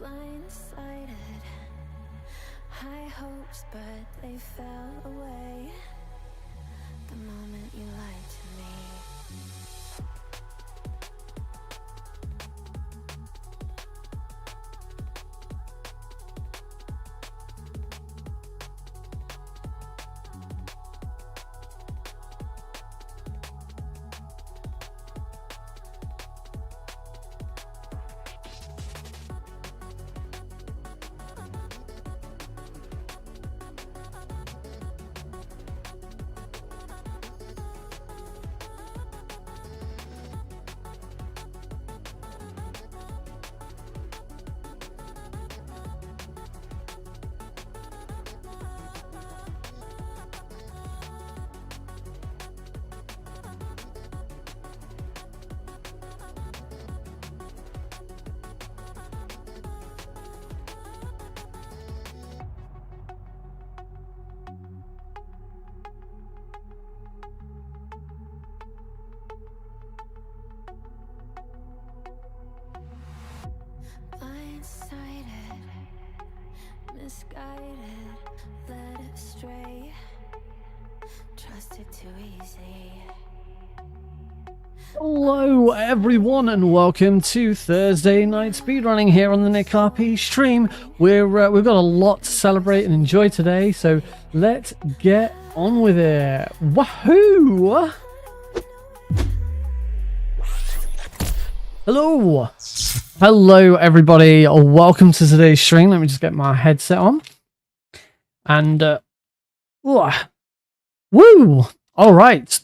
Blindsided, high hopes, but they fell away the moment you lied to me. Blindsided, misguided, led astray, trusted too easy. Hello everyone and welcome to Thursday night speedrunning here on the Nick RP stream. We've got a lot to celebrate and enjoy today, so let's get on with it. Wahoo! Hello everybody, welcome to today's stream. Let me just get my headset on. And woo! Alright,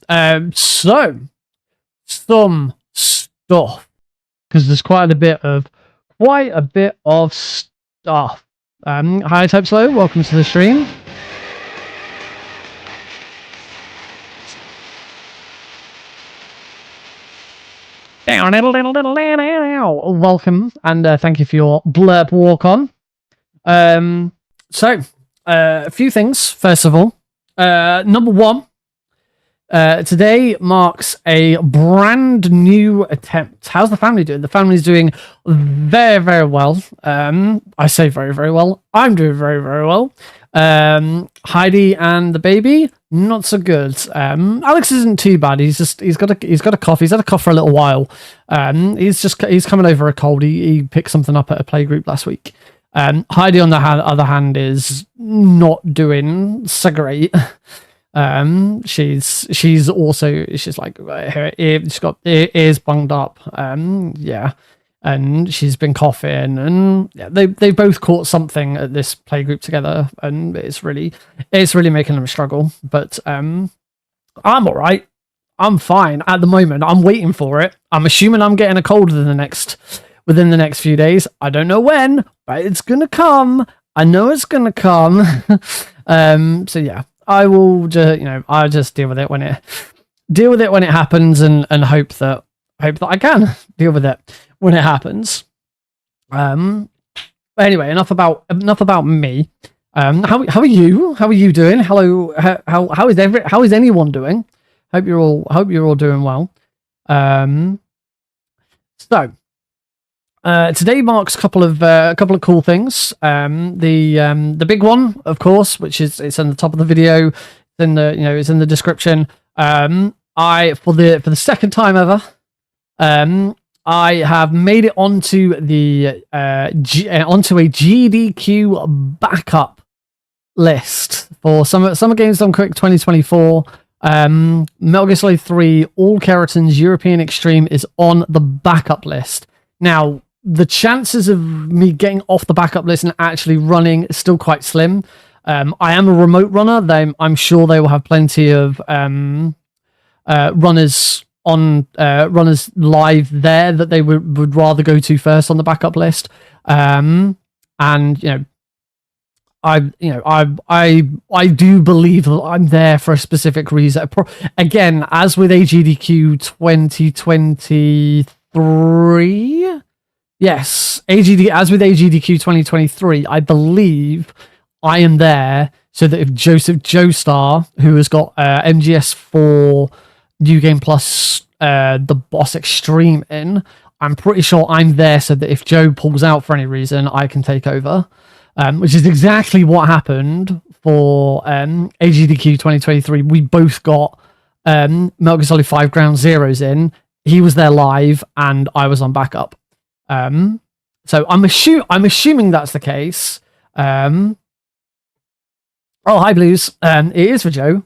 so some stuff, because there's quite a bit of stuff. Hi Type Slow, welcome to the stream. Welcome, and thank you for your blurb walk on. So a few things. First of all, number one, today marks a brand new attempt. How's the family doing? The family's doing very, very well. I say very, very well. I'm doing very, very well. Heidi and the baby, not so good. Alex isn't too bad. He's got a cough. He's had a cough for a little while. He's coming over a cold. He picked something up at a playgroup last week. Heidi on the other hand is not doing so great. She's like she's got ears bunged up. Yeah. And she's been coughing, and yeah, they both caught something at this playgroup together, and it's really making them struggle. But I'm all right. I'm fine at the moment. I'm waiting for it. I'm assuming I'm getting a cold within the next few days. I don't know when, but it's gonna come. I know it's gonna come. So yeah, I will I'll just deal with it when it happens, and hope that I can deal with it when it happens. But anyway, enough about me. How are you? How are you doing? Hello. How is anyone doing? Hope you're all doing well. So today marks a couple of cool things. The big one, of course, which is it's in the top of the video. It's in the description. I for the second time ever. I have made it onto the onto a GDQ backup list for Summer Games Done Quick 2024. Metal Gear Solid 3 All Kerotans European Extreme is on the backup list. Now, the chances of me getting off the backup list and actually running is still quite slim. I am a remote runner. I'm sure they will have plenty of runners live there that they would rather go to first on the backup list. And I do believe that I'm there for a specific reason. Again, as with AGDQ 2023, yes, as with AGDQ 2023, I believe I am there so that if Joseph Joestar, who has got MGS4 New Game Plus, the Boss Extreme in, I'm pretty sure I'm there so that if Joe pulls out for any reason, I can take over, which is exactly what happened for AGDQ 2023. We both got Metal Gear Solid 5 Ground Zeroes in. He was there live, and I was on backup. So I'm assuming that's the case. Oh, hi, Blues. It is for Joe.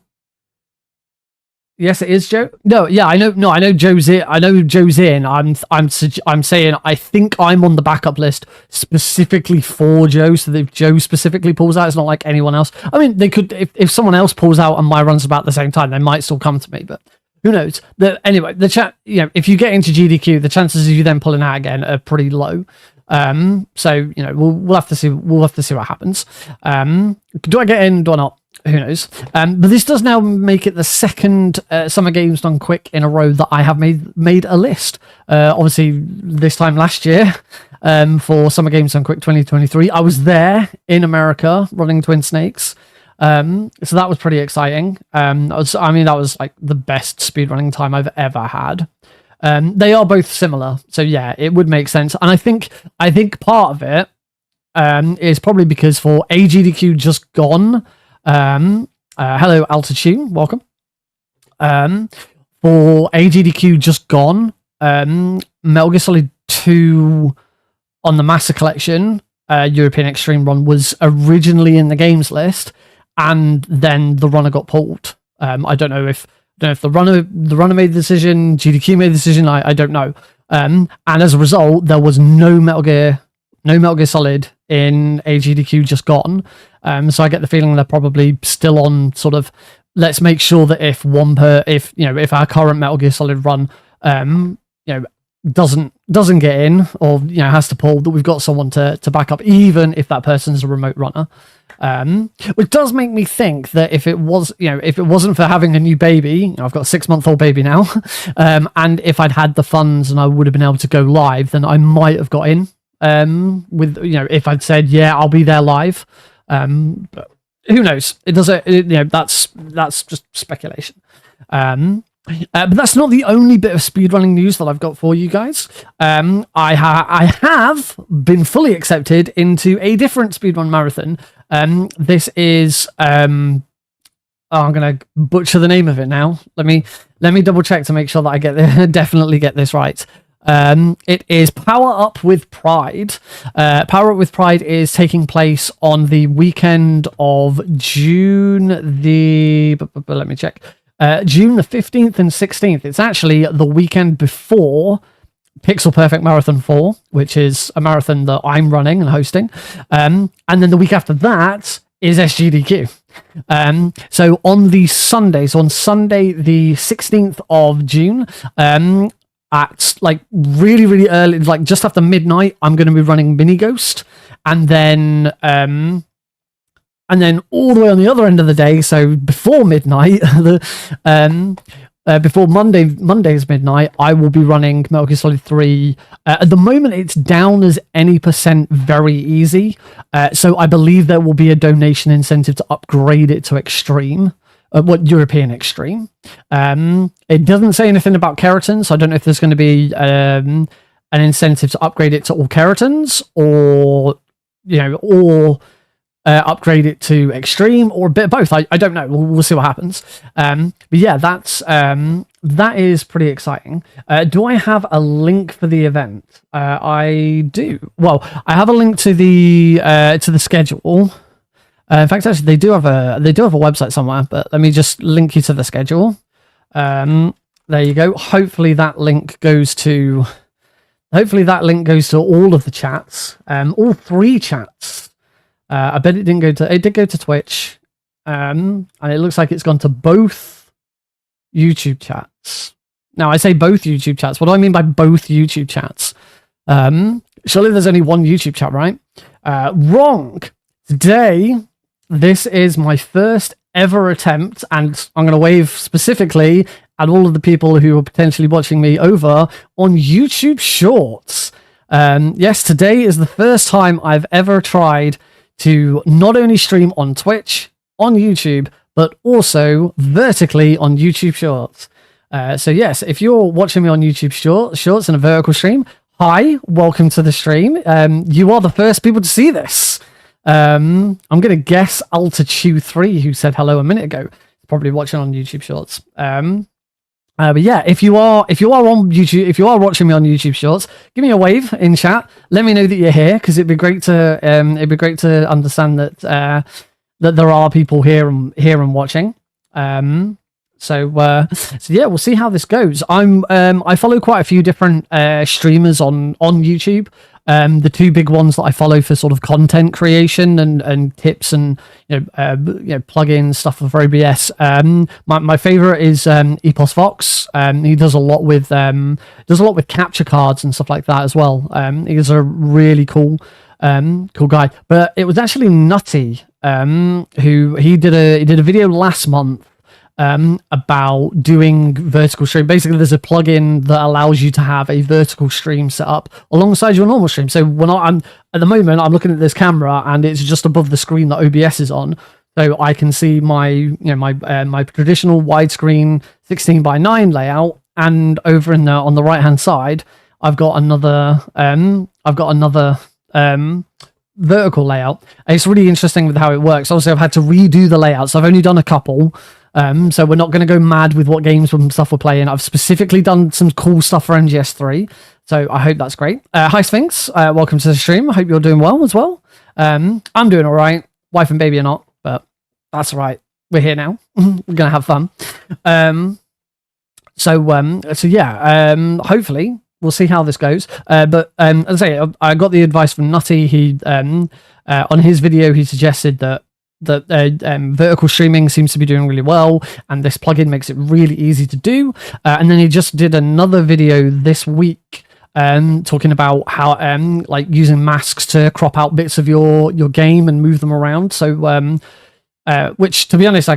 Yes, it is Joe. No, yeah, I know. No, I know Joe's in. I know Joe's in. I'm saying I think I'm on the backup list specifically for Joe, so that if Joe specifically pulls out, it's not like anyone else. I mean, they could if someone else pulls out and my run's about the same time, they might still come to me, but who knows? Anyway, the chat. If you get into GDQ, the chances of you then pulling out again are pretty low. So we'll have to see. We'll have to see what happens. Do I get in? Do I not? Who knows? But this does now make it the second Summer Games Done Quick in a row that I have made a list. Obviously, this time last year for Summer Games Done Quick 2023, I was there in America running Twin Snakes. So that was pretty exciting. That was like the best speedrunning time I've ever had. They are both similar, so yeah, it would make sense. And I think part of it is probably because for AGDQ Just Gone. Hello Altitude, welcome. For AGDQ Just Gone, Metal Gear Solid 2 on the Master Collection European Extreme run was originally in the games list, and then the runner got pulled. I don't know if the runner made the decision, GDQ made the decision, I don't know. And as a result, there was no Metal Gear Solid in AGDQ Just Gone. So I get the feeling they're probably still on sort of, let's make sure that if our current Metal Gear Solid run doesn't get in, or has to pull, that we've got someone to back up, even if that person's a remote runner. Which does make me think that if it wasn't for having a new baby, I've got a 6-month-old baby now, and if I'd had the funds and I would have been able to go live, then I might have got in. With if I'd said, yeah, I'll be there live. But who knows? It doesn't. That's just speculation. But that's not the only bit of speedrunning news that I've got for you guys. I have been fully accepted into a different speedrun marathon. This is I'm gonna butcher the name of it now. Let me double check to make sure that I definitely get this right. It is Power Up with Pride. Power Up with Pride is taking place on the weekend of June let me check. June the 15th and 16th. It's actually the weekend before Pixel Perfect Marathon 4, which is a marathon that I'm running and hosting. And then the week after that is SGDQ. So on Sunday the 16th of June, at like really, really early, like just after midnight, I'm going to be running Mini Ghost, and then all the way on the other end of the day, so before midnight, before Monday's midnight, I will be running Metal Gear Solid 3. At the moment, it's down as any % very easy, so I believe there will be a donation incentive to upgrade it to Extreme. European Extreme. It doesn't say anything about Kerotans, so I don't know if there's going to be an incentive to upgrade it to All Kerotans, or upgrade it to Extreme, or a bit of both. I don't know. We'll see what happens. But yeah, that is pretty exciting. Do I have a link for the event? I do. Well, I have a link to the schedule. In fact, actually, they do have a website somewhere, but let me just link you to the schedule. There you go. Hopefully that link goes to all of the chats, all 3 chats. I bet it did go to Twitch, and it looks like it's gone to both YouTube chats. Now, I say both YouTube chats. What do I mean by both YouTube chats? Surely there's only one YouTube chat, right? Wrong. Today, this is my first ever attempt, and I'm going to wave specifically at all of the people who are potentially watching me over on YouTube Shorts. Yes, today is the first time I've ever tried to not only stream on Twitch, on YouTube, but also vertically on YouTube Shorts. So yes, if you're watching me on YouTube Shorts in a vertical stream, Hi, welcome to the stream. You are the first people to see this. I'm gonna guess Altitude3, who said hello a minute ago, probably watching on YouTube Shorts. But yeah, if you are on YouTube, if you are watching me on YouTube Shorts, give me a wave in chat. Let me know that you're here, because it'd be great to understand that that there are people here and watching. So yeah, we'll see how this goes. I follow quite a few different streamers on YouTube. The two big ones that I follow for sort of content creation and tips and plugins stuff for OBS. My favorite is Epos Vox. He does a lot with capture cards and stuff like that as well. He's a really cool guy. But it was actually Nutty who he did a video last month about doing vertical stream. Basically, there's a plugin that allows you to have a vertical stream set up alongside your normal stream. So when I'm at the moment, I'm looking at this camera and it's just above the screen that OBS is on, so I can see my my traditional widescreen 16:9 layout, and over on the right hand side, I've got another vertical layout. And it's really interesting with how it works. Obviously, I've had to redo the layouts. I've only done a couple. So we're not going to go mad with what games and stuff we're playing. I've specifically done some cool stuff for MGS3, so I hope that's great. Hi Sphinx, welcome to the stream. I hope you're doing well as well. I'm doing all right. Wife and baby are not, but that's all right. We're here now. We're gonna have fun. So yeah. Hopefully we'll see how this goes. But as I say, I got the advice from Nutty. He on his video he suggested that vertical streaming seems to be doing really well, and this plugin makes it really easy to do. And then he just did another video this week talking about how like using masks to crop out bits of your game and move them around. So which, to be honest, I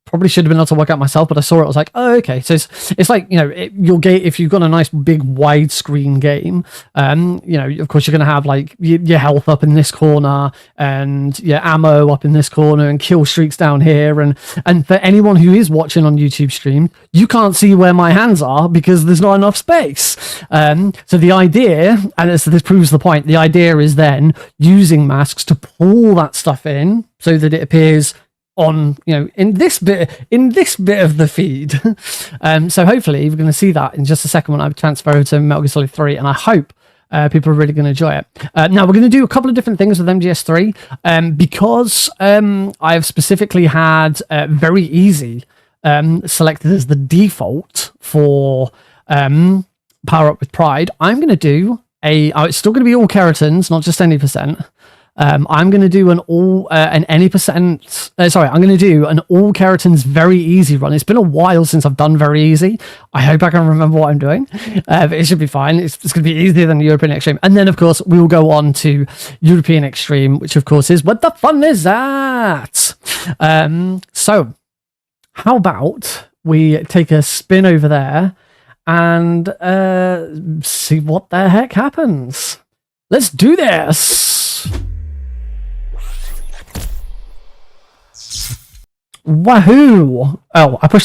probably should have been able to work out myself, but I saw it. I was like, oh, okay. So it's like, your game, if you've got a nice big widescreen game, of course you're going to have like your health up in this corner and your ammo up in this corner and kill streaks down here. And for anyone who is watching on YouTube stream, you can't see where my hands are because there's not enough space. So the idea, and this proves the point, the idea is then using masks to pull that stuff in so that it appears on, in this bit of the feed. So hopefully we're going to see that in just a second when I transfer over to Metal Gear Solid 3, and I hope people are really going to enjoy it. Now we're going to do a couple of different things with MGS3 because I've specifically had very easy selected as the default for Power Up with Pride. I'm going to do it's still going to be all Kerotans, not just any percent. I'm going to do an all Kerotans very easy run. It's been a while since I've done very easy. I hope I can remember what I'm doing, but it should be fine. It's going to be easier than European Extreme. And then, of course, we will go on to European Extreme, which, of course, is what the fun is at. So how about we take a spin over there and see what the heck happens. Let's do this. Wahoo! Oh, I went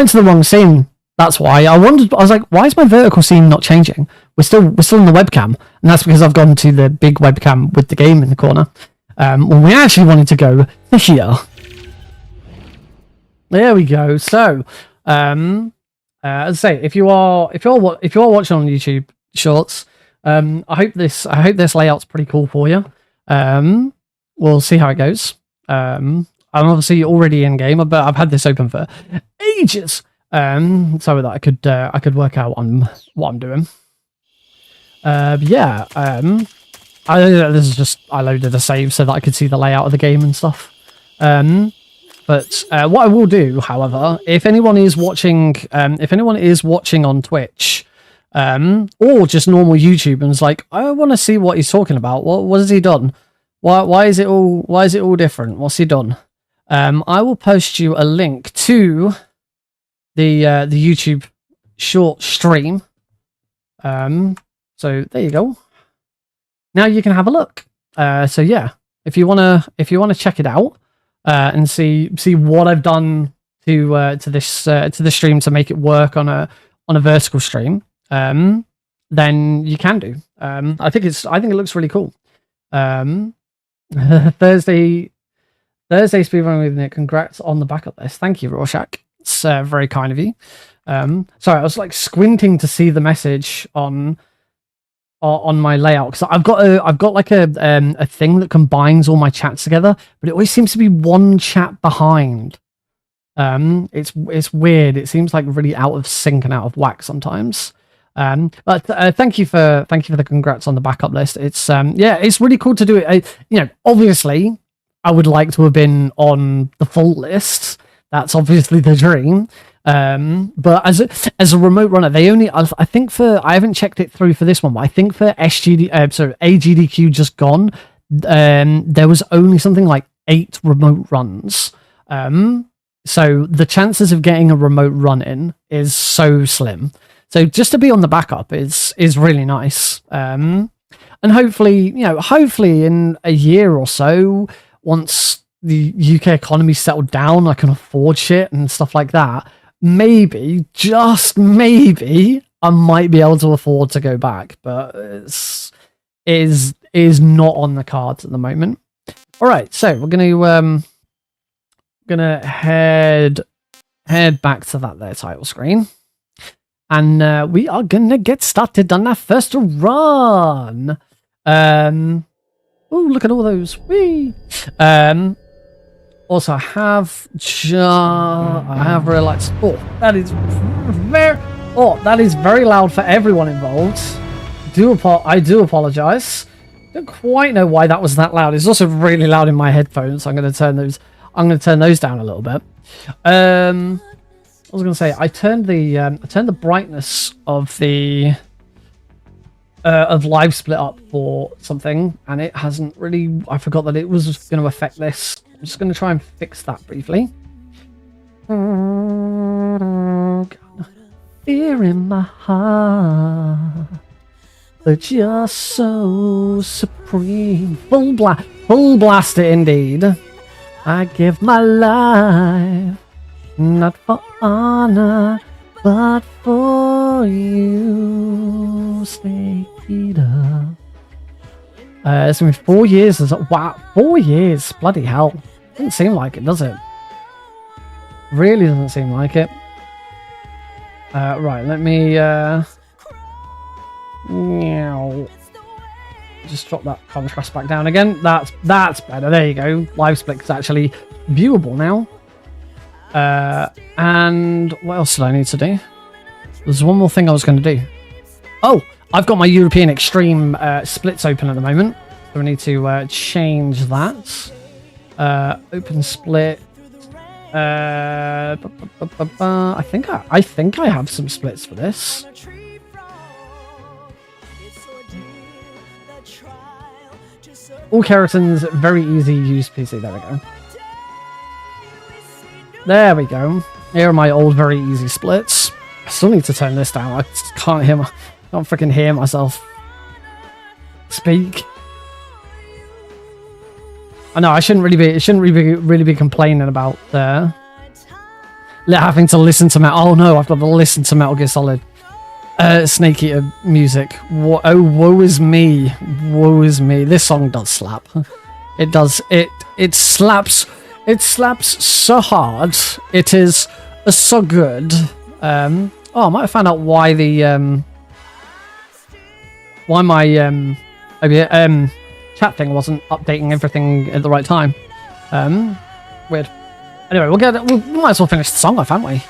to the wrong scene. That's why. I was like, why is my vertical scene not changing? We're still in the webcam, and that's because I've gone to the big webcam with the game in the corner. When we actually wanted to go to here. There we go. So, as I say, if you're watching on YouTube Shorts, I hope this layout's pretty cool for you. We'll see how it goes. I'm obviously already in game, but I've had this open for ages, so that I could work out on what I'm doing. Yeah, this is just, I loaded a save so that I could see the layout of the game and stuff. But what I will do, however, if anyone is watching on Twitch, or just normal YouTube and is like, I want to see what he's talking about. What has he done? Why is it all different? What's he done? I will post you a link to the YouTube short stream. So there you go. Now you can have a look. So yeah, if you wanna check it out and see what I've done to the stream to make it work on a vertical stream, then then you can do. I think it looks really cool. Thursday speedrun with Nick. Congrats on the backup list. Thank you, Rorschach. It's very kind of you. Sorry, I was like squinting to see the message on my layout because I've got like a thing that combines all my chats together, but it always seems to be one chat behind. It's weird. It seems like really out of sync and out of whack sometimes. But thank you for the congrats on the backup list. It's it's really cool to do it. Obviously, I would like to have been on the full list. That's obviously the dream. But as a remote runner, they only, I think I haven't checked it through for this one, but I think for AGDQ just gone, there was only something like 8 remote runs. So the chances of getting a remote run in is so slim. So just to be on the backup is really nice. And hopefully in a year or so, once the UK economy settled down, I can afford shit and stuff like that. Maybe, just maybe, I might be able to afford to go back, but is not on the cards at the moment. All right, so we're gonna head back to that there title screen, and we are gonna get started on our first run. Oh, look at all those! Whee! Also, I have realized. That is very loud for everyone involved. I do apologize. Don't quite know why that was that loud. It's also really loud in my headphones. So I'm going to turn those down a little bit. I was going to say I turned the brightness of the live split up for something, and it hasn't really. I forgot that it was going to affect this. I'm just going to try and fix that briefly. Fear in my heart, but you're so supreme. Full blast it indeed. I give my life, not for honor, but for you, Snake Eater. It's been 4 years. Wow, 4 years. Bloody hell. Doesn't seem like it, does it? Really doesn't seem like it. Right, let me just drop that contrast back down again. That's better. There you go. Live split is actually viewable now. And what else did I need to do? There's one more thing I was going to do. Oh, I've got my European Extreme splits open at the moment, so I need to change that. Open split. I think I have some splits for this. All Kerotans, very easy use PC. There we go. There we go. Here are my old, very easy splits. I still need to turn this down. I just can't freaking hear myself speak. I know I shouldn't really be complaining about having to listen to Metal. Oh no, I've got to listen to Metal Gear Solid Snake Eater music. Woe is me. Woe is me. This song does slap. It does. It slaps. It slaps so hard. It is so good. I might have found out why my chat thing wasn't updating everything at the right time. Weird. Anyway, we might as well finish the song off, haven't we?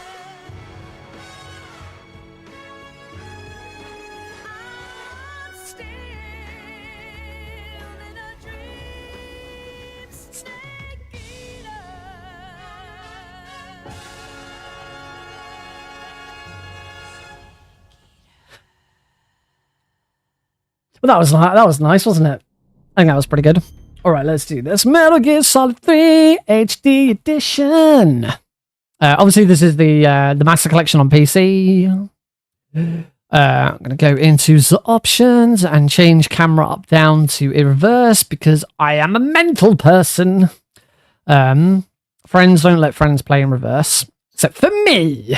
Well, that was nice, wasn't it? I think that was pretty good. All right, let's do this. Metal Gear Solid 3 HD Edition. Obviously, this is the Master Collection on PC. I'm going to go into the options and change camera up down to in reverse because I am a mental person. Friends don't let friends play in reverse, except for me.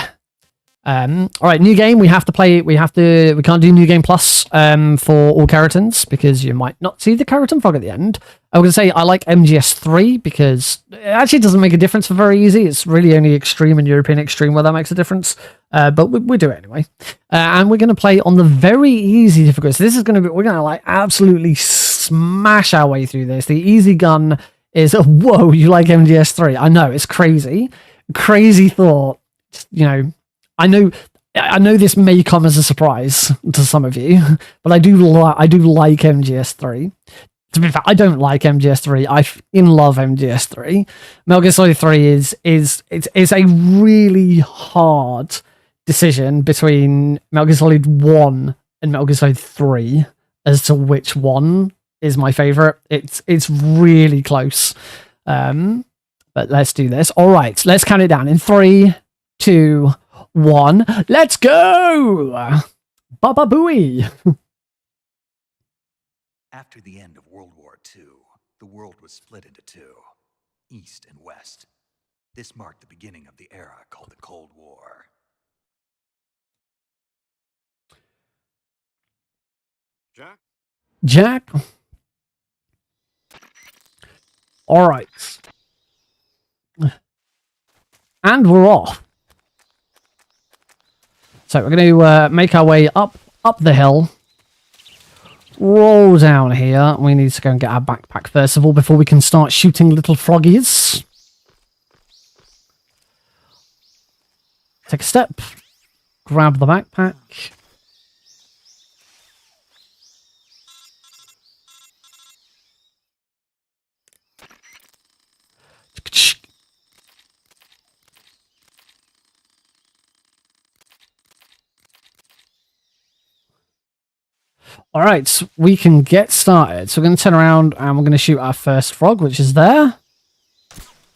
All right, new game. We can't do new game plus for all Kerotans because you might not see the Kerotan frog at the end. I was going to say I like MGS3 because it actually doesn't make a difference for very easy. It's really only extreme and European extreme where that makes a difference. But we do it anyway. And we're going to play on the very easy difficulty. So this is going to be, we're going to like absolutely smash our way through this. The easy gun is, whoa, you like MGS3. I know, it's crazy. Crazy thought. You know, I know this may come as a surprise to some of you, but I do like MGS3. To be fair, I don't like MGS3. I love MGS3. Metal Gear Solid 3 is a really hard decision between Metal Gear Solid 1 and Metal Gear Solid 3 as to which one is my favorite. It's really close. But let's do this. All right, let's count it down in 3, 2, 1. Let's go! Baba Booey! After the end of World War II, the world was split into two, East and West. This marked the beginning of the era called the Cold War. Jack? All right. And we're off. So we're going to make our way up the hill. Roll down here. We need to go and get our backpack first of all before we can start shooting little froggies. Take a step. Grab the backpack. All right, we can get started. So we're going to turn around and we're going to shoot our first frog, which is there.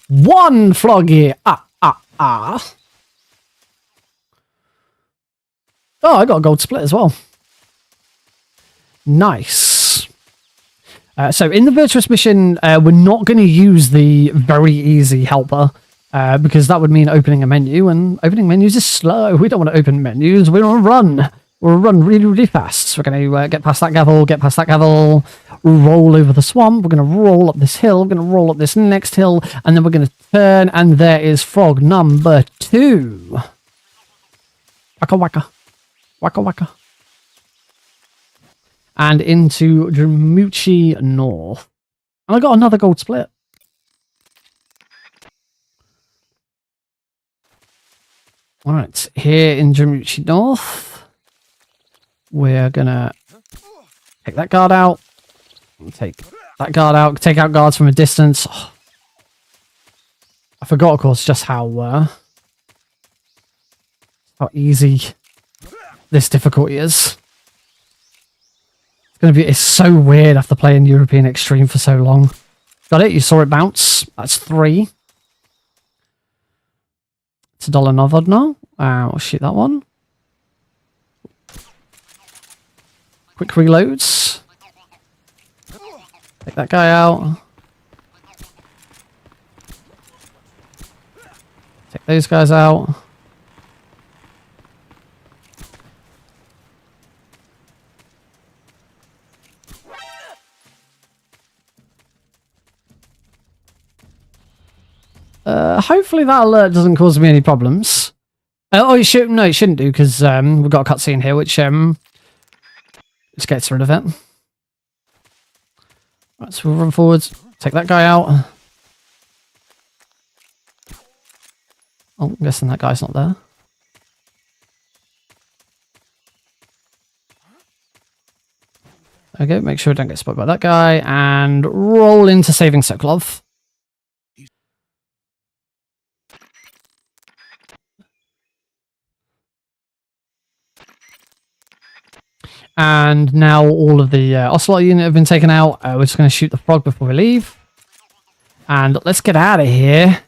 One froggy. Oh, I got a gold split as well. Nice. So in the Virtuous mission, we're not going to use the very easy helper because that would mean opening a menu, and opening menus is slow. We don't want to open menus. We want to run. We'll run really, really fast. So we're going to get past that gavel, roll over the swamp. We're going to roll up this hill. We're going to roll up this next hill, and then we're going to turn, and there is frog number 2. Waka waka. Waka waka. And into Dramuchi North. And I got another gold split. Alright, here in Dramuchi North. We're gonna take that guard out. Take that guard out. Take out guards from a distance. Oh. I forgot, of course, just how easy this difficulty is. It's so weird after playing European Extreme for so long. Got it? You saw it bounce. That's 3. It's $1 Novod now. I'll shoot that one. Quick reloads. Take that guy out. Take those guys out. Hopefully that alert doesn't cause me any problems. Oh, it should. No, it shouldn't do because we've got a cutscene here, which gets rid of it. Right, so we'll run forwards. Take that guy out. Oh, I'm guessing that guy's not there. Okay, make sure I don't get spotted by that guy, and roll into saving Sokolov. And now all of the Ocelot unit have been taken out. We're just going to shoot the frog before we leave. And let's get out of here.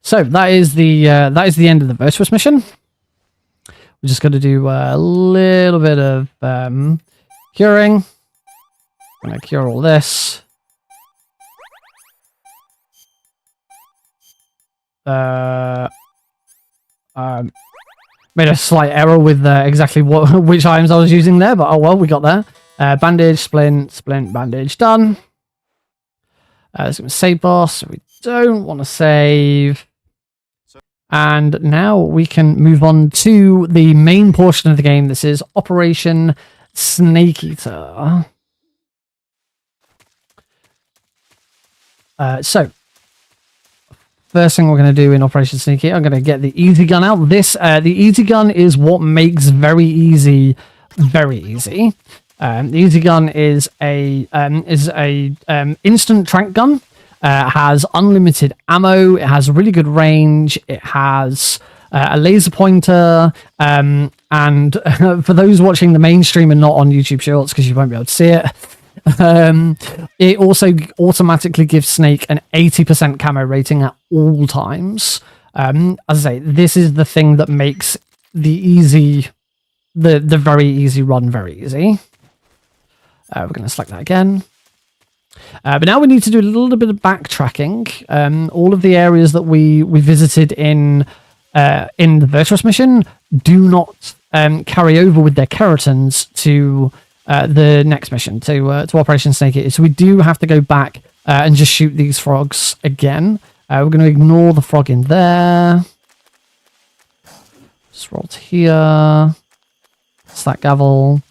So that is the end of the virtuous mission. We're just going to do a little bit of curing. I'm going to cure all this. Made a slight error with exactly which items I was using there, but oh well, we got there. Bandage, splint, bandage, done. It's going to save boss, so we don't want to save. And now we can move on to the main portion of the game. This is Operation Snake Eater. So, first thing we're going to do in Operation Snake Eater, I'm going to get the easy gun out. The easy gun is what makes very easy very easy. The easy gun is a instant trank gun. Has unlimited ammo. It has really good range. It has a laser pointer. And for those watching the mainstream and not on YouTube Shorts, because you won't be able to see it, it also automatically gives Snake an 80% camo rating at all times. As I say, this is the thing that makes the very easy run very easy. We're going to select that again. But now we need to do a little bit of backtracking. All of the areas that we visited in the virtuous mission do not carry over with their Kerotans to the next mission, to Operation Snake Eater. So we do have to go back and just shoot these frogs again. We're going to ignore the frog in there. Just roll to here. Stack gavel.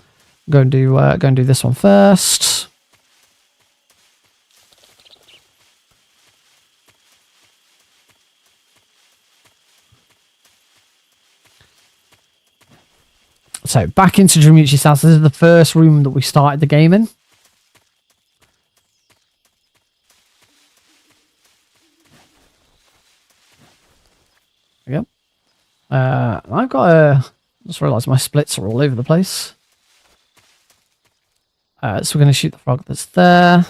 Go and do this one first. So back into Dremuchi's house. This is the first room that we started the game in. There we go. I've got a... just realised my splits are all over the place. So we're going to shoot the frog that's there.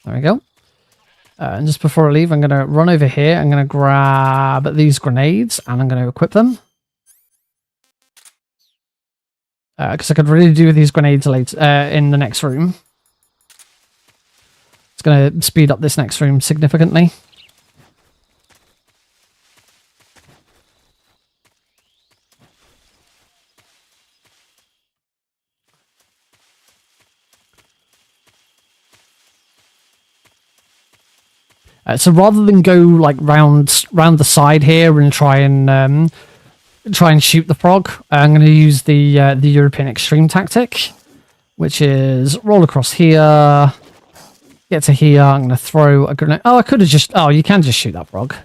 There we go. And just before I leave, I'm going to run over here. I'm going to grab these grenades and I'm going to equip them. Because I could really do with these grenades later in the next room. It's going to speed up this next room significantly. So rather than go like round the side here and try and shoot the frog, I'm going to use the European extreme tactic, which is roll across here, get to here. I'm going to throw a grenade. Oh, I could have just. Oh, you can just shoot that frog.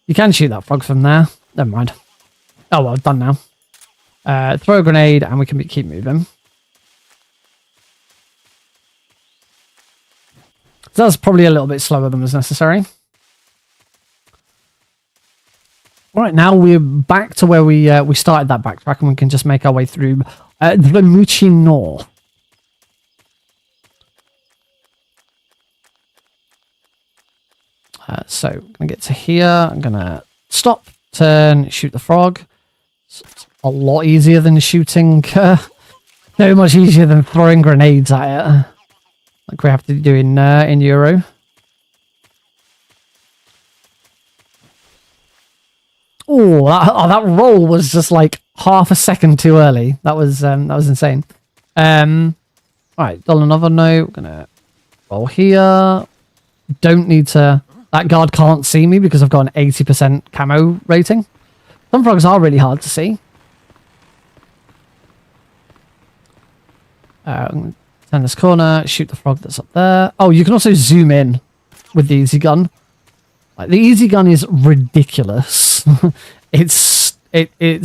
You can shoot that frog from there. Never mind. Oh well, done now. Throw a grenade and we can keep moving. So that's probably a little bit slower than was necessary. All right, now we're back to where we started that backtrack, and we can just make our way through Dremuchi North. So I'm going to get to here. I'm going to stop, turn, shoot the frog. It's a lot easier than shooting. So much easier than throwing grenades at it, like we have to do in Euro. Oh, that roll was just like half a second too early. That was insane. Right, on another note, I'm gonna roll here. Don't need to. That guard can't see me because I've got an 80% camo rating. Some frogs are really hard to see. I'm gonna turn this corner, shoot the frog that's up there. Oh, you can also zoom in with the easy gun. Like, the easy gun is ridiculous. It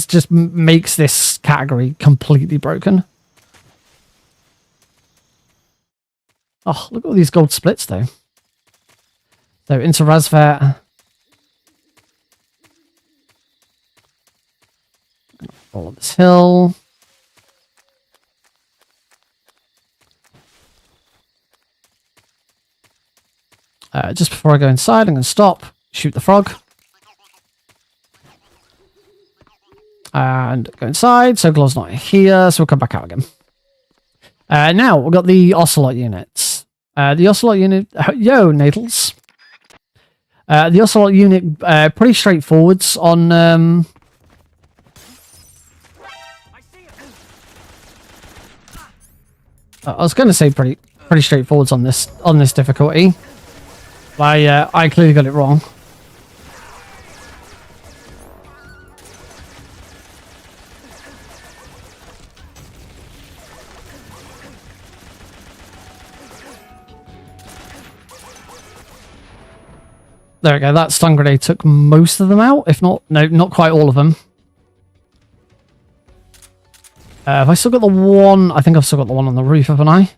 just makes this category completely broken. Oh, look at all these gold splits though. So into Razvet. Fall up this hill. Just before I go inside, I'm going to stop, Shoot the frog. And go inside. So Glow's not here, so we'll come back out again. Now, we've got the Ocelot units. The Ocelot unit... Yo, Natals. The Ocelot unit, pretty straightforwards on... I was going to say pretty straightforwards on this difficulty. I clearly got it wrong. There we go, that stun grenade took most of them out, if not, no, not quite all of them. Have I still got the one? I think I've still got the one on the roof, haven't I?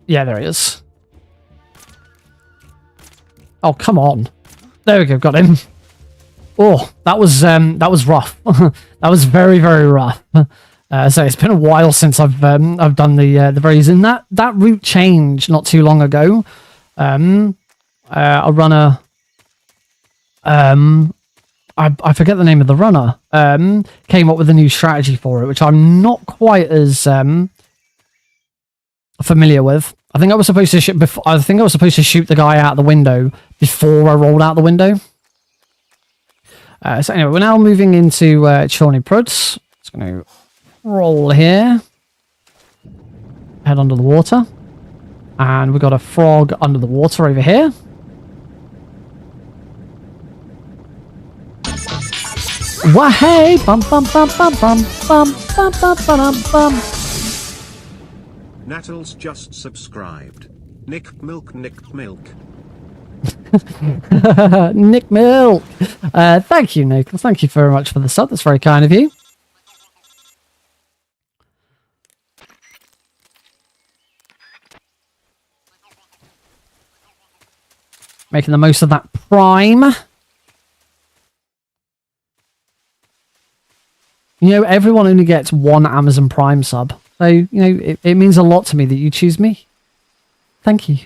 Yeah, there he is. Oh, come on. There we go, got him. Oh, that was rough. That was very, very rough. So it's been a while since I've done the berries. And that route changed not too long ago. A runner, I forget the name of the runner, came up with a new strategy for it, which I'm not quite as familiar with. I think I was supposed to shoot the guy out the window before I rolled out the window. So anyway, we're now moving into Chorney Pruds. Just going to roll here. Head under the water. And we've got a frog under the water over here. Wah-hey! Bum bum bum bum bum bum bum bum bum bum. Natals just subscribed. Nick Milk. Nick Milk. Thank you, Nick. Thank you very much for the sub. That's very kind of you. Making the most of that Prime. You know, everyone only gets one Amazon Prime sub. So, you know, it means a lot to me that you choose me. Thank you.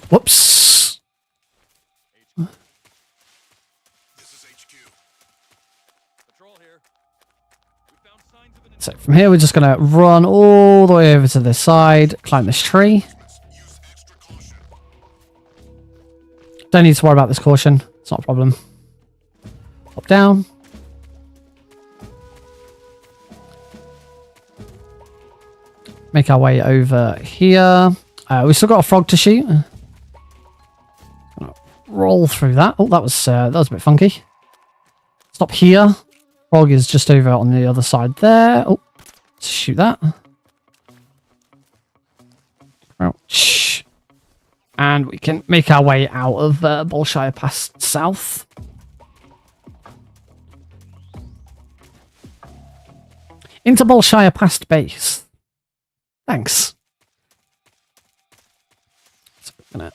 Whoops. This is HQ. Patrol here. We found signs of an So from here, we're just going to run all the way over to this side, climb this tree. use extra caution. Don't need to worry about this caution. It's not a problem. Hop down. Make our way over here. We've still got a frog to shoot. Roll through that. Oh, that was a bit funky. Stop here. Frog is just over on the other side there. Oh, let's shoot that. Ouch. And we can make our way out of Bolshire Pass south. Into Bolshire Pass base. Thanks. So we're gonna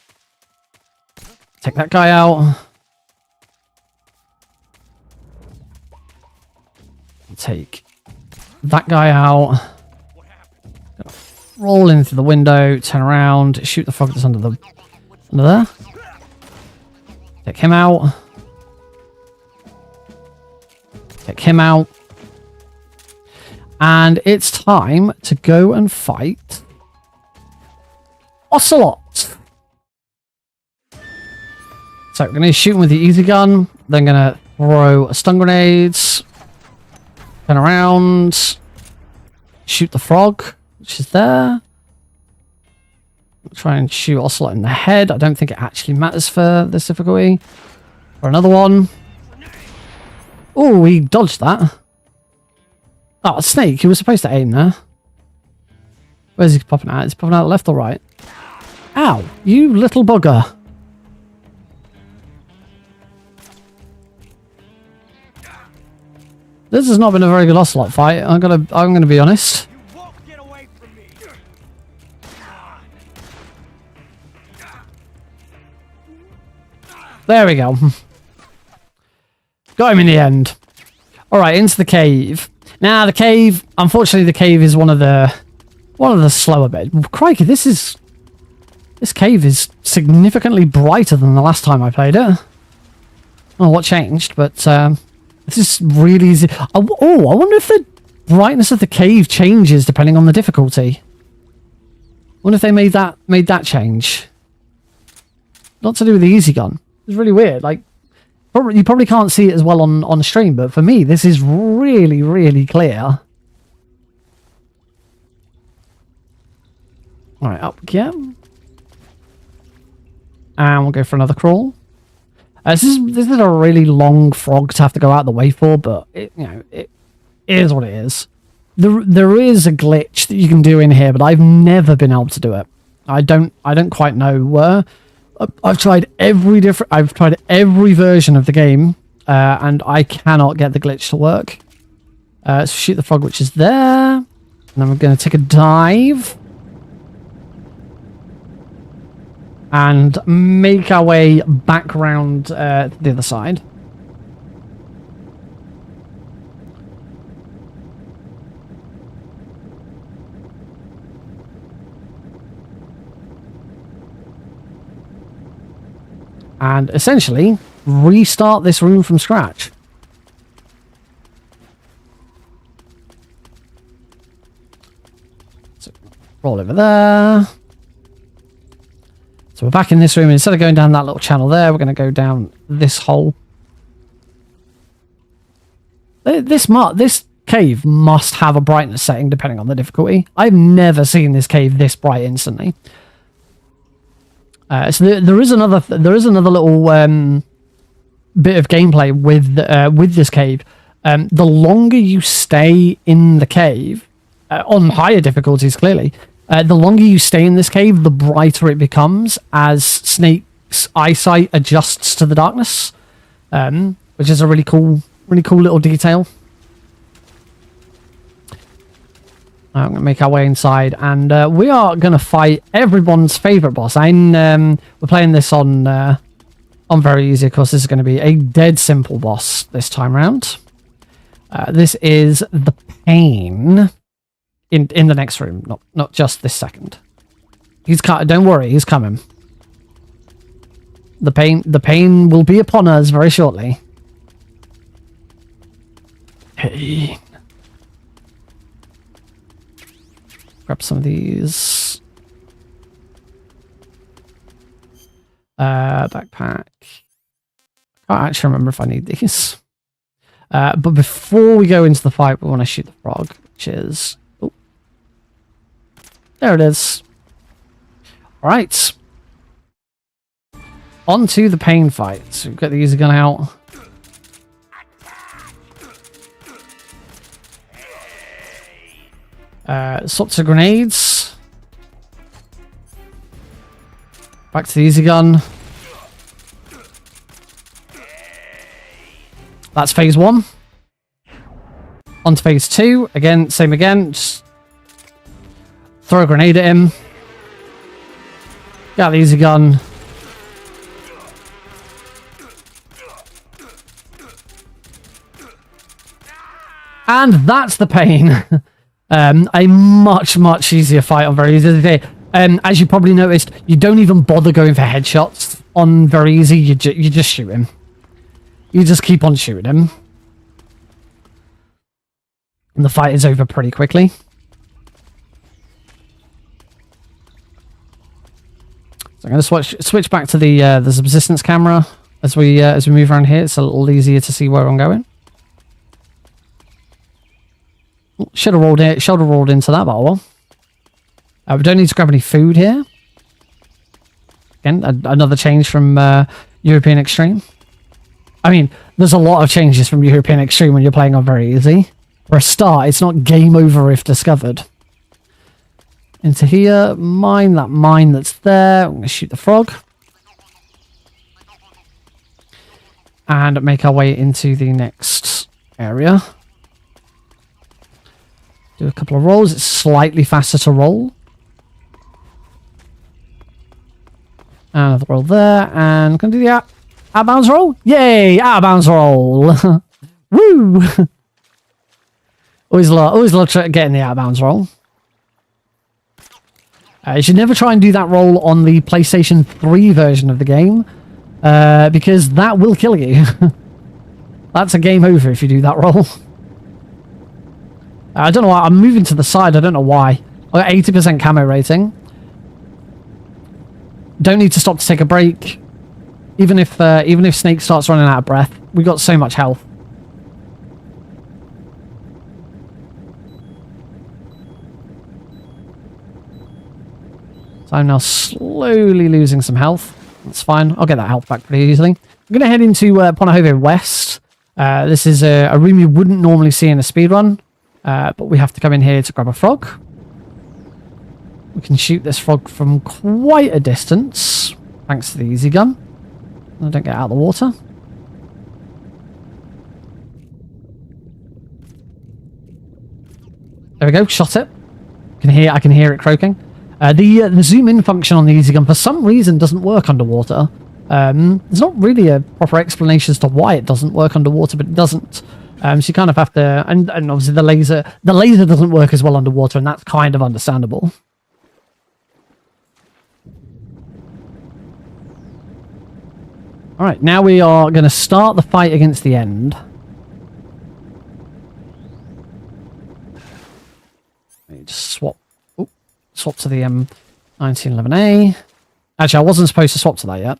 take that guy out. Take that guy out. Roll in through the window, turn around, shoot the frog that's under there. Take him out. Take him out. And it's time to go and fight Ocelot. So we're going to shoot him with the easy gun. Then going to throw stun grenades. Turn around. Shoot the frog, which is there. Try and shoot Ocelot in the head. I don't think it actually matters for this difficulty. For another one. Oh, he dodged that. Oh, a snake. He was supposed to aim there. Where's he popping out? Is he popping out left or right? Ow, you little bugger. This has not been a very good Ocelot fight. I'm gonna be honest. You won't get away from me. There we go. Got him in the end. Alright, into the cave. Now, the cave... Unfortunately, the cave is one of the slower bits. Crikey, this cave is significantly brighter than the last time I played it. I don't know what changed, but this is really easy. I wonder if the brightness of the cave changes depending on the difficulty. I wonder if they made that change. Not to do with the easy gun. It's really weird. Like, you probably can't see it as well on stream, but for me, this is really, really clear. Alright, up again. And we'll go for another crawl. This is a really long frog to have to go out the way for, but it is what it is. There is a glitch that you can do in here, but I've never been able to do it. I don't quite know where. I've tried every version of the game, and I cannot get the glitch to work. So shoot the frog, which is there, and then we're going to take a dive and make our way back around the other side. And essentially restart this room from scratch. So roll over there. So we're back in this room. Instead of going down that little channel there, we're going to go down this hole. This cave must have a brightness setting depending on the difficulty. I've never seen this cave this bright instantly. So there is another little bit of gameplay with this cave. The longer you stay in the cave, on higher difficulties clearly, the longer you stay in this cave, the brighter it becomes as Snake's eyesight adjusts to the darkness, which is a really cool little detail. I'm going to make our way inside, and we are going to fight everyone's favourite boss. We're playing this on very easy, of course. This is going to be a dead simple boss this time round. This is the Pain in the next room, not just this second. Don't worry, he's coming. The pain will be upon us very shortly. Hey. Grab some of these. Backpack. I can't actually remember if I need these. But before we go into the fight, we want to shoot the frog, which is... Oh. There it is. Alright. On to the Pain fight. So we've got the easy gun out. Sorts of grenades. Back to the easy gun. That's phase 1. On to phase 2. Again, same again. Just throw a grenade at him. Got the easy gun. And that's the Pain. A much easier fight on very easy today. As you probably noticed, you don't even bother going for headshots on very easy. You just shoot him. You just keep on shooting him. And the fight is over pretty quickly. So I'm going to switch back to the subsistence camera as we move around here. It's a little easier to see where I'm going. Should have rolled into that bottle. We don't need to grab any food here. Again, another change from European Extreme. I mean, there's a lot of changes from European Extreme when you're playing on very easy. For a start, it's not game over if discovered. Into here, mine that mine that's there. I'm going to shoot the frog. And make our way into the next area. Do a couple of rolls. It's slightly faster to roll. Another roll there, and I'm going to do that. Out of bounds roll? Yay! Out of bounds roll! Woo! always love getting the out of bounds roll. You should never try and do that roll on the PlayStation 3 version of the game, because that will kill you. That's a game over if you do that roll. I don't know why. I'm moving to the side. I don't know why. I got 80% camo rating. Don't need to stop to take a break. Even if Snake starts running out of breath, we got so much health. So I'm now slowly losing some health. That's fine. I'll get that health back pretty easily. I'm going to head into Ponahove West. This is a room you wouldn't normally see in a speedrun, but we have to come in here to grab a frog. We can shoot this frog from quite a distance, thanks to the easy gun. I don't get out of the water. There we go, shot it. I can hear it croaking. The zoom in function on the easy gun for some reason doesn't work underwater. There's not really a proper explanation as to why it doesn't work underwater, but it doesn't. So you kind of have to, and obviously the laser doesn't work as well underwater, and that's kind of understandable. All right, now we are going to start the fight against the end. Let me just swap to the M1911A. Actually, I wasn't supposed to swap to that yet.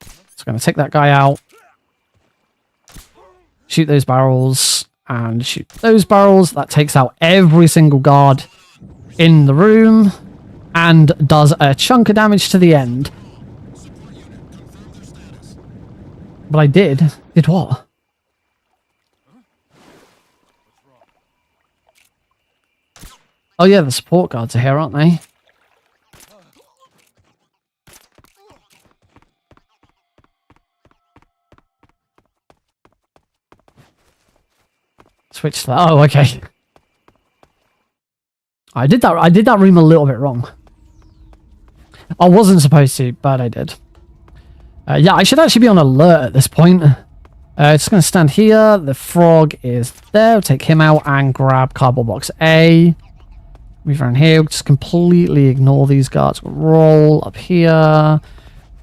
So I'm going to take that guy out. Shoot those barrels. And shoot those barrels. That takes out every single guard in the room. And does a chunk of damage to the end. But I did. Did what? Oh yeah, the support guards are here, aren't they? Switch to that. Oh, okay. I did that room a little bit wrong. I wasn't supposed to, but I did. Yeah, I should actually be on alert at this point. Just going to stand here. The frog is there. We'll take him out and grab cardboard box A. Move around here. We'll just completely ignore these guards. Roll up here.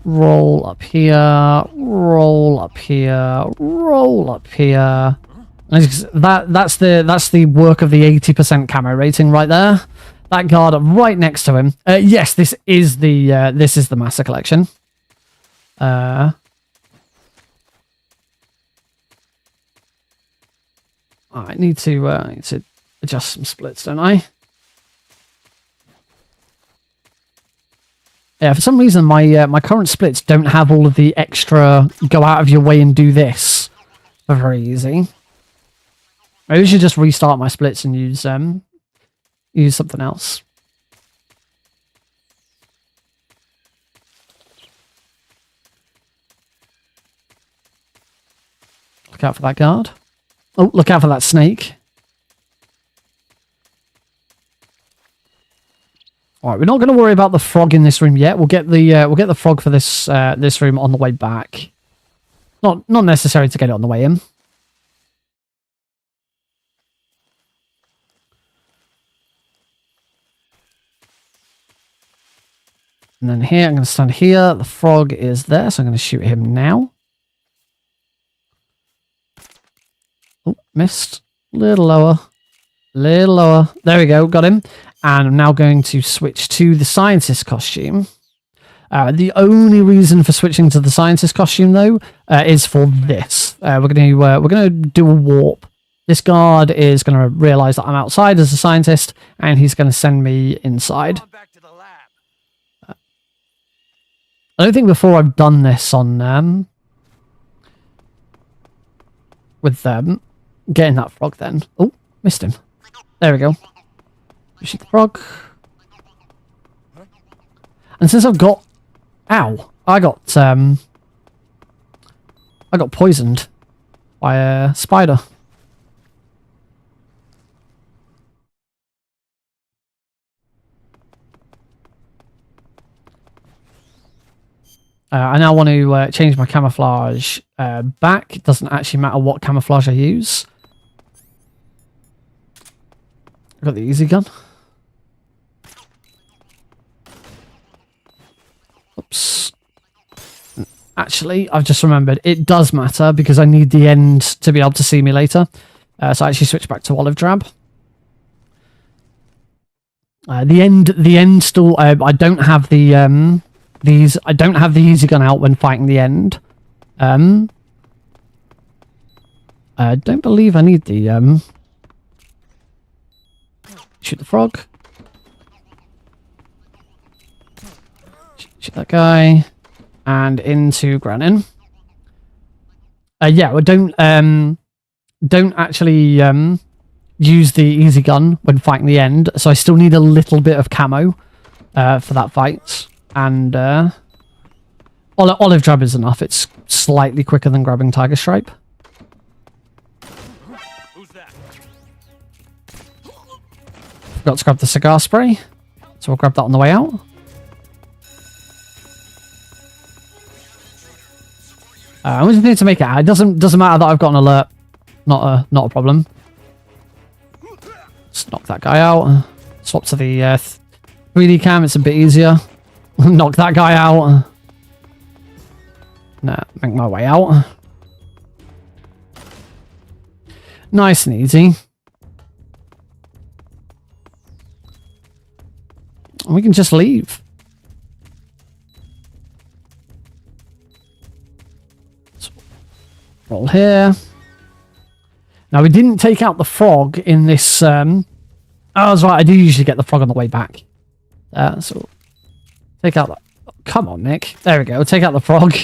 Roll up here. Roll up here. Roll up here. That's the work of the 80% camo rating right there. That guard right next to him. Yes, this is the master collection. I need to adjust some splits, don't I? Yeah, for some reason my current splits don't have all of the extra go out of your way and do this. They're very easy. Maybe I should just restart my splits and use something else. Look out for that guard. Oh, look out for that snake. All right, we're not going to worry about the frog in this room yet. We'll get the frog for this this room on the way back. Not necessary to get it on the way in. And then here, I'm going to stand here. The frog is there, so I'm going to shoot him now. Oh, missed. Little lower. Little lower. There we go, got him. And I'm now going to switch to the scientist costume. The only reason for switching to the scientist costume, though, is for this. We're gonna do a warp. This guard is going to realize that I'm outside as a scientist, and he's going to send me inside. I don't think before I've done this on with getting that frog. Then missed him. There we go. Shoot the frog. And since I've got... Ow! I got poisoned by a spider. I now want to change my camouflage back. It doesn't actually matter what camouflage I use. I've got the easy gun. Oops. Actually, I've just remembered. It does matter because I need the end to be able to see me later. So I actually switch back to olive drab. The end still. I don't have the I don't have the easy gun out when fighting the end. I don't believe I need the shoot the frog. Shoot that guy, and into Granin. Yeah, well, don't actually use the easy gun when fighting the end, so I still need a little bit of camo for that fight. And olive drab is enough. It's slightly quicker than grabbing tiger stripe. Who's that? Forgot to grab the cigar spray, so we'll grab that on the way out. We just need to make it out. It doesn't matter that I've got an alert. Not a problem. Just knock that guy out. Swap to the 3D cam. It's a bit easier. Knock that guy out. Nah, make my way out. Nice and easy. We can just leave. Roll here. Now we didn't take out the frog in this. Oh, that's right. I do usually get the frog on the way back. So take out that. Oh, come on, Nick. There we go. Take out the frog.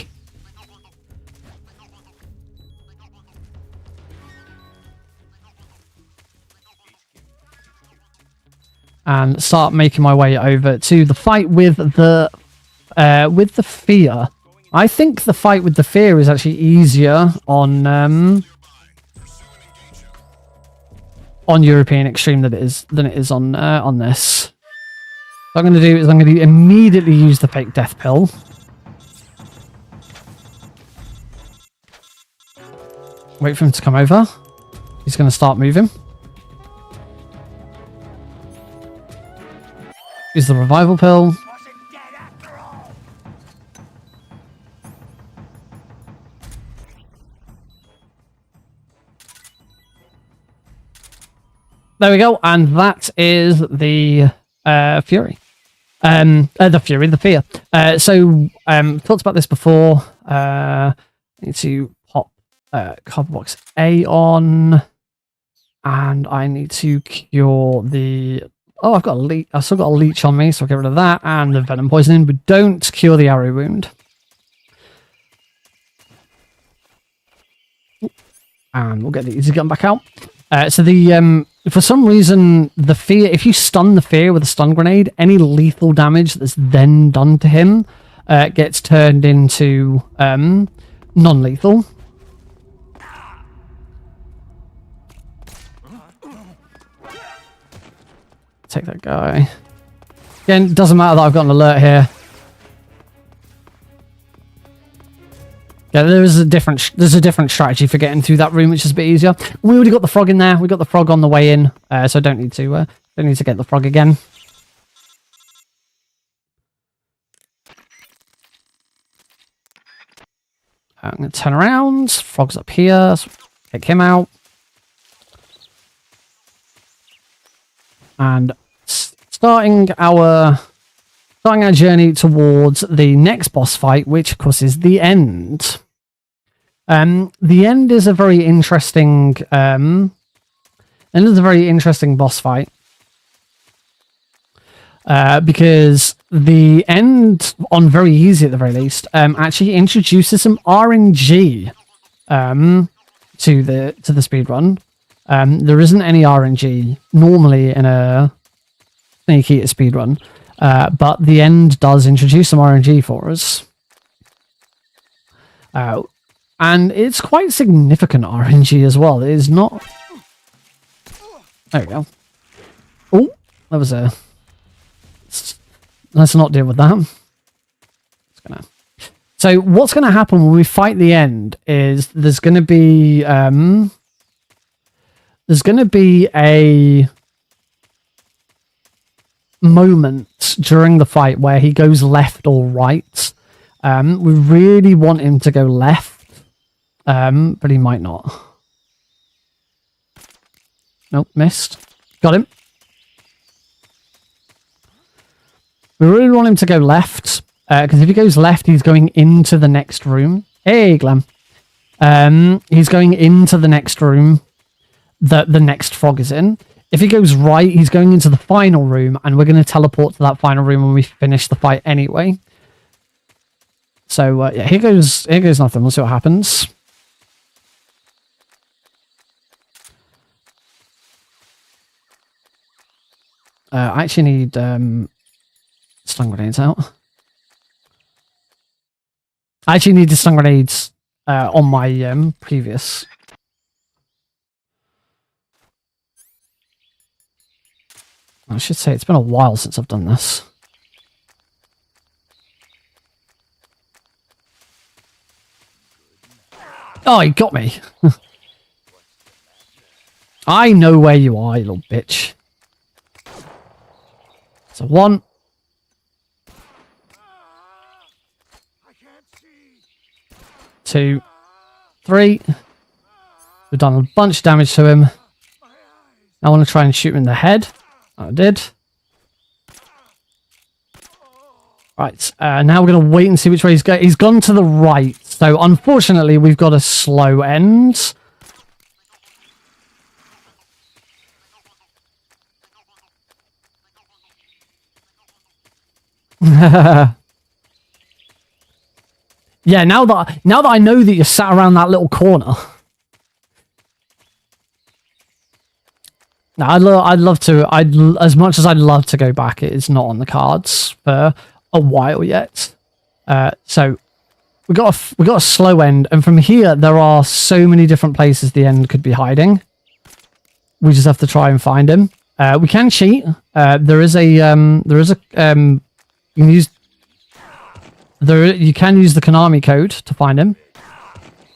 And start making my way over to the fight with the fear. I think the fight with the fear is actually easier on European Extreme than it is on this. What I'm going to do is I'm going to immediately use the fake death pill. Wait for him to come over. He's going to start moving. Use the revival pill. There we go, and that is the Fury. The Fear. So, talked about this before. I need to pop card box A on, and I need to cure the... Oh, I've got a leech. I've still got a leech on me, so I'll get rid of that, and the venom poisoning, but don't cure the arrow wound. And we'll get the easy gun back out. So the for some reason the fear, if you stun the fear with a stun grenade, any lethal damage that's then done to him gets turned into non-lethal. Take that guy. Again, doesn't matter that I've got an alert here. Yeah, there's a different strategy for getting through that room, which is a bit easier. We already got the frog in there. We got the frog on the way in, so I don't need to get the frog again. I'm gonna turn around. Frog's up here. So take him out, and starting our journey towards the next boss fight, which of course is the end. The end is a very interesting boss fight. Because the end, on very easy at the very least, actually introduces some RNG to the speedrun. There isn't any RNG normally in a Snake Eater speedrun. But the end does introduce some RNG for us. And it's quite significant RNG as well. It is not... There we go. Oh, that was a... Let's not deal with that. Just gonna So what's going to happen when we fight the end is there's going to be a moment during the fight where he goes left or right. We really want him to go left, but he might not. Nope, missed. Got him. We really want him to go left, because if he goes left, he's going into the next room. Hey, Glam. He's going into the next room that the next frog is in. If he goes right, he's going into the final room, and we're going to teleport to that final room when we finish the fight anyway. So, yeah, here goes nothing. We'll see what happens. I actually need stun grenades out. I actually need the stun grenades on my previous. I should say it's been a while since I've done this. Oh, he got me. I know where you are, you little bitch. So 1. 2. 3. We've done a bunch of damage to him. I want to try and shoot him in the head. I did. Right, now we're going to wait and see which way he's going. He's gone to the right. So, unfortunately, we've got a slow end. Yeah, now that I know that you're sat around that little corner. Now, I'd love to. As much as I'd love to go back, it is not on the cards for a while yet. So we got a slow end, and from here there are so many different places the end could be hiding. We just have to try and find him. We can cheat. You can use the Konami code to find him.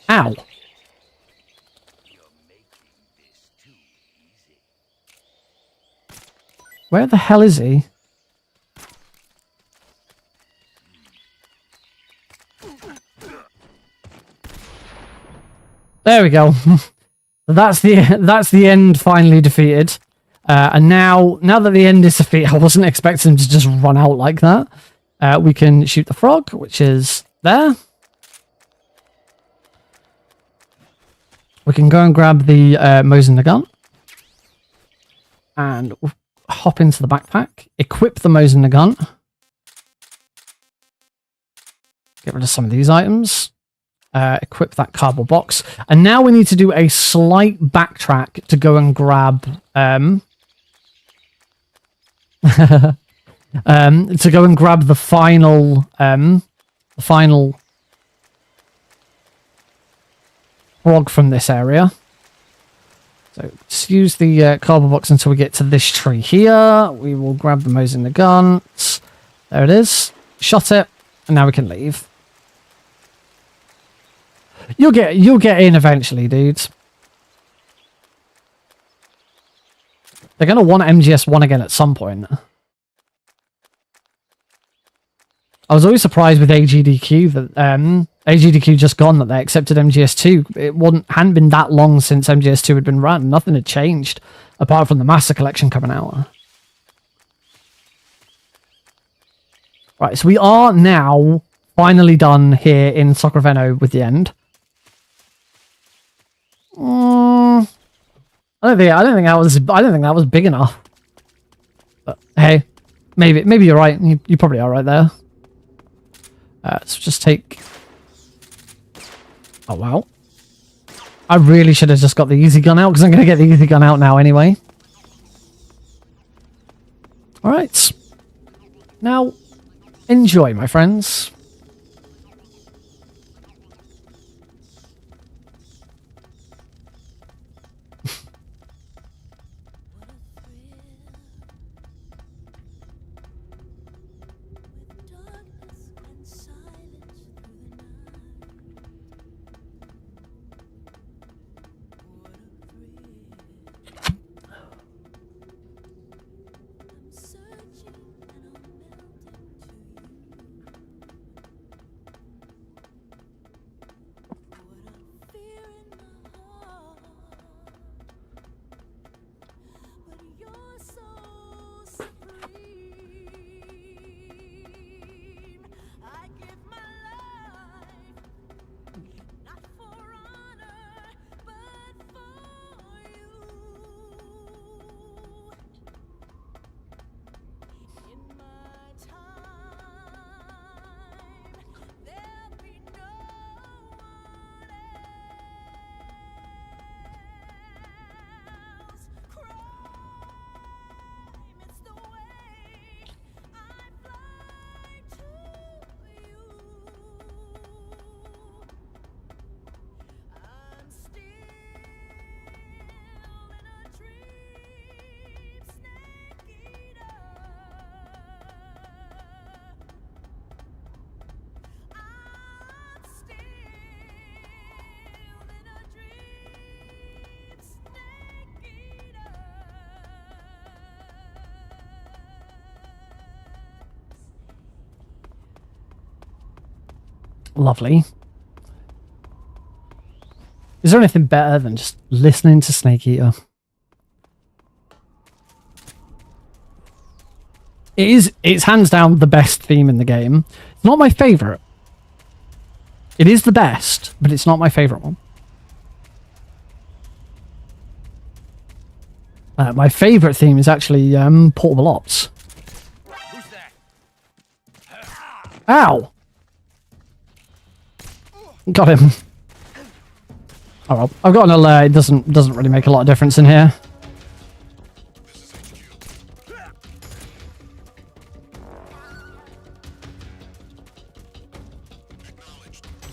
Ow. Where the hell is he? There we go. That's the end finally defeated. And now that the end is defeated, I wasn't expecting him to just run out like that. We can shoot the frog, which is there. We can go and grab the Mosin Nagant. And we'll hop into the backpack. Equip the Mosin Nagant. Get rid of some of these items. Equip that cardboard box. And now we need to do a slight backtrack to go and grab... to go and grab the final frog from this area. So just use the cardboard box until we get to this tree here. We will grab the Mosin Nagant. There it is. Shot it, and now we can leave. You'll get in eventually, dudes. They're gonna want MGS1 again at some point. I was always surprised with AGDQ that AGDQ just gone that they accepted MGS2. It hadn't been that long since MGS2 had been run. Nothing had changed apart from the Master Collection coming out. Right, so we are now finally done here in Sacravento with the end. I don't think that was big enough. But hey, maybe you're right. You probably are right there. Let's just take... Oh, wow. I really should have just got the easy gun out, because I'm going to get the easy gun out now anyway. Alright. Now, enjoy, my friends. Lovely. Is there anything better than just listening to Snake Eater? It's hands down the best theme in the game. It's not my favourite. It is the best, but it's not my favourite one. My favourite theme is actually Portable Ops. Who's that? Ow! Got him. Oh well, I've got an alert. It doesn't really make a lot of difference in here. This is HQ.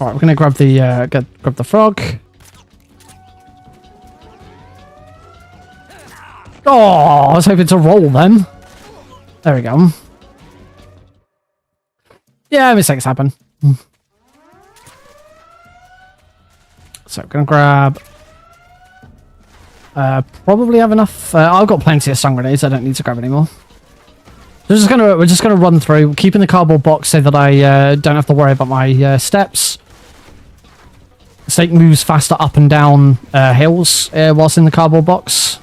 All right, we're gonna grab the frog. Oh, I was hoping to roll then. There we go. Yeah, mistakes happen. So I'm gonna grab. Probably have enough. I've got plenty of stun grenades. I don't need to grab any more. We're just gonna run through, keeping the cardboard box so that I don't have to worry about my steps. Snake moves faster up and down hills whilst in the cardboard box.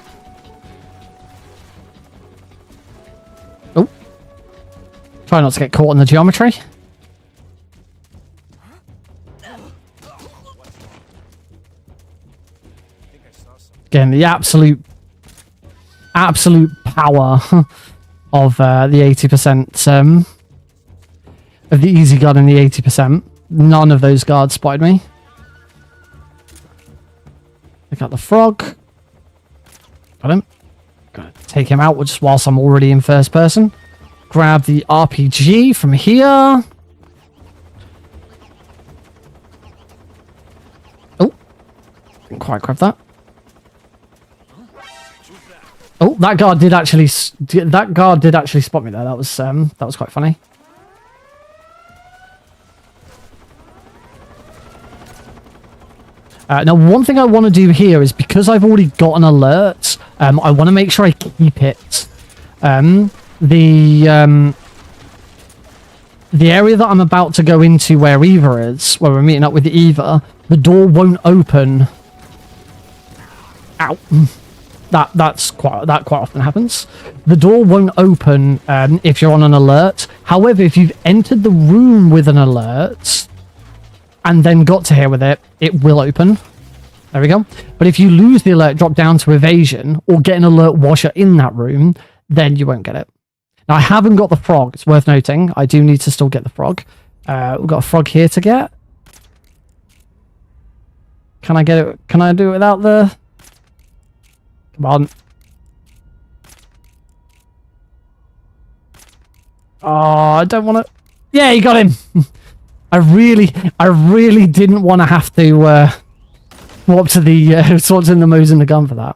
Oh, try not to get caught in the geometry. Again, the absolute power of the 80% of the easy gun and the 80%. None of those guards spotted me. Pick out the frog. Got him. Gonna take him out just whilst I'm already in first person. Grab the RPG from here. Oh, didn't quite grab that. Oh, that guard did actually spot me there. That was quite funny. Now, one thing I want to do here is, because I've already got an alert, I want to make sure I keep it. The area that I'm about to go into where Eva is, where we're meeting up with Eva, the door won't open. Ow. That quite often happens. The door won't open if you're on an alert. However, if you've entered the room with an alert and then got to here with it, it will open. There we go. But if you lose the alert, drop down to evasion, or get an alert while you're in that room, then you won't get it. Now, I haven't got the frog. It's worth noting. I do need to still get the frog. We've got a frog here to get. Can I get it? Can I do it without the... Come on. Oh, I don't want to... Yeah, you got him. I really didn't want to have to swap to the swap in the Mo's and the gun for that.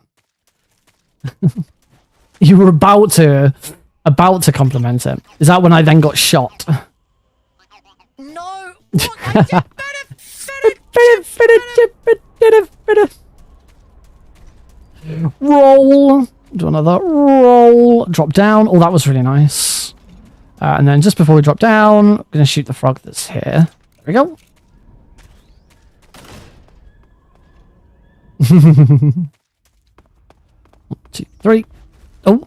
You were about to compliment it. Is that when I then got shot? No. Roll. Do another roll. Drop down. Oh, that was really nice. And then just before we drop down, I'm going to shoot the frog that's here. There we go. 1, 2, 3. Oh.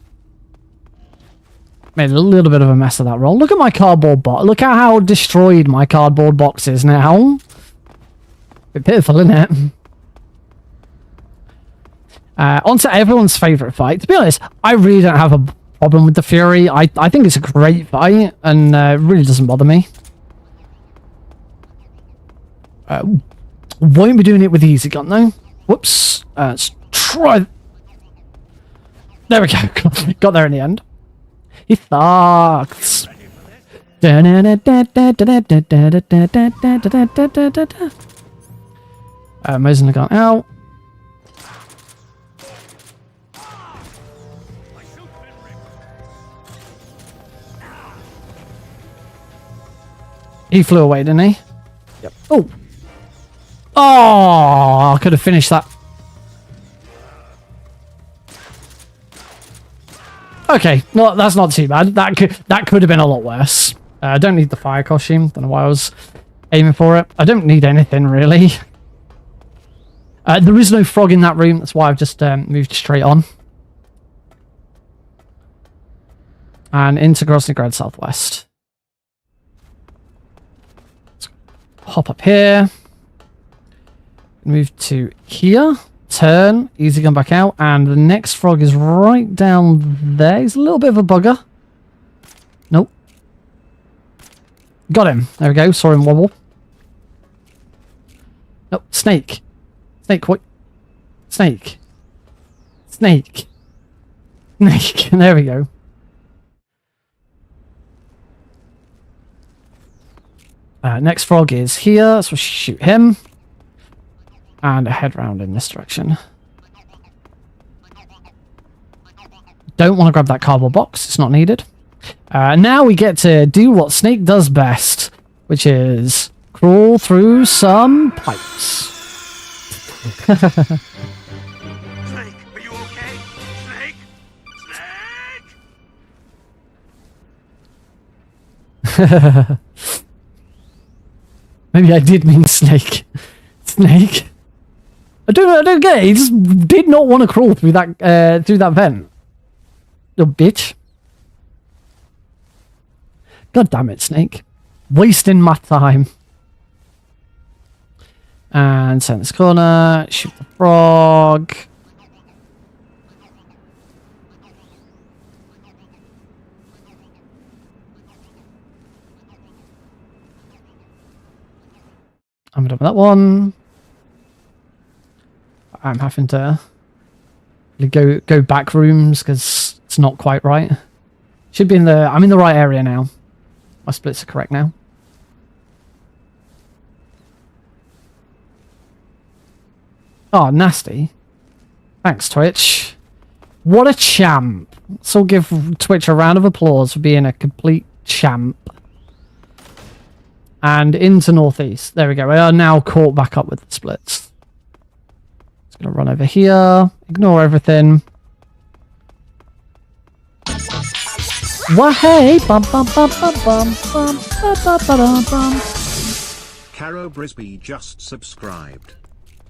Made a little bit of a mess of that roll. Look at my cardboard box. Look at how destroyed my cardboard box is now. Bit pitiful, isn't it? On to everyone's favourite fight. To be honest, I really don't have a problem with the Fury. I think it's a great fight, and it really doesn't bother me. Won't be doing it with the easy gun, though. Whoops. Let's try... There we go. Got there in the end. He sucks. Amazing the gun out. He flew away, didn't he? Yep. Oh! Oh! I could have finished that. Okay, no, that's not too bad. That could have been a lot worse. I don't need the fire costume. Don't know why I was aiming for it. I don't need anything, really. There is no frog in that room. That's why I've just moved straight on. And into Grosnygrad Southwest. Let's hop up here. Move to here. Turn. Easy come back out. And the next frog is right down there. He's a little bit of a bugger. Nope. Got him. There we go. Saw him wobble. Nope. Snake. Snake. What? Snake. Snake. Snake. There we go. Next frog is here, so we'll shoot him. And head round in this direction. Don't want to grab that cardboard box, it's not needed. Now we get to do what Snake does best, which is crawl through some pipes. Snake, are you okay? Snake? Snake? Maybe I did mean snake. Snake. I don't get it. He just did not want to crawl through that vent. Little bitch. God damn it, Snake. Wasting my time. And send this corner. Shoot the frog. I'm done with that one. I'm having to go back rooms because it's not quite right. Should be in the... I'm in the right area now. My splits are correct now. Oh, nasty. Thanks, Twitch. What a champ. So give Twitch a round of applause for being a complete champ. And into northeast. There we go. We are now caught back up with the splits. Just going to run over here. Ignore everything. Wah-hey! Bum bum bum bum bum bum bum bum bum. Caro Brisby just subscribed.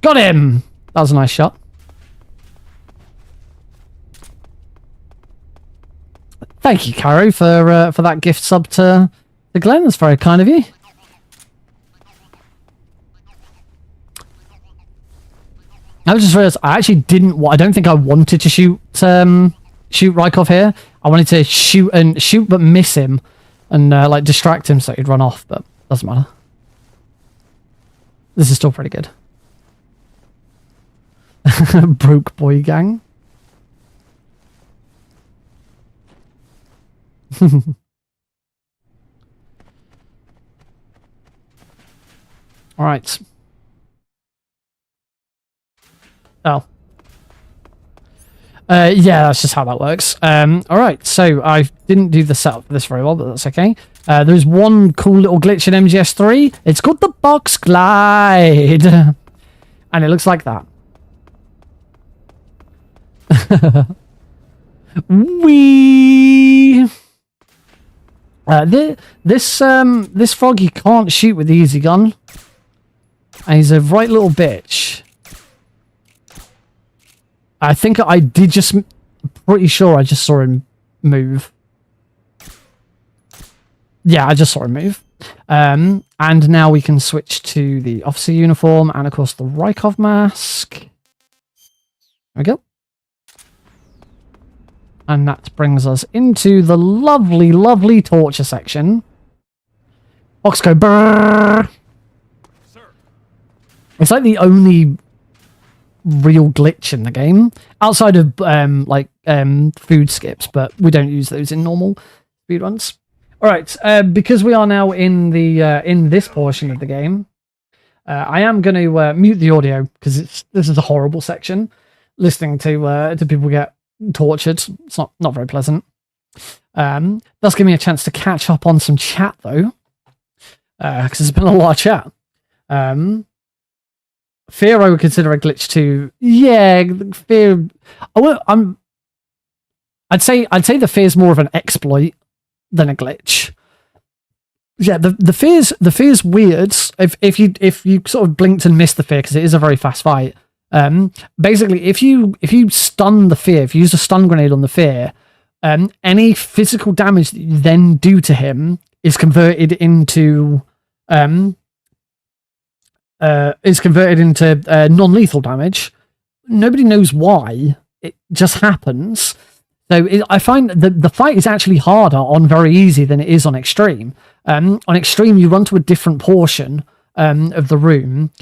Got him! That was a nice shot. Thank you, Caro, for that gift sub to Glenn. That's very kind of you. I just realized I actually didn't. I don't think I wanted to shoot Rykov here. I wanted to shoot but miss him, and like distract him so he'd run off. But doesn't matter. This is still pretty good. Broke boy gang. All right. Oh. Yeah, that's just how that works. Alright, so I didn't do the setup for this very well, but that's okay. There's one cool little glitch in MGS3. It's called the box glide. And it looks like that. Wee. This frog you can't shoot with the easy gun. And he's a right little bitch. I think I did just... Pretty sure I just saw him move. Yeah, I just saw him move. And now we can switch to the officer uniform and, of course, the Rykov mask. There we go. And that brings us into the lovely, lovely torture section. Oxco, brrr! Sir. It's like the only real glitch in the game outside of food skips, but we don't use those in normal speedruns. All right, because we are now in the in this portion of the game, I am going to mute the audio because this is a horrible section. Listening to people get tortured, it's not very pleasant. Does give me a chance to catch up on some chat though, because there's been a lot of chat. Fear I would consider a glitch too. Yeah, fear. I'd say the fear is more of an exploit than a glitch. Yeah, the fear's weird. If you sort of blinked and missed the fear, because it is a very fast fight. Basically, if you stun the fear, if you use a stun grenade on the fear, any physical damage that you then do to him is converted into non-lethal damage. Nobody knows why. It just happens. So I find the fight is actually harder on very easy than it is on extreme. On extreme, you run to a different portion of the room,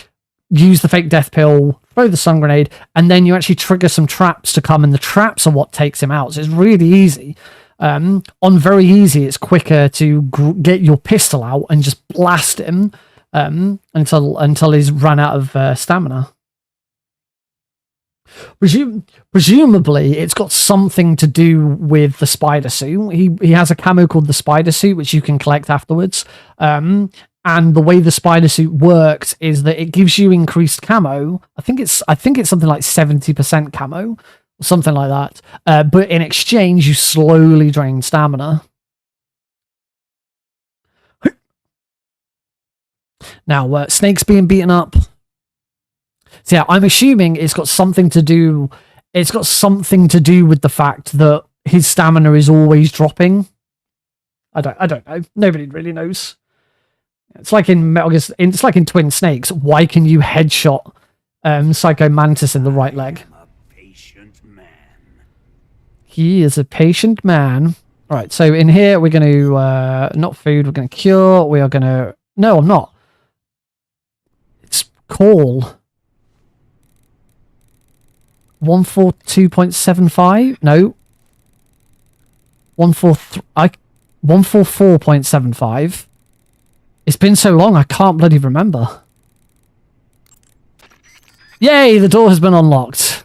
use the fake death pill, throw the stun grenade, and then you actually trigger some traps to come, and the traps are what takes him out. So it's really easy. On very easy, it's quicker to get your pistol out and just blast him until he's run out of stamina. Presumably, it's got something to do with the spider suit. He has a camo called the spider suit, which you can collect afterwards. And the way the spider suit works is that it gives you increased camo. I think it's something like 70% camo, or something like that. But in exchange, you slowly drain stamina. Now, Snake's being beaten up. So yeah, I'm assuming it's got something to do. It's got something to do with the fact that his stamina is always dropping. I don't know. Nobody really knows. It's like in Metal Gear. It's like in Twin Snakes. Why can you headshot Psycho Mantis in the right leg? I'm a patient man. He is a patient man. All right. So in here we're going to not food. We're going to cure. We are going to. No, I'm not. It's call. 142.75? No. 144.75. It's been so long, I can't bloody remember. Yay, the door has been unlocked.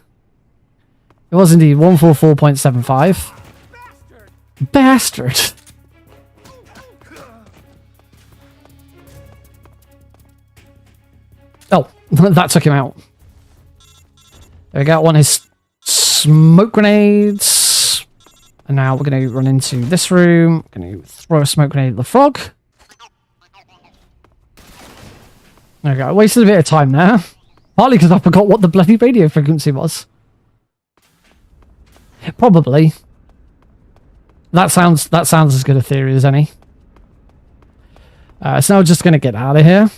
It was indeed 144.75. Bastard. Oh, that took him out. There we go, one is smoke grenades. And now we're going to run into this room. We're going to throw a smoke grenade at the frog. There we go, I wasted a bit of time there. Partly because I forgot what the bloody radio frequency was. Probably. That sounds as good a theory as any. So now we're just going to get out of here.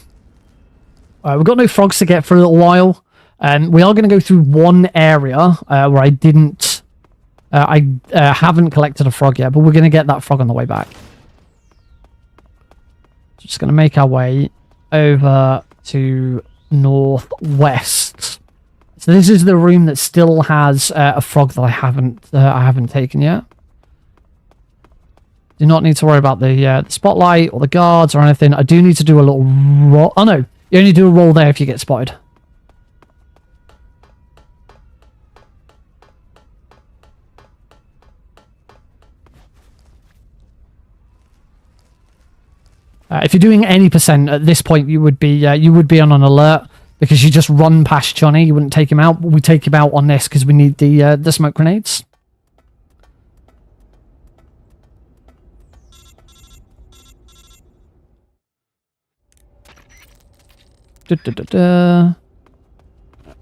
We've got no frogs to get for a little while. We are going to go through one area where I didn't... I haven't collected a frog yet, but we're going to get that frog on the way back. Just going to make our way over to northwest. So this is the room that still has a frog that I haven't taken yet. Do not need to worry about the spotlight or the guards or anything. I do need to do a little roll. Oh no, you only do a roll there if you get spotted. If you're doing any percent at this point, you would be on an alert because you just run past Johnny. You wouldn't take him out. We take him out on this because we need the smoke grenades.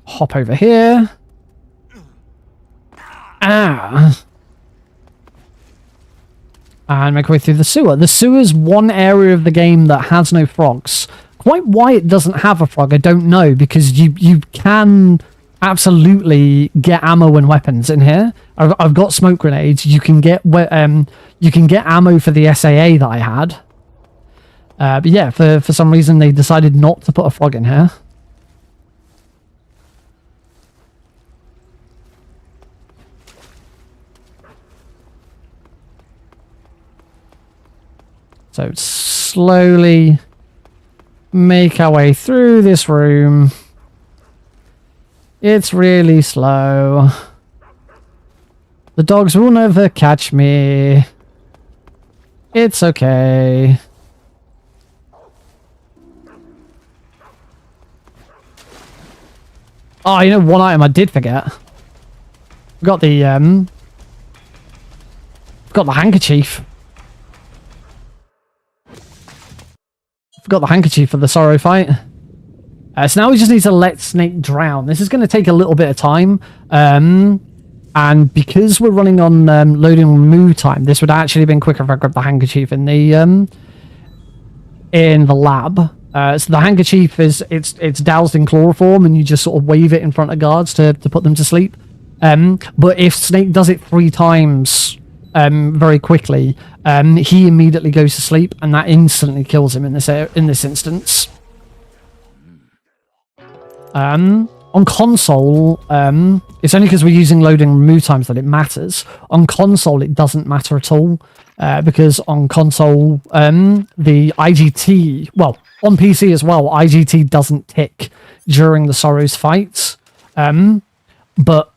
Hop over here. Ah. And make our way through the sewer. The sewer's one area of the game that has no frogs. Quite why it doesn't have a frog, I don't know, because you can absolutely get ammo and weapons in here. I've got smoke grenades. You can get ammo for the SAA that I had. But yeah, for some reason they decided not to put a frog in here. So slowly make our way through this room. It's really slow. The dogs will never catch me. It's okay. Oh, you know one item I did forget. Got the handkerchief. Forgot the handkerchief for the sorrow fight. So now we just need to let Snake drown. This is going to take a little bit of time. And because we're running on loading and remove time, this would actually have been quicker if I grabbed the handkerchief in the lab. So the handkerchief it's doused in chloroform, and you just sort of wave it in front of guards to put them to sleep. But if Snake does it 3 times very quickly, he immediately goes to sleep, and that instantly kills him in this instance. On console, it's only because we're using loading and remove times that it matters. On console, it doesn't matter at all, because on console, the IGT, well, on PC as well, IGT doesn't tick during the Sorrows fights, but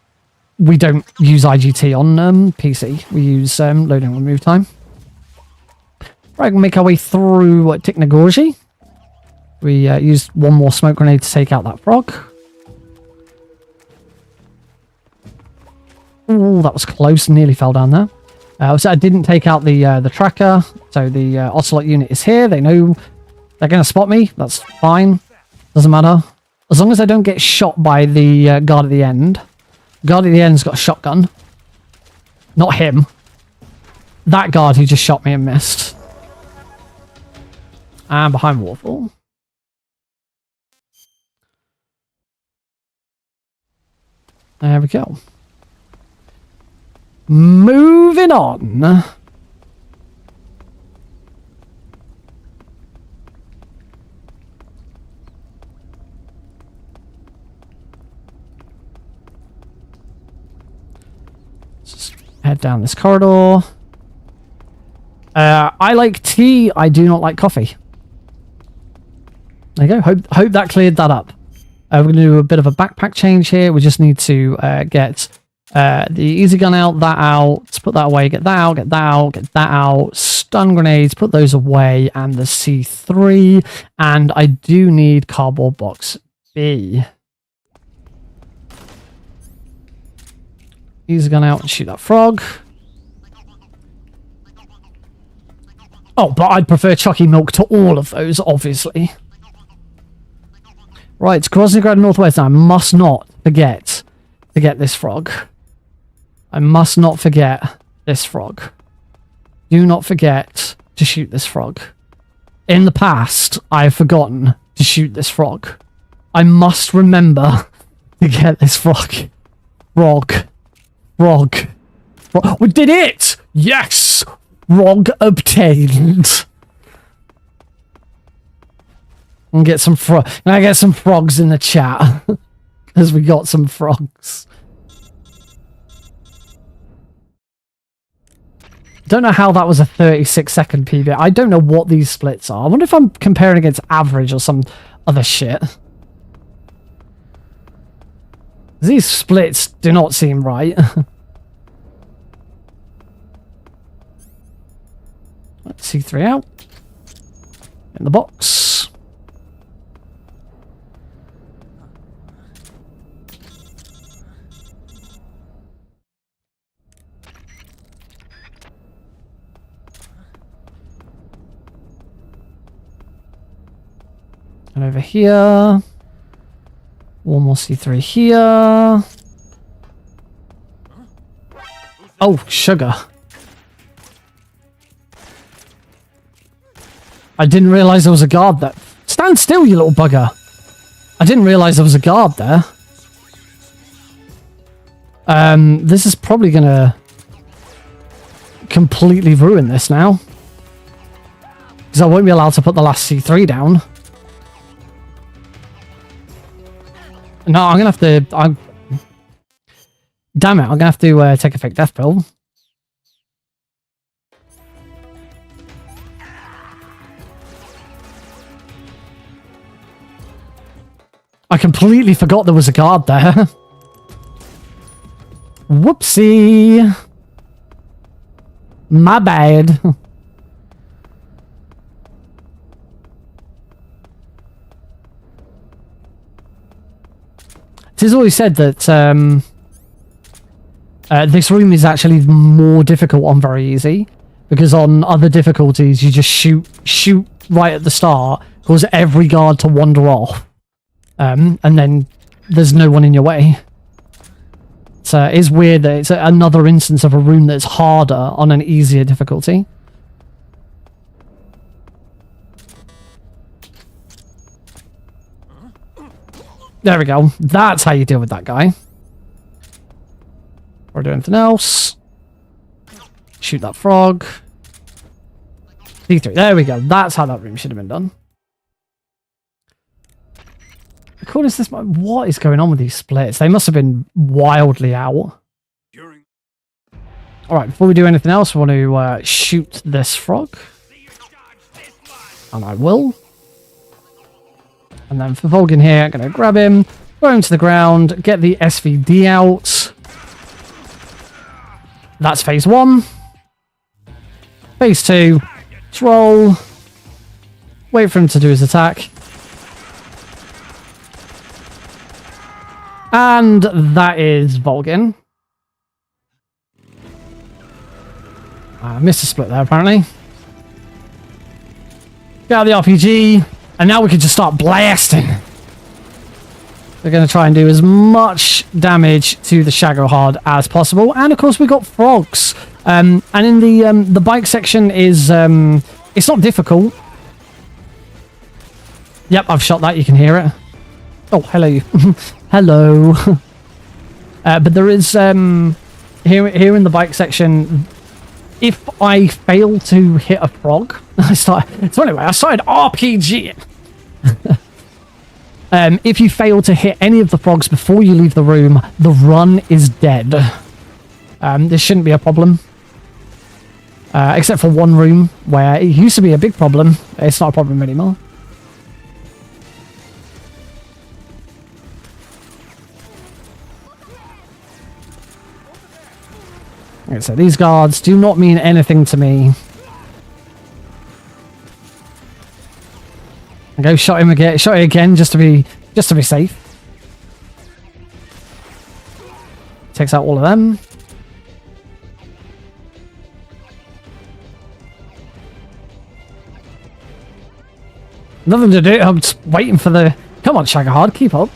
we don't use IGT on PC. We use loading and remove time. Right, we'll make our way through Tiknagorji. We used one more smoke grenade to take out that frog. Oh, that was close. Nearly fell down there. So I didn't take out the tracker. So the Ocelot unit is here. They know they're going to spot me. That's fine. Doesn't matter. As long as I don't get shot by the guard at the end. Guard at the end's got a shotgun. Not him. That guard who just shot me and missed. And behind waterfall. There we go. Moving on. Just head down this corridor. I like tea. I do not like coffee. There you go. Hope that cleared that up. We're going to do a bit of a backpack change here. We just need to get the easy gun out, that out, let's put that away, get that out, get that out, get that out, stun grenades, put those away, and the C3. And I do need cardboard box B. Easy gun out and shoot that frog. Oh, but I'd prefer Chucky Milk to all of those, obviously. Right, Groznygrad Northwest. I must not forget to get this frog. I must not forget this frog. Do not forget to shoot this frog. In the past, I have forgotten to shoot this frog. I must remember to get this frog. Frog. We did it! Yes! Frog obtained. And get some Can I get some frogs in the chat? Because we got some frogs. Don't know how that was a 36-second PB. I don't know what these splits are. I wonder if I'm comparing against average or some other shit. These splits do not seem right. Let's C3 out. In the box. And over here. One more C3 here. Oh, sugar. I didn't realize there was a guard there. Stand still, you little bugger. I didn't realize there was a guard there. This is probably gonna completely ruin this now. Because I won't be allowed to put the last C3 down. No, I'm gonna have to... Damn it, I'm gonna have to take a fake death pill. I completely forgot there was a guard there. Whoopsie. My bad. It is always said that this room is actually more difficult on very easy, because on other difficulties you just shoot right at the start, cause every guard to wander off. And then there's no one in your way. So it's weird that it's another instance of a room that's harder on an easier difficulty. There we go. That's how you deal with that guy. Or do anything else. Shoot that frog. D3. There we go. That's how that room should have been done. Cool is this? What is going on with these splits? They must have been wildly out. Alright, before we do anything else, we want to shoot this frog. And I will. And then for Volgin here, I'm going to grab him, throw him to the ground, get the SVD out. That's phase 1. Phase 2. Let's roll. Wait for him to do his attack. And that is Volgin. I missed a split there, apparently. Get out the RPG. And now we can just start blasting. We're going to try and do as much damage to the Shagohard as possible. And, of course, we got frogs. And in the bike section is... it's not difficult. Yep, I've shot that. You can hear it. Oh, hello. Hello. But there is... here in the bike section... If I fail to hit a frog... So anyway, I started RPG. If you fail to hit any of the frogs before you leave the room, the run is dead. This shouldn't be a problem. Except for one room where it used to be a big problem. It's not a problem anymore. Okay, so these guards do not mean anything to me. I go shot him again, just to be safe. Takes out all of them. Nothing to do. I'm just waiting for the. Come on, Shagohard, keep up.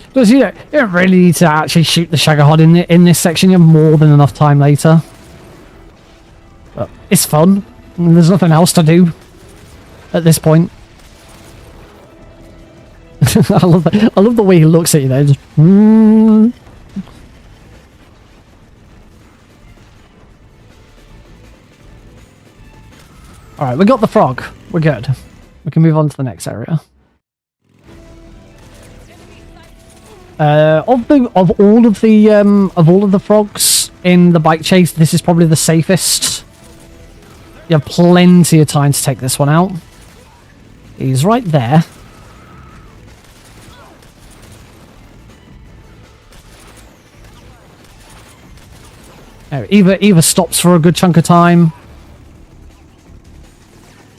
Because you don't really need to actually shoot the Shagohard in this section. You have more than enough time later. But it's fun. And there's nothing else to do at this point. I love the way he looks at you there. Just, Alright, we got the frog. We're good. We can move on to the next area. Of all of the frogs in the bike chase, this is probably the safest. You have plenty of time to take this one out. He's right there. Eva stops for a good chunk of time.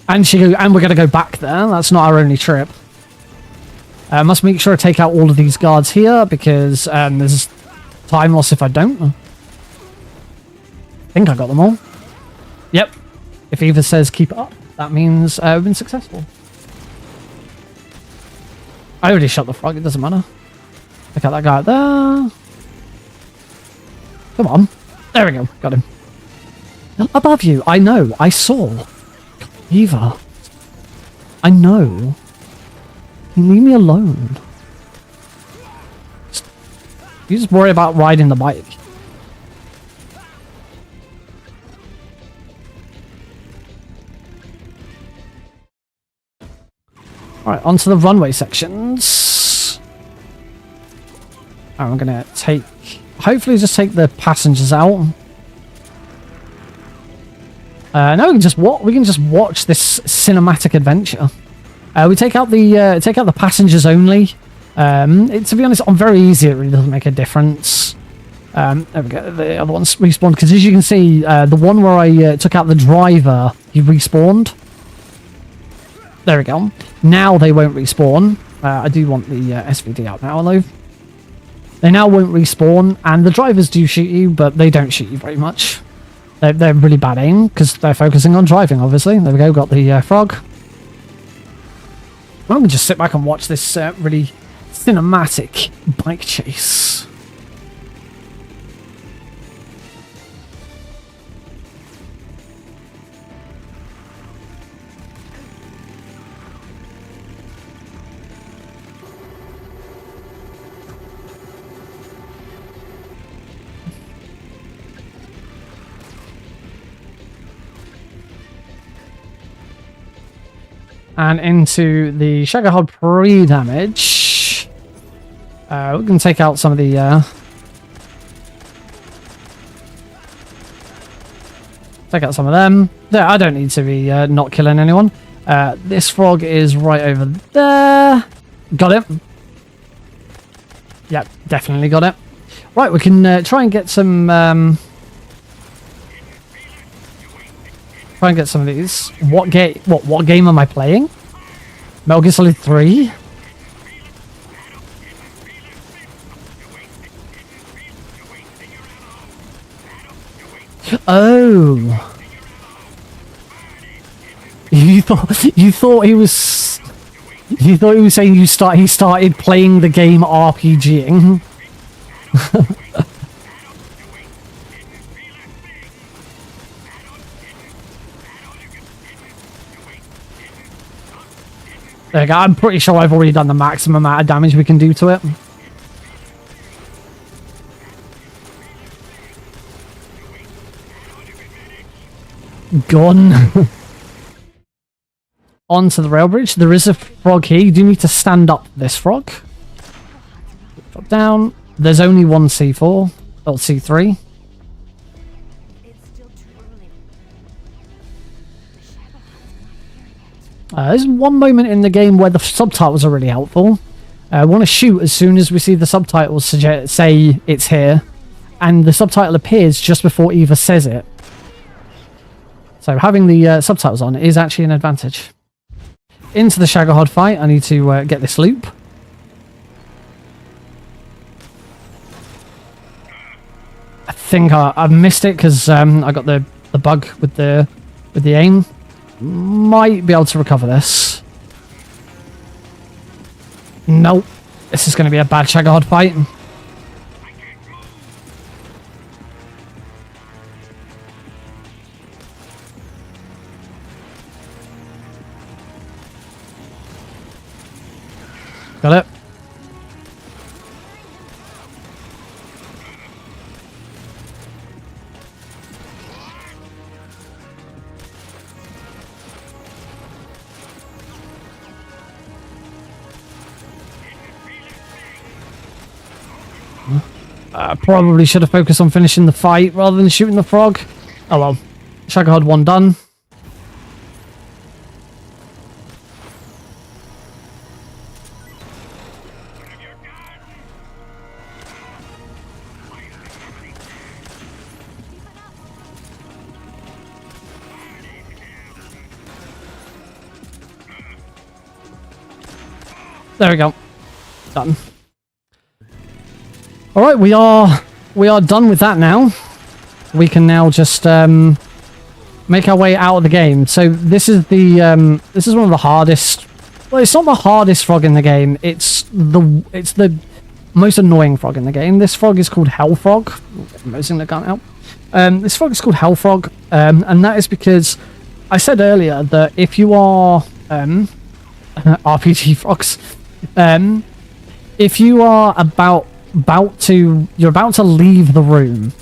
And we're gonna go back there. That's not our only trip. Must make sure I take out all of these guards here, because there's time loss if I don't. I think I got them all. Yep. If Eva says keep it up, that means we've been successful. I already shot the frog, it doesn't matter. Look at that guy out there. Come on. There we go. Got him. Above you. I know. I saw. Eva. I know. Leave me alone. You just worry about riding the bike. Alright, onto the runway sections. I'm gonna hopefully just take the passengers out. Now we can just watch this cinematic adventure. We take out the passengers only. To be honest, I'm very easy. It really doesn't make a difference. There we go. The other one's respawned, because as you can see, the one where I took out the driver, he respawned. There we go. Now they won't respawn. I do want the SVD out now, although they now won't respawn, and the drivers do shoot you, but they don't shoot you very much. They're really bad aim, because they're focusing on driving, obviously. There we go, got the frog. Why don't we just sit back and watch this really cinematic bike chase? And into the Shagahod pre-damage. We can take out some of the... take out some of them. Yeah, I don't need to be not killing anyone. This frog is right over there. Got it. Yep, definitely got it. Right, we can try and get some... try and get some of these. What game am I playing? Metal Gear Solid 3? Oh. You thought he was saying he started playing the game RPGing. There you go. I'm pretty sure I've already done the maximum amount of damage we can do to it. Gone. Onto the rail bridge. There is a frog here. You do need to stand up this frog. Drop down. There's only one C4 or C3. There's one moment in the game where the subtitles are really helpful. I want to shoot as soon as we see the subtitles say it's here, and the subtitle appears just before Eva says it. So having the subtitles on is actually an advantage. Into the Shagahod fight. I need to get this loop. I think I've missed it because I got the bug with the aim. Might be able to recover this. Nope. This is going to be a bad Shagahod fight. Got it. Probably should have focused on finishing the fight rather than shooting the frog. Oh well. Shagahod 1 done. There we go. Done. Alright, we are done with that now. We can now just make our way out of the game. So this is the this is one of the hardest, well, it's not the hardest frog in the game, it's the most annoying frog in the game. This frog is called Hell Frog. I'm using the gun out. This frog is called Hell Frog, and that is because I said earlier that if you are RPG frogs, if you are about to leave the room,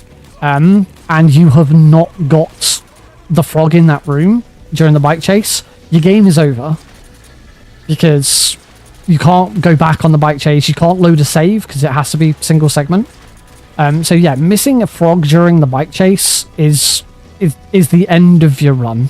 and you have not got the frog in that room during the bike chase, your game is over, because you can't go back on the bike chase, you can't load a save because it has to be single segment. So yeah, missing a frog during the bike chase is the end of your run.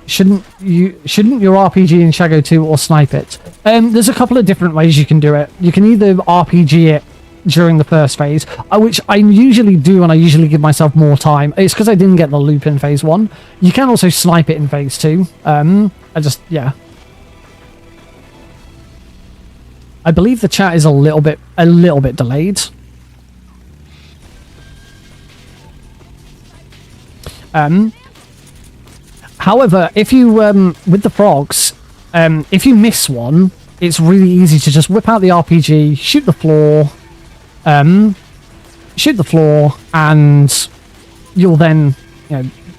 Shouldn't your RPG in Shago 2 or snipe it? There's a couple of different ways you can do it. You can either RPG it during the first phase, which I usually do, and I usually give myself more time. It's because I didn't get the loop in phase 1. You can also snipe it in phase 2. Yeah. I believe the chat is a little bit delayed. However, if you with the frogs, if you miss one, it's really easy to just whip out the RPG, shoot the floor, and you'll then,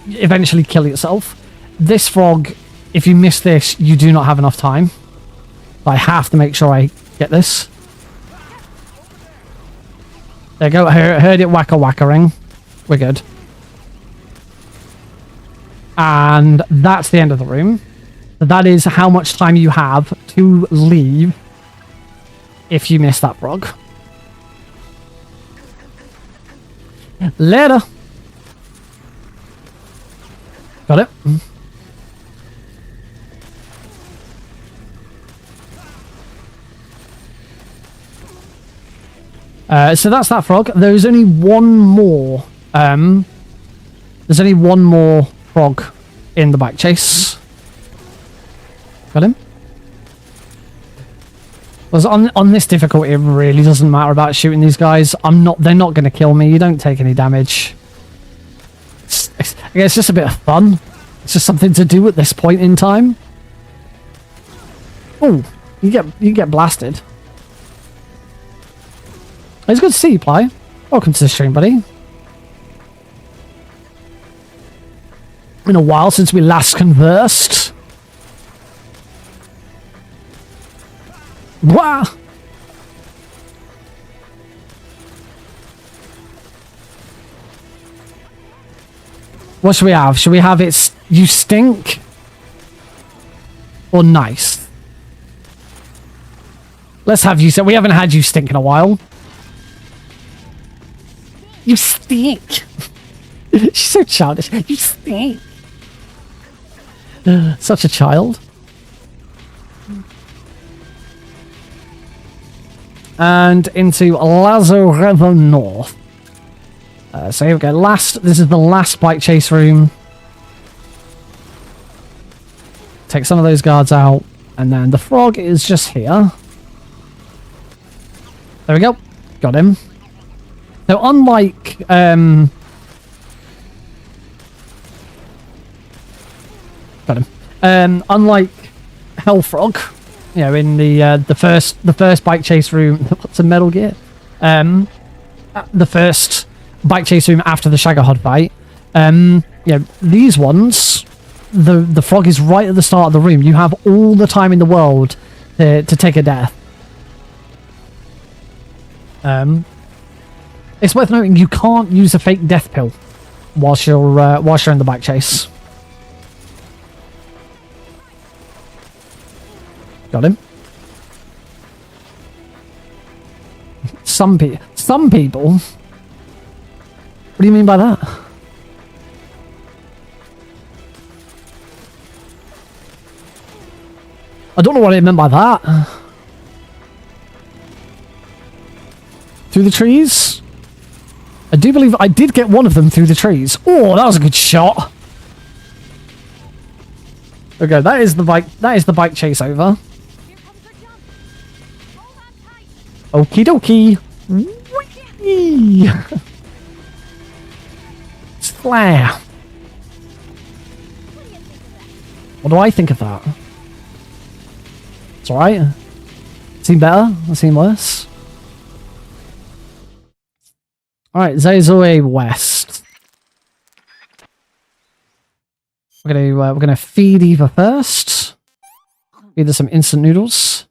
eventually kill yourself. This frog, if you miss this, you do not have enough time. I have to make sure I get this. There you go. Heard it whacker-whackering. We're good. And that's the end of the room. So that is how much time you have to leave if you miss that frog. Later. Got it? So that's that frog. There's only one more. There's only one more frog in the back chase. Got him? Because on this difficulty, it really doesn't matter about shooting these guys. They're not going to kill me. You don't take any damage. It's just a bit of fun. It's just something to do at this point in time. Oh, you get blasted. It's good to see you, Ply. Welcome to the stream, buddy. Been a while since we last conversed. Wow. What should we have? Should we have it's you stink? Or nice? Let's have you say we haven't had you stink in a while. You stink. She's so childish. You stink. Such a child. And into Lazarevo North. So here we go. This is the last bike chase room. Take some of those guards out. And then the frog is just here. There we go. Got him. So unlike... got him. Unlike Hellfrog, in the first bike chase room, what's a Metal Gear? The first bike chase room after the Shagahod fight. These ones, the frog is right at the start of the room. You have all the time in the world to take a death. It's worth noting you can't use a fake death pill whilst you're in the bike chase. Got him. Some people. What do you mean by that? I don't know what I meant by that. Through the trees? I do believe I did get one of them through the trees. Oh, that was a good shot. Okay, that is the bike chase over. Okie dokie. Whee! Flare. What do I think of that? It's alright. Seen better? I've seen worse. Alright, Zazue West. We're gonna feed Eva first. Feed her some instant noodles.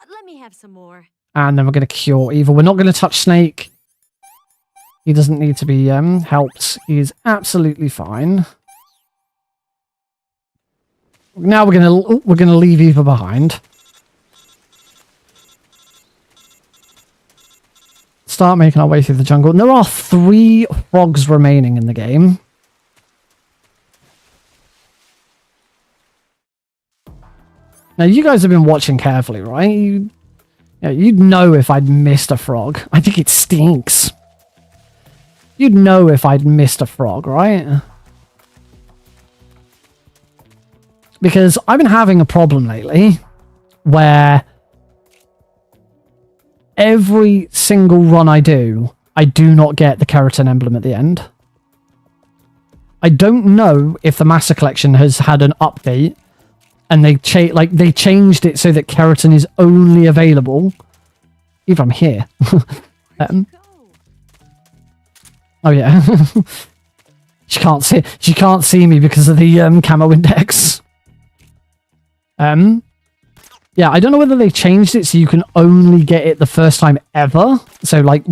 Let me have some more. And then we're gonna cure Eva. We're not gonna touch Snake. He doesn't need to be helped. He is absolutely fine. Now we're gonna leave Eva behind. Start making our way through the jungle. And there are 3 frogs remaining in the game. Now you guys have been watching carefully, right? Yeah, you'd know if I'd missed a frog. I think it stinks. You'd know if I'd missed a frog, right? Because I've been having a problem lately where every single run I do not get the keratin emblem at the end. I don't know if the Master Collection has had an update and they changed it so that keratin is only available if I'm here. Oh yeah. She can't see me because of the camo index. Yeah, I don't know whether they changed it so you can only get it the first time ever. So like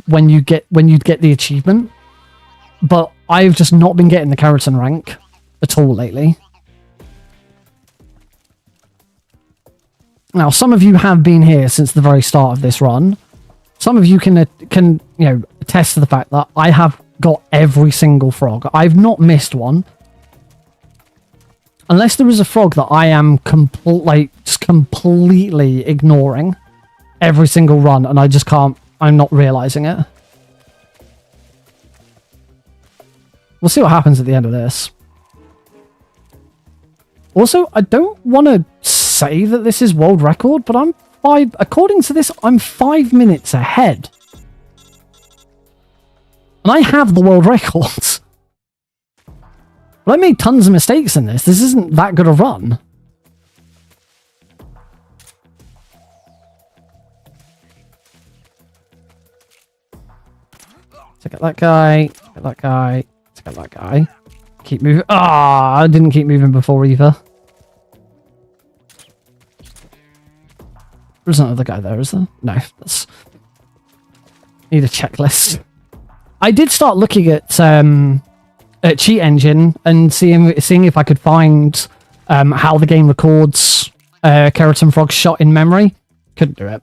when you get the achievement. But I've just not been getting the keratin rank at all lately. Now, some of you have been here since the very start of this run. Some of you can attest to the fact that I have got every single frog. I've not missed one. Unless there is a frog that I am just completely ignoring every single run and I'm not realizing it. We'll see what happens at the end of this. Also, I don't want to say that this is world record, but according to this, I'm 5 minutes ahead. And I have the world records. But I made tons of mistakes in this. This isn't that good a run. Take out that guy. Take out that guy. Take out that guy. Keep moving. Ah, I didn't keep moving before either. There's another guy there, is there? No, that's... Need a checklist. I did start looking at Cheat Engine and seeing if I could find how the game records keratin frog shot in memory. Couldn't do it.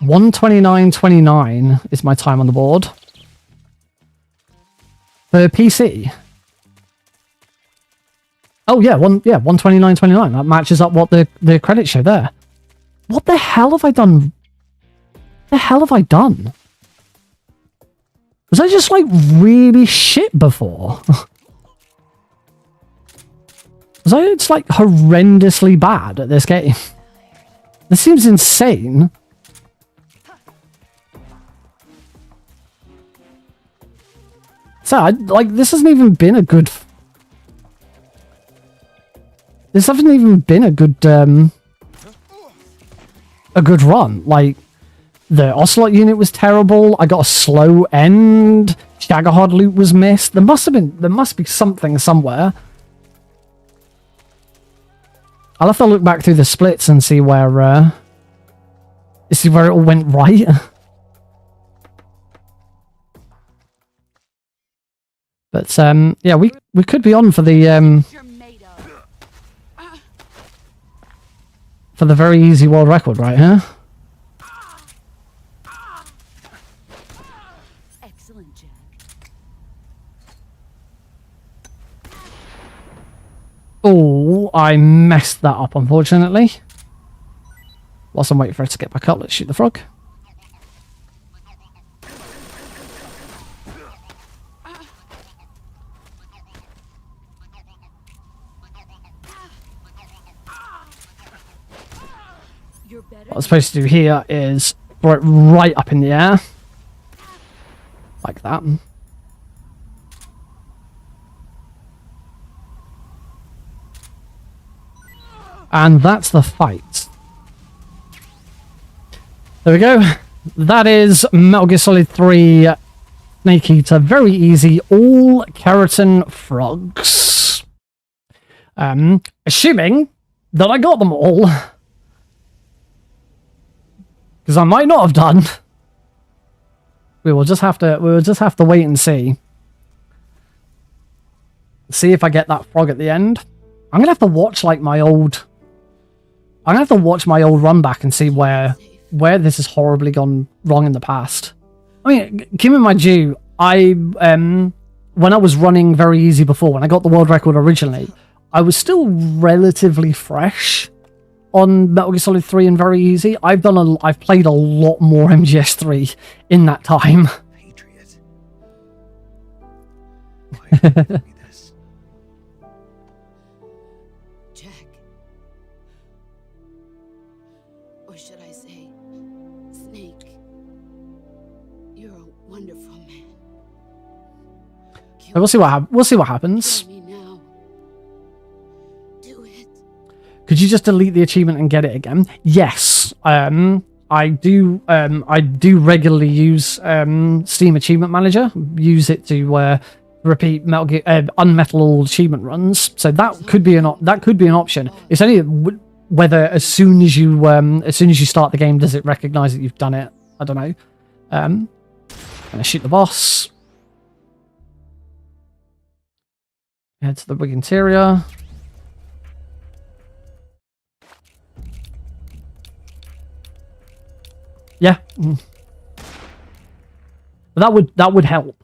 $1:29.29 is my time on the board for PC. Oh yeah, 1:29.29. That matches up what the credits show there. What the hell have I done? The hell have I done? Was I just like really shit before? Was I just like horrendously bad at this game? This seems insane. So this hasn't even been a good. This hasn't even been a good run. Like, the Ocelot unit was terrible. I got a slow end. Shagahod loot was missed. There must be something somewhere. I'll have to look back through the splits and see where it all went right. But yeah, we could be on for the very easy world record, right? Huh? Excellent, Jack. Oh, I messed that up, unfortunately. Whilst I'm waiting for it to get back up, let's shoot the frog. What I'm supposed to do here is throw it right up in the air. Like that. And that's the fight. There we go. That is Metal Gear Solid 3 Snake Eater. Very easy. All keratin frogs. Assuming that I got them all. Because I might not have done. We will just have to wait and see. See if I get that frog at the end. I'm gonna have to watch like my old run back and see where this has horribly gone wrong in the past. I mean, give me my due. When I was running very easy before, when I got the world record originally, I was still relatively fresh on Metal Gear Solid 3 and very easy. I've played a lot more MGS3 in that time. Patriot. Why are you telling me this? Jack. Or should I say, Snake. You're a wonderful man. We'll see what happens. Kill me now. Do it. Could you just delete the achievement and get it again? Yes. I do regularly use Steam Achievement Manager. Use it to repeat Metal Gear unmetal all achievement runs. So that could be an option. It's only whether as soon as you start the game, does it recognize that you've done it? I don't know. Gonna shoot the boss. Head to the big interior. Yeah. But that would help.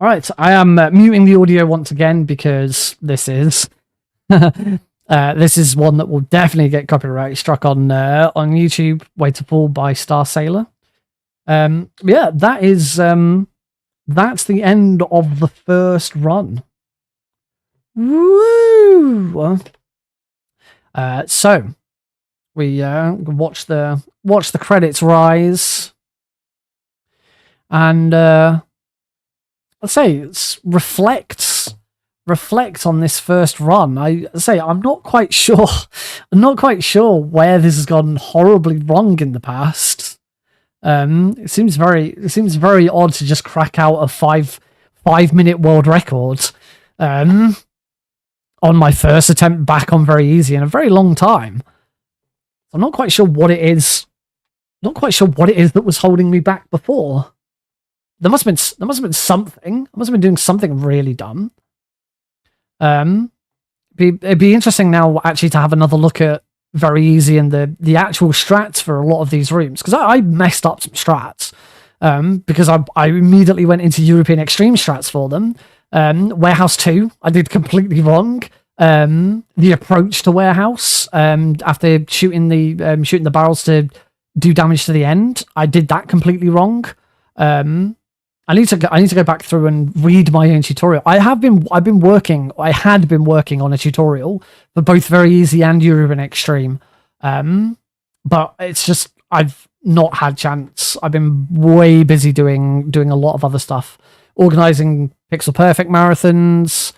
All right, I am muting the audio once again because this is this is one that will definitely get copyright struck on YouTube. Way to Fall by Star Sailor. Yeah, that is that's the end of the first run. Woo! So we watch the credits rise, and let's say it's reflect on this first run. I'm not quite sure. I'm not quite sure where this has gone horribly wrong in the past. It seems very odd to just crack out a 5-minute world record on my first attempt back on very easy in a very long time. I'm not quite sure what it is. Not quite sure what it is that was holding me back before. There must have been something. I must have been doing something really dumb. It'd be interesting now actually to have another look at very easy and the actual strats for a lot of these rooms, because I messed up some strats because I immediately went into European Extreme strats for them. Warehouse 2 I did completely wrong. The approach to Warehouse after shooting the barrels to do damage to the end, I did that completely wrong. I need to go back through and read my own tutorial. I had been working on a tutorial for both very easy and European Extreme. But it's just I've not had chance. I've been way busy doing a lot of other stuff. Organizing Pixel Perfect marathons,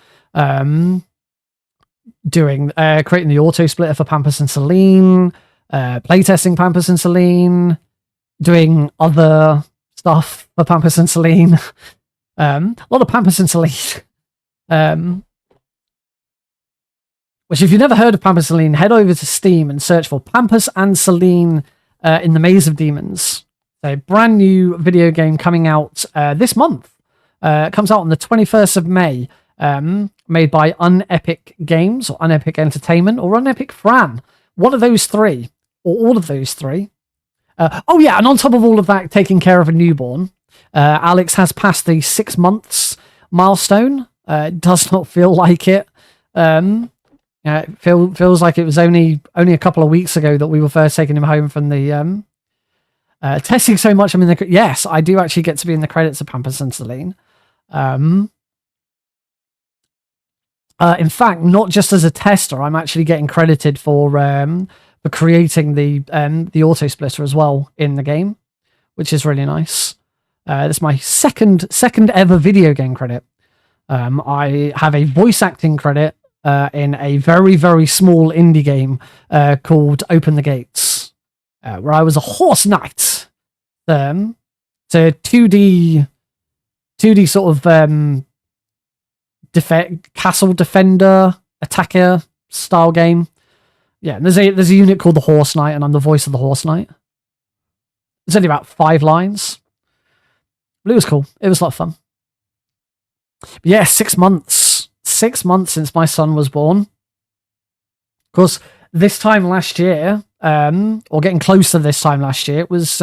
creating the auto splitter for Pampers and Celine, playtesting Pampers and Celine, doing other stuff for Pampers and Celine. A lot of Pampers and Celine. Which, if you've never heard of Pampers and Celine, head over to Steam and search for Pampers and Celine in the Maze of Demons. A brand new video game coming out this month. It comes out on the 21st of May. Made by Unepic Games, or Unepic Entertainment, or Unepic Fran. One of those three, or all of those three. Oh yeah, and on top of all of that, taking care of a newborn, Alex has passed the 6 months milestone. It does not feel like it. It feels like it was only a couple of weeks ago that we were first taking him home from the testing so much. Yes, I do actually get to be in the credits of Pampers and Celine. In fact, not just as a tester, I'm actually getting credited for creating the auto splitter as well in the game, which is really nice. This is my second ever video game credit. I have a voice acting credit in a very, very small indie game called Open the Gates, where I was a horse knight. It's a 2D sort of castle defender attacker style game. Yeah, and there's a unit called the Horse Knight, and I'm the voice of the Horse Knight. It's only about 5 lines, but it was cool. It was a lot of fun. But yeah, 6 months. 6 months since my son was born. course, this time last year, or getting close to this time last year, it was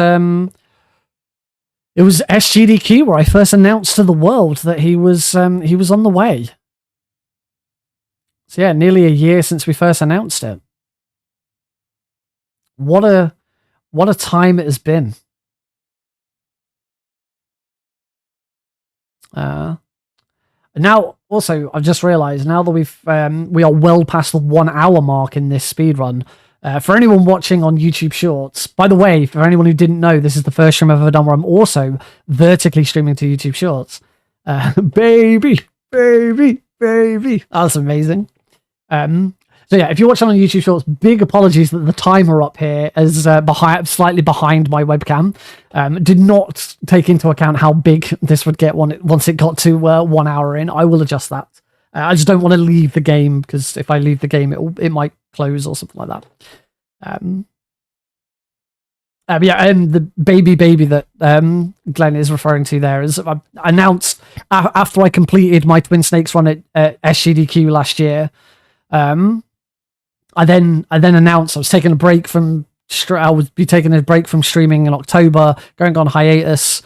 SGDQ where I first announced to the world that he was on the way. So yeah, nearly a year since we first announced it. What a time it has been. Now, also, I've just realised now that we are well past the 1 hour mark in this speedrun. For anyone watching on YouTube Shorts, by the way, for anyone who didn't know, this is the first stream I've ever done where I'm also vertically streaming to YouTube Shorts. Baby. That's amazing. So yeah, if you're watching on YouTube Shorts, big apologies that the timer up here is slightly behind my webcam. Did not take into account how big this would get once it got to 1 hour in. I will adjust that. I just don't want to leave the game, because if I leave the game, it might close or something like that. The baby that Glenn is referring to there is announced after I completed my Twin Snakes run at SGDQ last year. I then announced I was taking a break from. I would be taking a break from streaming in October, going on hiatus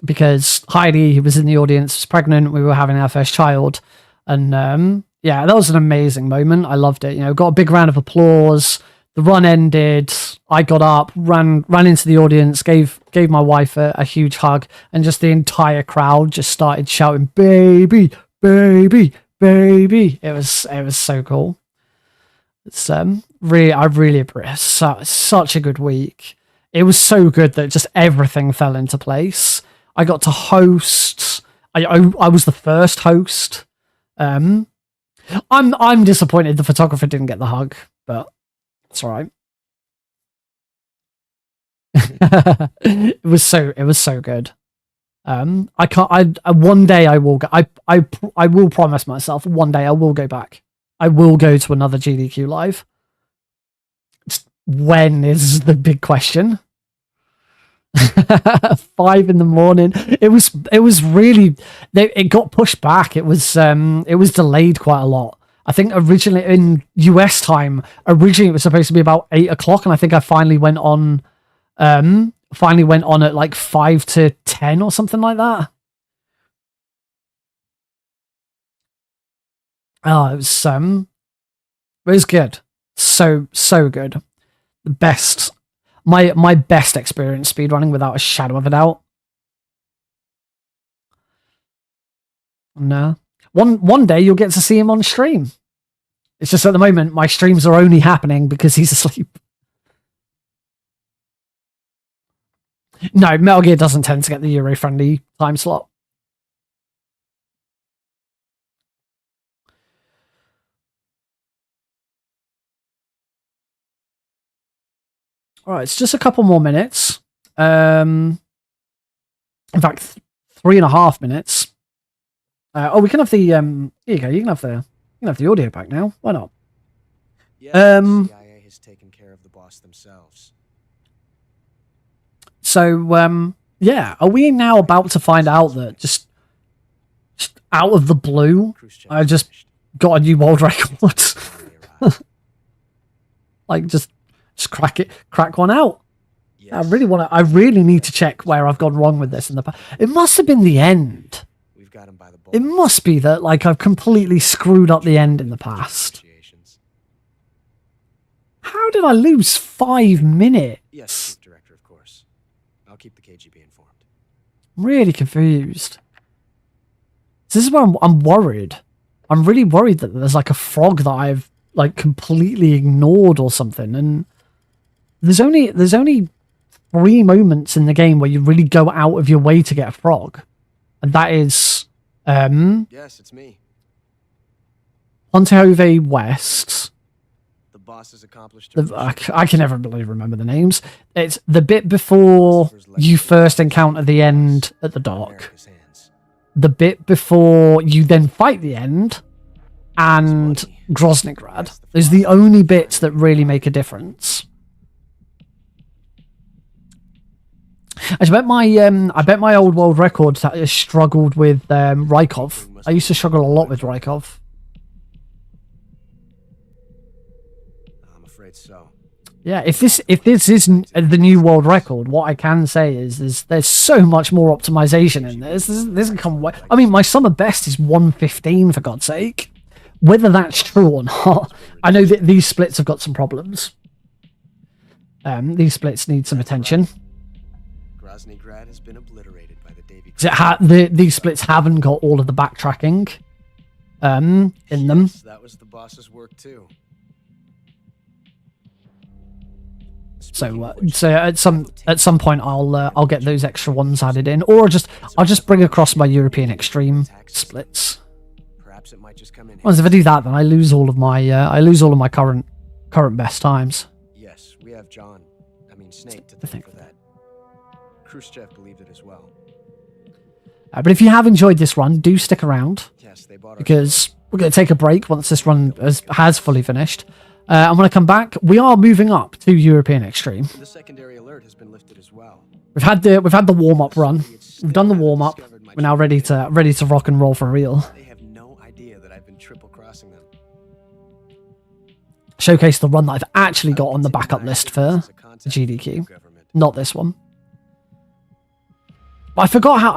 because Heidi, who was in the audience, was pregnant. We were having our first child, and yeah, that was an amazing moment. I loved it. Got a big round of applause. The run ended. I got up, ran into the audience, gave my wife a huge hug, and just the entire crowd just started shouting, "Baby, baby, baby!" It was so cool. It's really, I really appreciate such a good week. It was so good that just everything fell into place. I got to host. I was the first host. I'm disappointed the photographer didn't get the hug, but it's all right. It was so good. One day I will go. I will promise myself one day I will go back. I will go to another GDQ live. When is the big question? 5 a.m. It was really. It got pushed back. It was delayed quite a lot. I think originally in US time, it was supposed to be about 8 o'clock, and I think I finally went on at like 5 to 10 or something like that. Oh, it was good. So good. The best, my best experience speedrunning without a shadow of a doubt. No. One day you'll get to see him on stream. It's just at the moment my streams are only happening because he's asleep. No, Metal Gear doesn't tend to get the Euro-friendly time slot. All right, it's just a couple more minutes. In fact, 3.5 minutes. We can have the here you go. You can have the audio back now. Why not? Yeah, the CIA has taken care of the boss themselves. So yeah, are we now about to find out that just out of the blue, I just got a new world record? Like just crack one out. Yes. I really need to check where I've gone wrong with this in the past. It must have been the end. We've got him by the balls. It must be that like I've completely screwed up the end in the past. How did I lose 5 minutes? Yes, Chief Director, of course. I'll keep the KGB informed. I'm really confused. This is where I'm worried. I'm really worried that there's like a frog that I've like completely ignored or something, and there's only 3 moments in the game where you really go out of your way to get a frog, and that is yes, it's me. Pontehovre West. The boss has accomplished. I can never really remember the names. It's the bit before you first encounter the end at the dock. The bit before you then fight the end, and Groznygrad. Those are the only bits that really make a difference. I bet my old world record has struggled with Rykov. I used to struggle a lot with Rykov. Quite so. Yeah, if this isn't the new world record, what I can say is there's so much more optimization in this. This can come way. I mean, my summer best is 115 for God's sake. Whether that's true or not, I know that these splits have got some problems. These splits need some attention. Groznygrad has been obliterated by the Davy. These splits haven't got all of the backtracking in them. Yes, that was the boss's work too. So at some point I'll get those extra ones added in, or I'll just bring across my European Extreme splits. Perhaps it might just come in. Well, if I do that, then I lose all of my current best times. Yes, we have Snake to thank for that. Khrushchev believed it as well. But if you have enjoyed this run, do stick around, Yes, they bought because we're going to take a break once this run has fully finished. And when I come back, we are moving up to European Extreme. The secondary alert has been lifted as well. We've had the warm up run. We've done the warm up. We're now ready to rock and roll for real. They have no idea that I've been triple crossing them. Showcase the run that I've actually got on the backup list for the GDQ, not this one. But I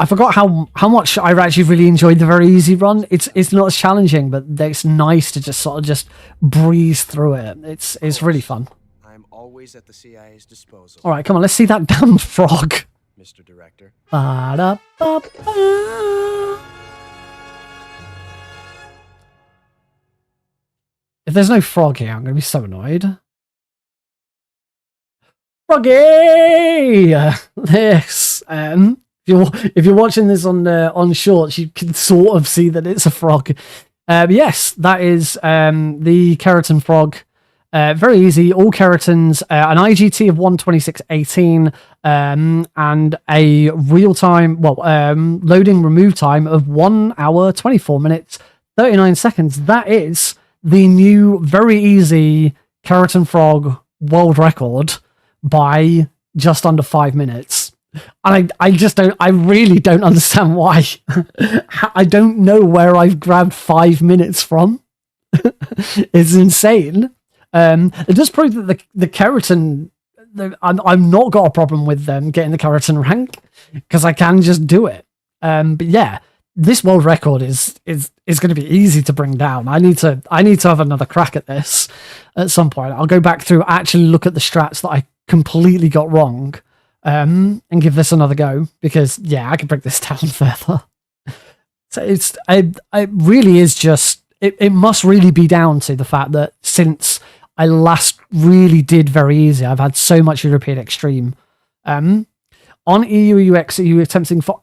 forgot how much I actually really enjoyed the very easy run. It's not as challenging, but it's nice to just sort of just breeze through it. It's really fun. I'm always at the CIA's disposal. All right, come on, let's see that damn frog. Mr. Director. Ba-da-ba-ba. If there's no frog here, I'm going to be so annoyed. Froggy! This. If you're watching this on shorts, you can sort of see that it's a frog. Yes, that is the keratin frog. Very easy. All keratins, an IGT of 126.18, and a real-time, loading remove time of 1 hour, 24 minutes, 39 seconds. That is the new, very easy keratin frog world record by just under 5 minutes. And I really don't understand why. I don't know where I've grabbed 5 minutes from. It's insane. It does prove that the keratin, I'm not got a problem with them getting the keratin rank, because I can just do it. But yeah, this world record is going to be easy to bring down. I need to have another crack at this at some point. I'll go back through, actually look at the strats that I completely got wrong, and give this another go, because yeah, I can break this down further. So it really is just, it must really be down to the fact that since I last really did very easy, I've had so much European Extreme. On EUUX, are you attempting for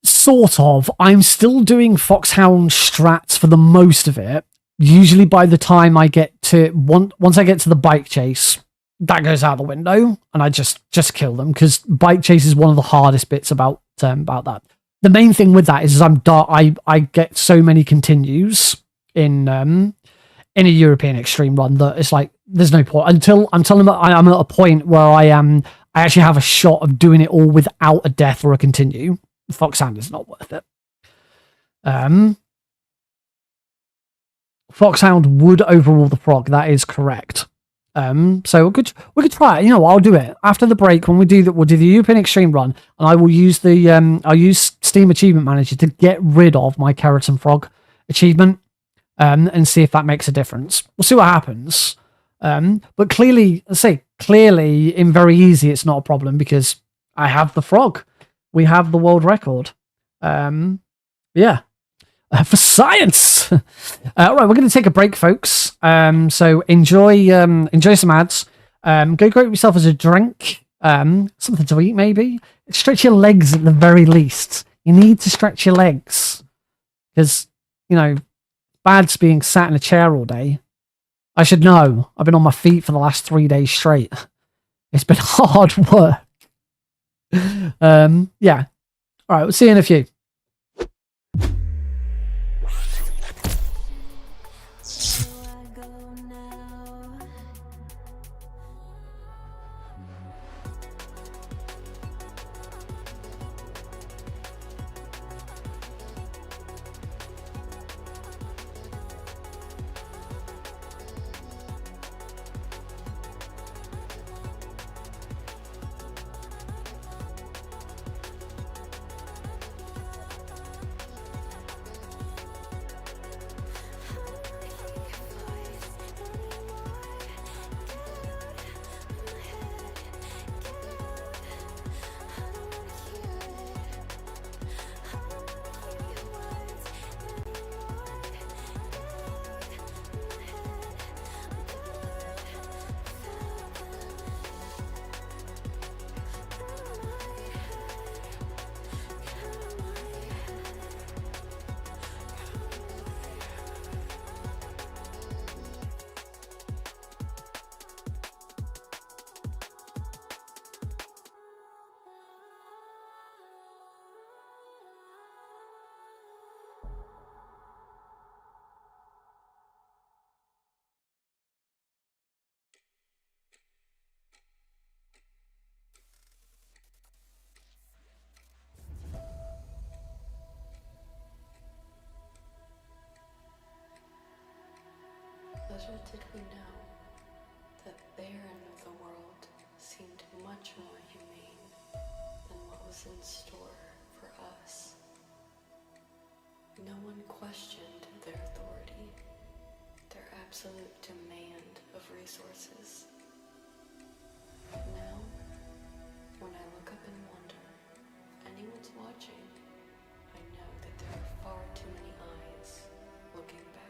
sort of? I'm still doing Foxhound strats for the most of it. Usually by the time I get to once I get to the bike chase, that goes out the window, and I just kill them, because bike chase is one of the hardest bits about that. The main thing with that is I get so many continues in a European Extreme run that it's like there's no point until I'm at a point where I actually have a shot of doing it all without a death or a continue. Foxhound is not worth it. Foxhound would overrule the frog. That is correct. So we could try it. You know what, I'll do it after the break. When we'll do the European Extreme run, and I will use I'll use Steam Achievement Manager to get rid of my Keratin Frog achievement, and see if that makes a difference. We'll see what happens. But clearly in very easy, it's not a problem, because I have the frog. We have the world record. Yeah. For science. All right, we're going to take a break, folks. So enjoy some ads. Go grab yourself as a drink, something to eat, maybe. Stretch your legs at the very least. You need to stretch your legs, because bad's being sat in a chair all day. I should know. I've been on my feet for the last 3 days straight. It's been hard work. Yeah. All right, we'll see you in a few. Little did we know that their end of the world seemed much more humane than what was in store for us. No one questioned their authority, their absolute demand of resources. Now, when I look up and wonder if anyone's watching, I know that there are far too many eyes looking back.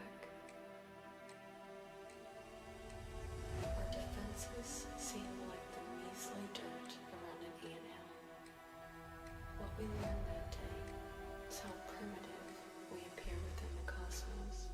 Our defenses seem like the measly dirt around an anthill. What we learned that day is how primitive we appear within the cosmos.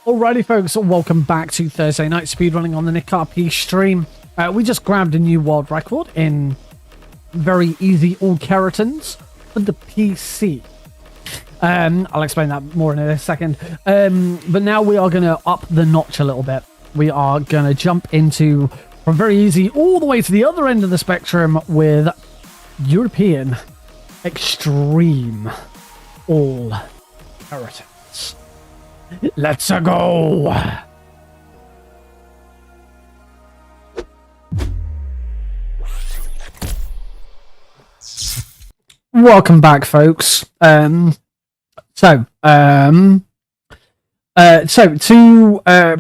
Alrighty, folks, welcome back to Thursday Night Speedrunning on the Nick RP stream. We just grabbed a new world record in very easy All Kerotans for the PC. I'll explain that more in a second. But now we are going to up the notch a little bit. We are going to jump into from very easy all the way to the other end of the spectrum with European Extreme All Kerotans. Let's go! Welcome back, folks. To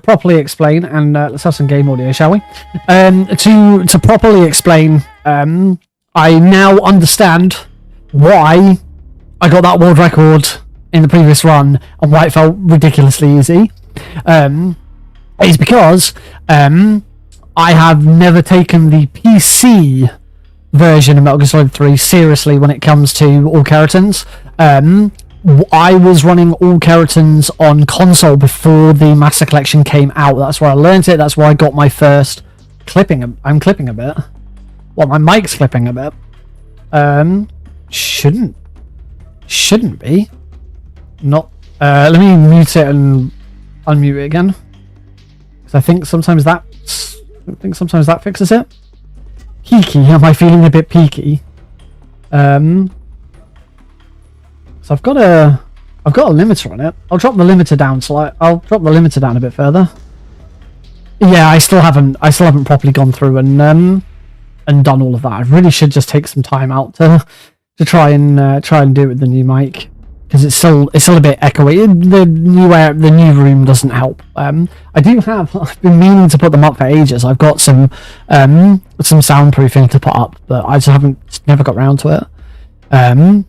properly explain, and let's have some game audio, shall we? To properly explain, I now understand why I got that world record in the previous run and why it felt ridiculously easy. Is because I have never taken the PC version of Metal Gear Solid 3 seriously when it comes to All Kerotans. I was running All Kerotans on console before the Master Collection came out. That's where I learned it. That's where I got my first clipping. I'm clipping a bit. Well, my mic's clipping a bit. Shouldn't be. Not. Let me mute it and unmute it again. Because I think sometimes that fixes it. Peaky. Am I feeling a bit peaky? So I've got a limiter on it. I'll drop the limiter down. I'll drop the limiter down a bit further. Yeah, I still haven't properly gone through and done all of that. I really should just take some time out to try and do it with the new mic, because it's still a bit echoey. The new room doesn't help. I've been meaning to put them up for ages. I've got some soundproofing to put up, but I just never got around to it.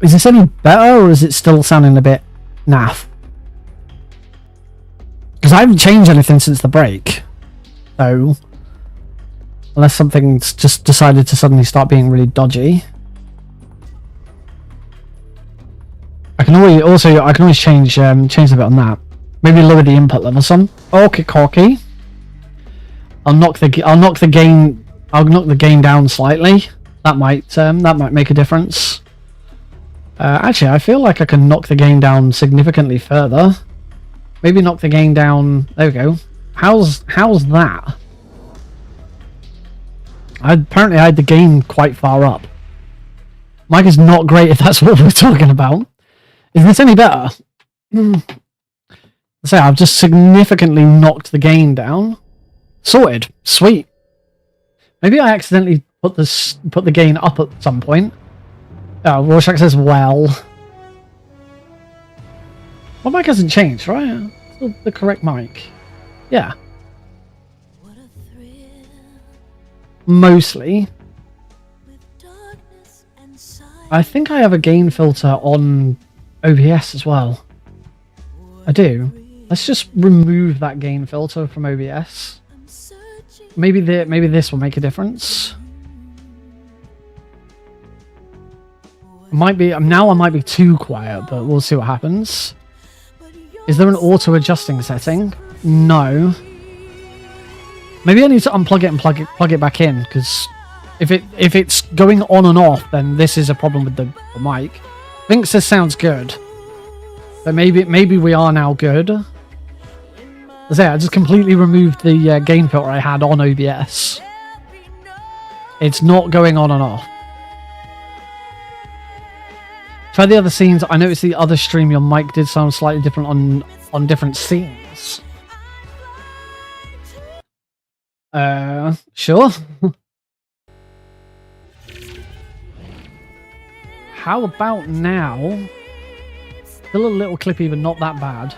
Is this any better, or is it still sounding a bit naff? Because I haven't changed anything since the break, so unless something's just decided to suddenly start being really dodgy. I can always change a bit on that. Maybe lower the input level some. Okay, cocky. I'll knock the gain down slightly. That might make a difference. Actually, I feel like I can knock the gain down significantly further. Maybe knock the gain down. There we go. How's that? Apparently I had the gain quite far up. Mic is not great if that's what we're talking about. Is this any better? So I've just significantly knocked the gain down. Sorted. Sweet. Maybe I accidentally put the gain up at some point. Oh, Rorschach says, well. My mic hasn't changed, right? It's still the correct mic. Yeah. Mostly. I think I have a gain filter on OBS as well. I do. Let's just remove that gain filter from OBS. Maybe this will make a difference. Now I might be too quiet, but we'll see what happens. Is there an auto adjusting setting? No. Maybe I need to unplug it and plug it back in, because if it's going on and off, then this is a problem with the mic. Thinks this sounds good, but maybe we are now good. I just completely removed the gain filter I had on OBS. It's not going on and off. Try the other scenes. I noticed the other stream your mic did sound slightly different on different scenes. Sure. How about now? Still a little clippy, but not that bad.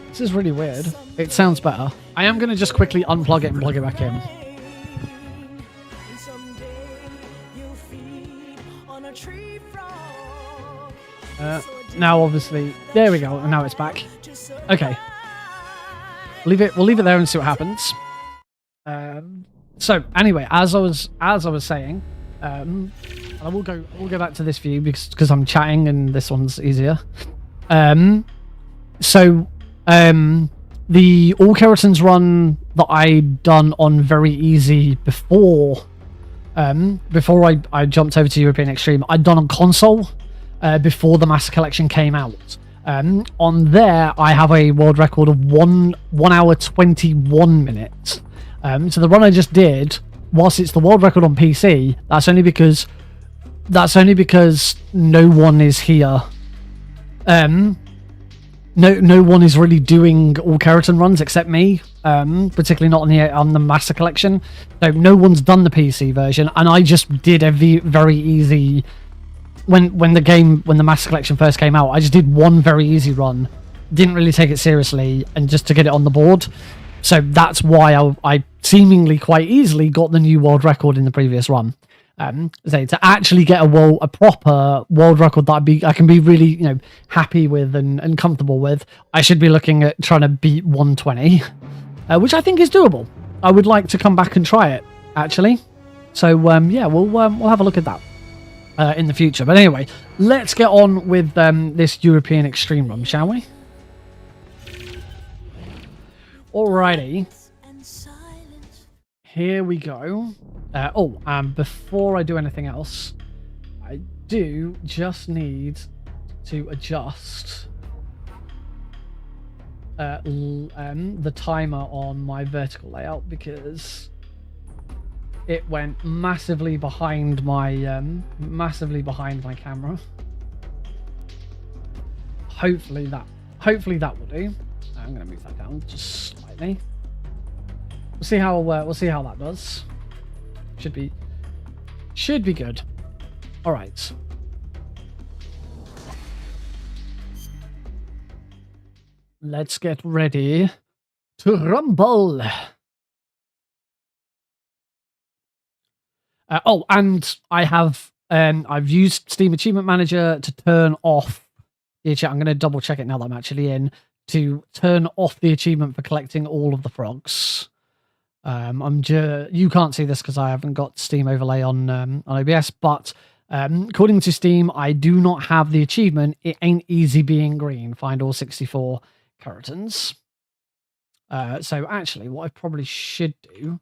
This is really weird. It sounds better. I am going to just quickly unplug it and plug it back in. Now, obviously, there we go. And now it's back. Okay. We'll leave it there and see what happens. So anyway, as I was saying, I will go back to this view because I'm chatting and this one's easier. So the All Kerotans run that I'd done on very easy before I jumped over to European Extreme, I'd done on console before the Master Collection came out. On there, I have a world record of 1 hour 21 minutes. So the run I just did, whilst it's the world record on PC, that's only because no one is here. No one is really doing all Kerotan runs except me, particularly not on the Master Collection. So no one's done the PC version, and I just did a very easy. When the Master Collection first came out, I just did one very easy run, didn't really take it seriously, and just to get it on the board. So that's why I seemingly quite easily got the new world record in the previous run. So to actually get a proper world record that I can be really happy with and comfortable with, I should be looking at trying to beat 120, which I think is doable. I would like to come back and try it actually. So yeah, we'll have a look at that in the future. But anyway, let's get on with this European Extreme run, shall we? Alrighty. Here we go. Before I do anything else, I do just need to adjust the timer on my vertical layout because it went massively behind my camera. Hopefully that will do. I'm going to move that down just slightly. We'll see how that does. Should be good. All right. Let's get ready to rumble. And I've used Steam Achievement Manager to turn off the achievement. I'm going to double check it now that I'm actually in, to turn off the achievement for collecting all of the frogs. You can't see this because I haven't got Steam overlay on OBS, but according to Steam, I do not have the achievement. It ain't easy being green. Find all 64 Kerotans. So actually, what I probably should do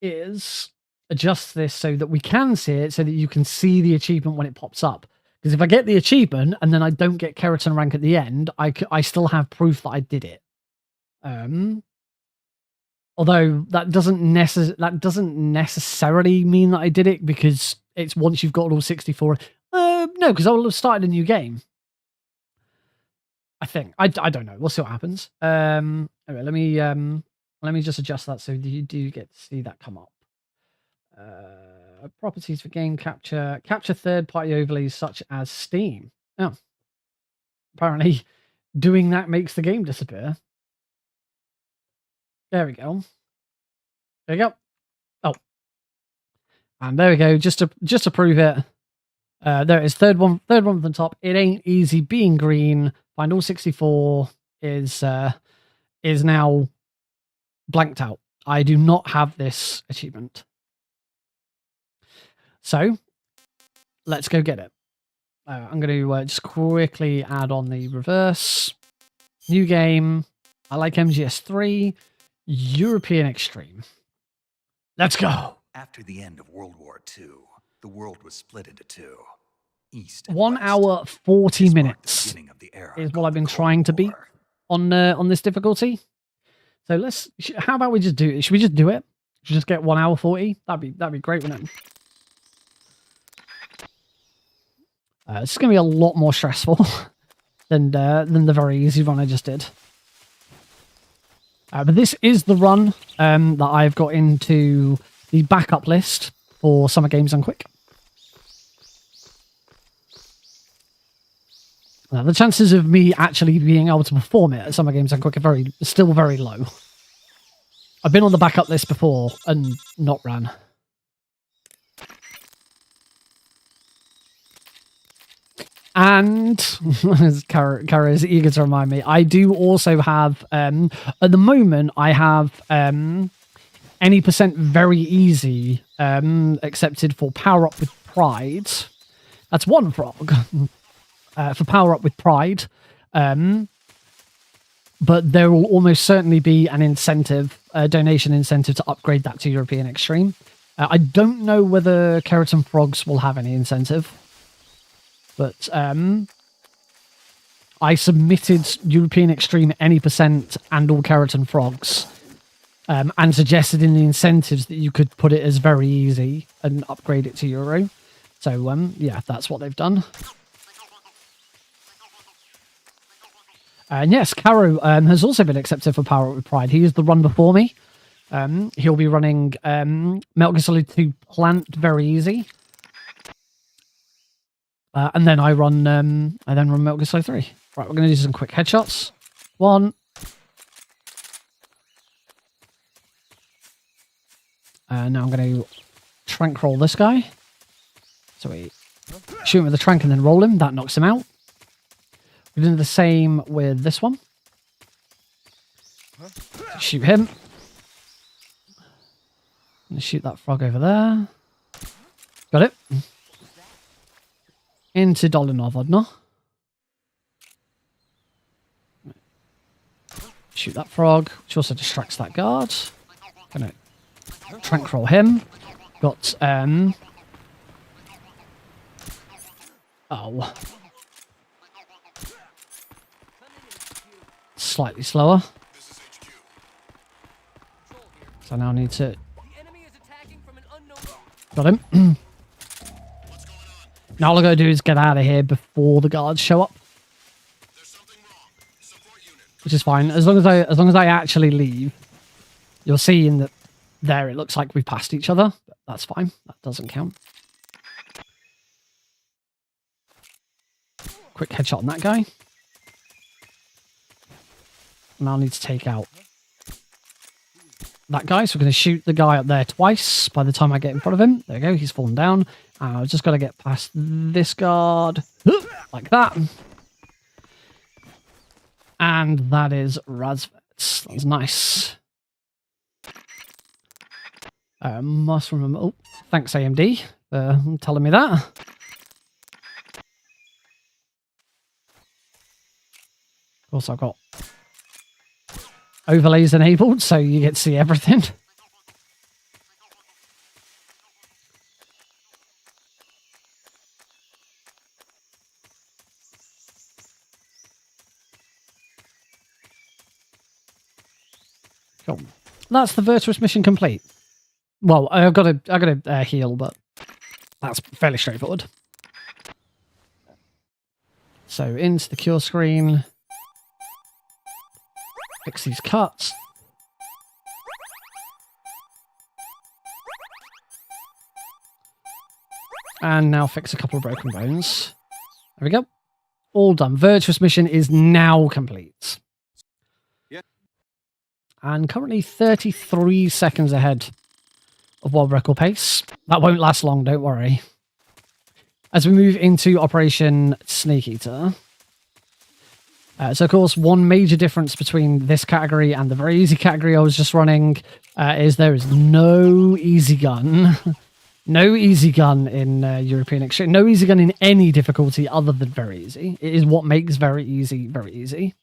is adjust this so that we can see it, so that you can see the achievement when it pops up. Because if I get the achievement and then I don't get Kerotan rank at the end, I still have proof that I did it. Although that doesn't necessarily mean that I did it, because it's once you've got all 64. No, because I will have started a new game. I think. I don't know. We'll see what happens. Anyway, let me just adjust that so you do get to see that come up. Properties for game capture. Capture third-party overlays such as Steam. Oh. Apparently, doing that makes the game disappear. There we go. There we go. Oh. And there we go. Just to prove it. There it is. Third one from the top. It ain't easy being green. Find all 64 is now blanked out. I do not have this achievement. So let's go get it. I'm going to just quickly add on the reverse. New game. I like MGS3. European Extreme. Let's go. After the end of World War II, the world was split into two. East and 1 West. hour 40 This marked the minutes beginning of the era is what called I've been the Cold trying to beat War. on this difficulty. So how about we just do it? Should we just do it? Should we just get 1 hour 40? That'd be great, wouldn't it? This is going to be a lot more stressful than the very easy run I just did. But this is the run that I've got into the backup list for Summer Games Done Quick. The chances of me actually being able to perform it at Summer Games Done Quick are still very low. I've been on the backup list before and not ran. And Kara is eager to remind me, I do also have, at the moment, I have any percent very easy accepted for Power Up with Pride. That's one frog. for Power Up with Pride. But there will almost certainly be an incentive, a donation incentive to upgrade that to European Extreme. I don't know whether Keratin Frogs will have any incentive, but I submitted European Extreme any percent and all Keratin Frogs, and suggested in the incentives that you could put it as very easy and upgrade it to Euro. So yeah, that's what they've done. And yes, Caro has also been accepted for Power Up with Pride. He is the run before me. He'll be running Metal Gear Solid 2 Plant very easy. And then I run Metal Gear Solid 3. Right, we're going to do some quick headshots. 1. And now I'm going to trank roll this guy. So we shoot him with the trank and then roll him. That knocks him out. We're doing the same with this one. Shoot him. And shoot that frog over there. Got it. Into Dolinov, Odno. Shoot that frog, which also distracts that guard. Gonna trank roll him. Got oh. Slightly slower. So I now need to... Got him. Now all I gotta do is get out of here before the guards show up. Which is fine. As long as I actually leave, you'll see in the there it looks like we passed each other. But that's fine. That doesn't count. Quick headshot on that guy. Now I need to take out that guy. So we're going to shoot the guy up there twice by the time I get in front of him. There we go. He's fallen down. And I've just got to get past this guard. Like that. And that is Razvets. That's nice. Must remember... Oh, thanks AMD for telling me that. Of course, I've got overlays enabled, so you get to see everything. Cool. That's the virtuous mission complete. Well, I've got to heal, but that's fairly straightforward. So into the cure screen. Fix these cuts. And now fix a couple of broken bones. There we go. All done. Virtuous mission is now complete. Yeah. And currently 33 seconds ahead of world record pace. That won't last long, don't worry. As we move into Operation Snake Eater. So, of course, one major difference between this category and the very easy category I was just running is there is no easy gun. No easy gun in European Extreme. No easy gun in any difficulty other than very easy. It is what makes very easy very easy.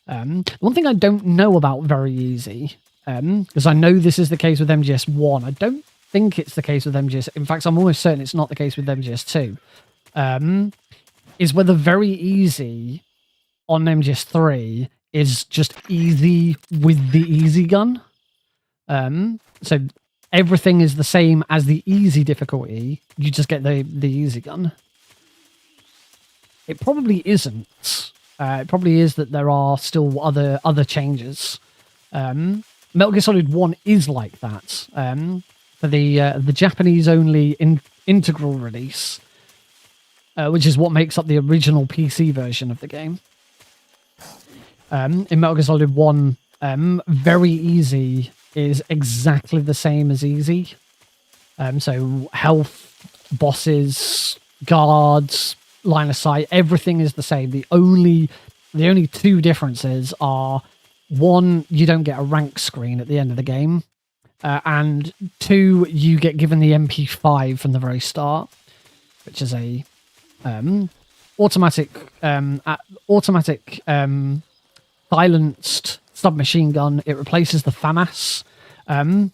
One thing I don't know about very easy, because I know this is the case with MGS1. I don't think it's the case with MGS. In fact, I'm almost certain it's not the case with MGS2. Is whether very easy on MGS3 is just easy with the easy gun. So everything is the same as the easy difficulty. You just get the easy gun. It probably isn't. It probably is that there are still other changes. Metal Gear Solid 1 is like that. For the Japanese only integral release, which is what makes up the original PC version of the game. In Metal Gear Solid 1, very easy is exactly the same as easy. So health, bosses, guards, line of sight, everything is the same. The only two differences are, one, you don't get a rank screen at the end of the game, and two, you get given the MP5 from the very start, which is a automatic silenced submachine gun. It replaces the FAMAS, and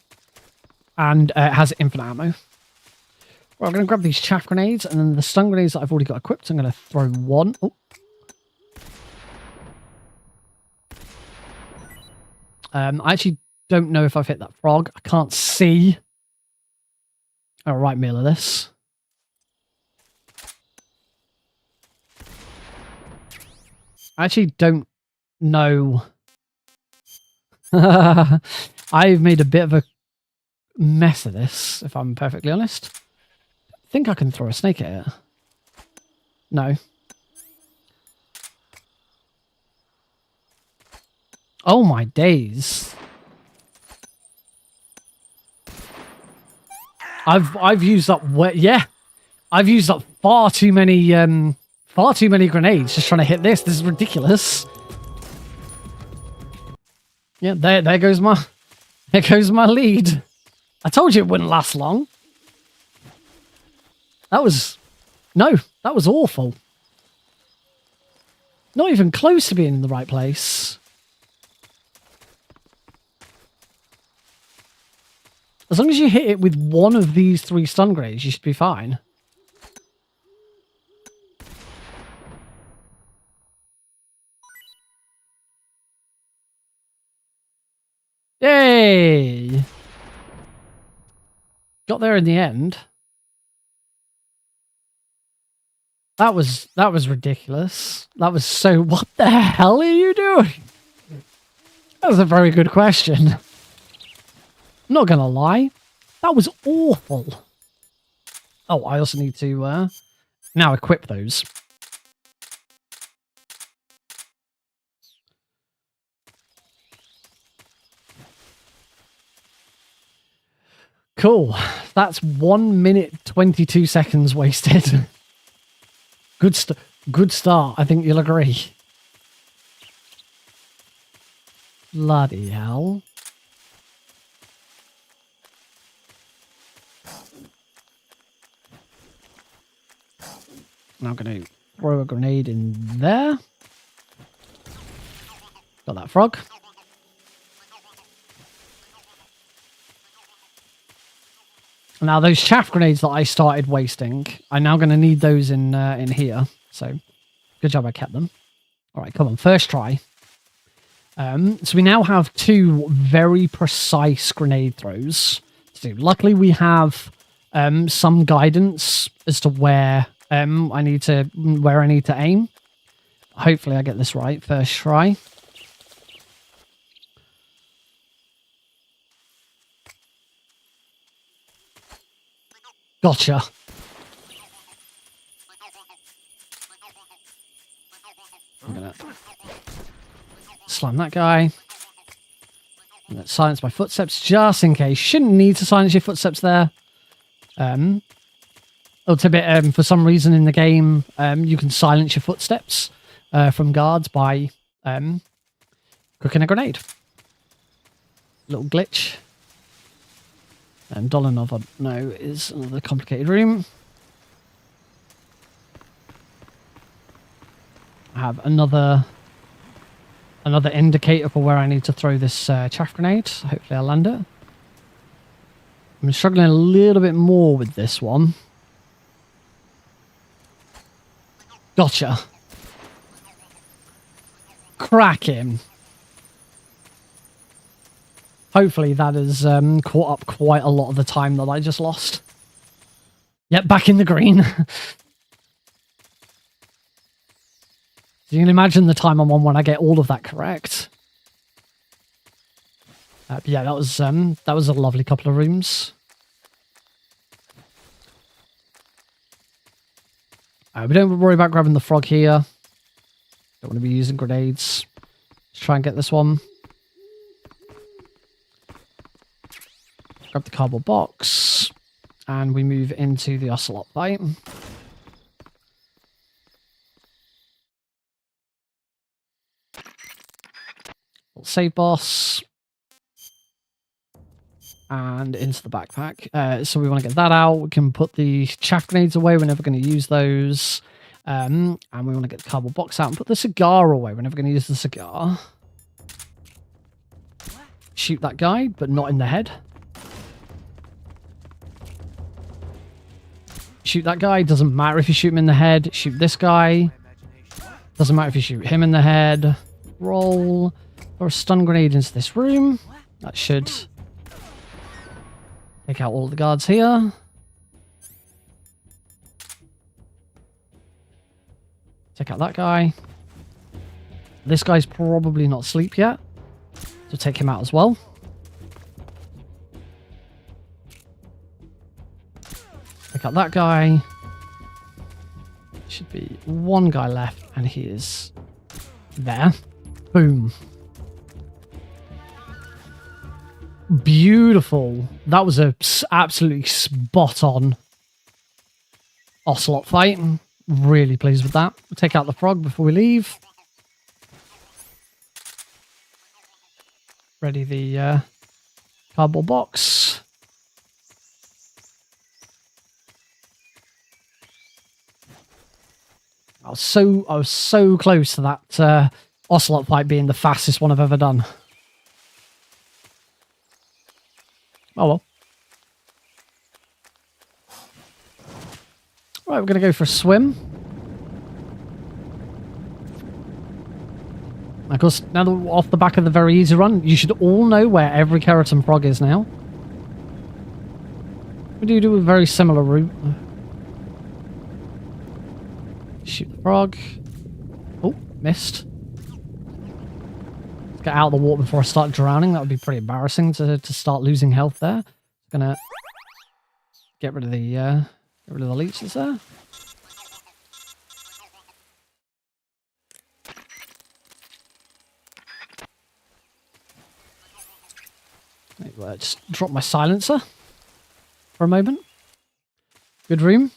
it has infinite ammo. Well, I'm going to grab these chaff grenades, and then the stun grenades that I've already got equipped, I'm going to throw one. Oh. I actually don't know if I've hit that frog. I can't see a right meal of this. I actually don't know. I've made a bit of a mess of this, if I'm perfectly honest. I think I can throw a snake at it. No. Oh my days. I've used up I've used up far too many grenades just trying to hit this. This is ridiculous. Yeah, there goes my lead. I told you it wouldn't last long. That was awful. Not even close to being in the right place. As long as you hit it with one of these 3 stun grenades, you should be fine. Yay! Got there in the end. That was ridiculous. That was so... What the hell are you doing? That was a very good question. I'm not gonna lie. That was awful. Oh, I also need to now equip those. Cool. That's 1 minute 22 seconds wasted. Good start. I think you'll agree. Bloody hell. Now I'm going to throw a grenade in there. Got that frog. Now those chaff grenades that I started wasting, I'm now going to need those in here. So good job I kept them. All right, come on, first try. So we now have 2 very precise grenade throws to do. Luckily, we have some guidance as to where I need to aim. Hopefully, I get this right first try. Gotcha. I'm gonna slam that guy. I'm gonna silence my footsteps just in case. Shouldn't need to silence your footsteps there. For some reason in the game, you can silence your footsteps from guards by cooking a grenade. Little glitch. Dolanov, no, is another complicated room. I have another indicator for where I need to throw this chaff grenade. Hopefully I'll land it. I'm struggling a little bit more with this one. Gotcha. Crack him. Hopefully that has caught up quite a lot of the time that I just lost. Yep, back in the green. You can imagine the time I'm on when I get all of that correct. Yeah, that was a lovely couple of rooms. We don't worry about grabbing the frog here. Don't want to be using grenades. Let's try and get this one. Grab the cardboard box, and we move into the ocelot bite. Save boss, and into the backpack. So we want to get that out. We can put the chaff grenades away. We're never going to use those. And we want to get the cardboard box out and put the cigar away. We're never going to use the cigar. Shoot that guy, but not in the head. Shoot that guy. Doesn't matter if you shoot him in the head. Shoot this guy. Doesn't matter if you shoot him in the head. Roll. Or a stun grenade into this room. That should take out all the guards here. Take out that guy. This guy's probably not asleep yet. So take him out as well. Take out that guy. Should be one guy left, and he is there. Boom. Beautiful. That was a absolutely spot on Ocelot fight. Really pleased with that. We'll take out the frog before we leave. Ready the cardboard box. I was so close to that Ocelot fight being the fastest one I've ever done. Oh well. Right, we're going to go for a swim. Of course, now that we're off the back of the very easy run, you should all know where every Kerotan frog is now. We do a very similar route. Shoot the frog. Oh, missed. Let's get out of the water before I start drowning. That would be pretty embarrassing to start losing health there. Gonna get rid of the leeches there. Maybe just drop my silencer for a moment. Good room.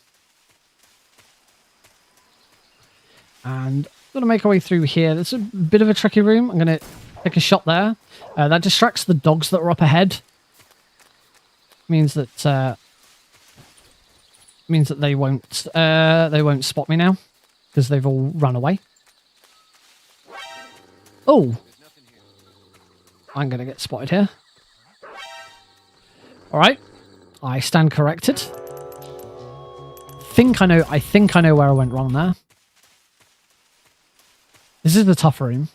And I'm going to make our way through here. It's a bit of a tricky room. I'm going to take a shot there. That distracts the dogs that are up ahead. Means that they won't spot me now because they've all run away. Oh, I'm going to get spotted here. All right, I stand corrected. I think I know where I went wrong there. This is the tough room.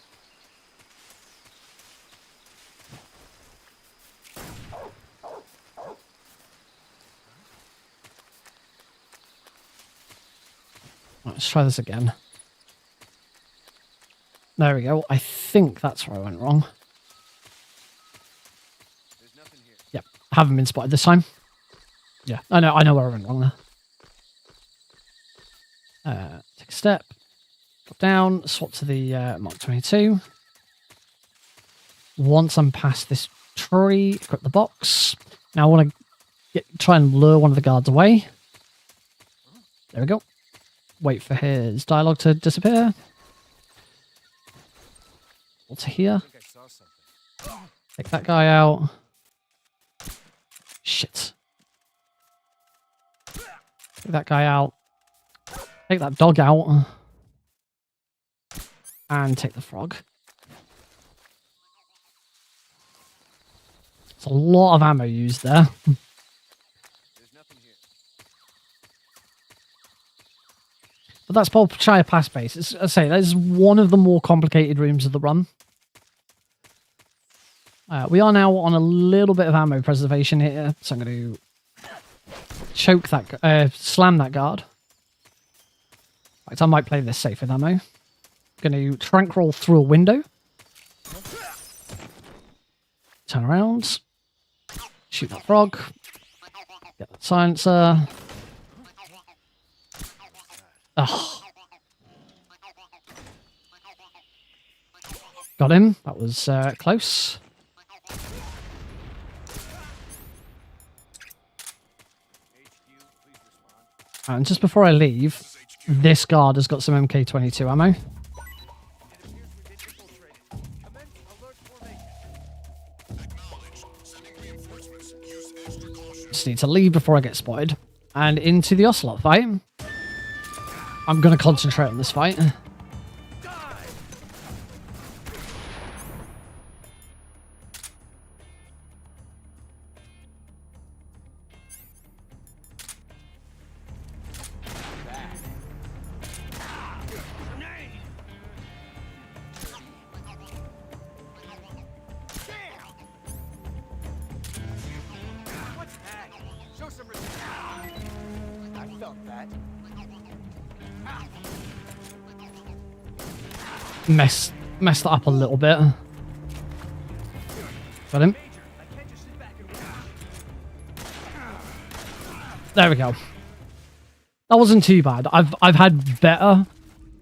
Let's try this again. There we go. I think that's where I went wrong. Yep, haven't been spotted this time. Yeah, I know where I went wrong there. Take a step. Drop down, swap to the Mark 22. Once I'm past this tree, equip the box. Now I want to try and lure one of the guards away. There we go. Wait for his dialogue to disappear. What's here? Take that guy out. Shit. Take that guy out. Take that dog out. And take the frog. It's a lot of ammo used there. But that's Polchaya Pass base. I say that is one of the more complicated rooms of the run. We are now on a little bit of ammo preservation here, so I'm going to choke that, slam that guard. In fact, I might play this safe with ammo. Going to trank roll through a window. Turn around. Shoot that frog. Get that silencer. Ugh. Got him. That was close. And just before I leave, this guard has got some MK22 ammo. Just need to leave before I get spotted. And into the Ocelot fight. I'm going to concentrate on this fight. What's that? Show some respect. I felt that. Messed that up a little bit. Got him. I can't just sit back and watch. There we go. That wasn't too bad. I've had better.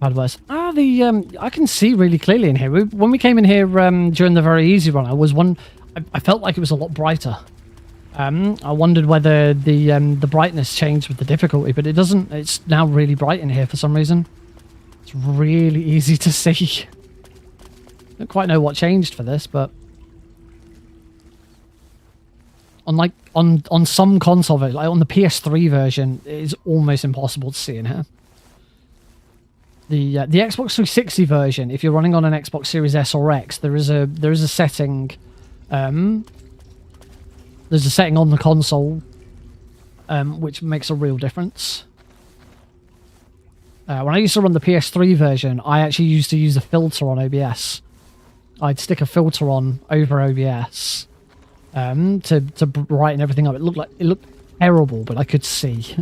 Had worse. I can see really clearly in here. When we came in here during the very easy run, I felt like it was a lot brighter. I wondered whether the brightness changed with the difficulty, but it doesn't. It's now really bright in here for some reason. It's really easy to see. Don't quite know what changed for this, but on some console version, like on the PS3 version, it is almost impossible to see in here. The Xbox 360 version, if you're running on an Xbox Series S or X, there is a setting. There's a setting on the console which makes a real difference. When I used to run the PS3 version, I actually used to use a filter on OBS. I'd stick a filter on over OBS to brighten everything up. It looked terrible, but I could see.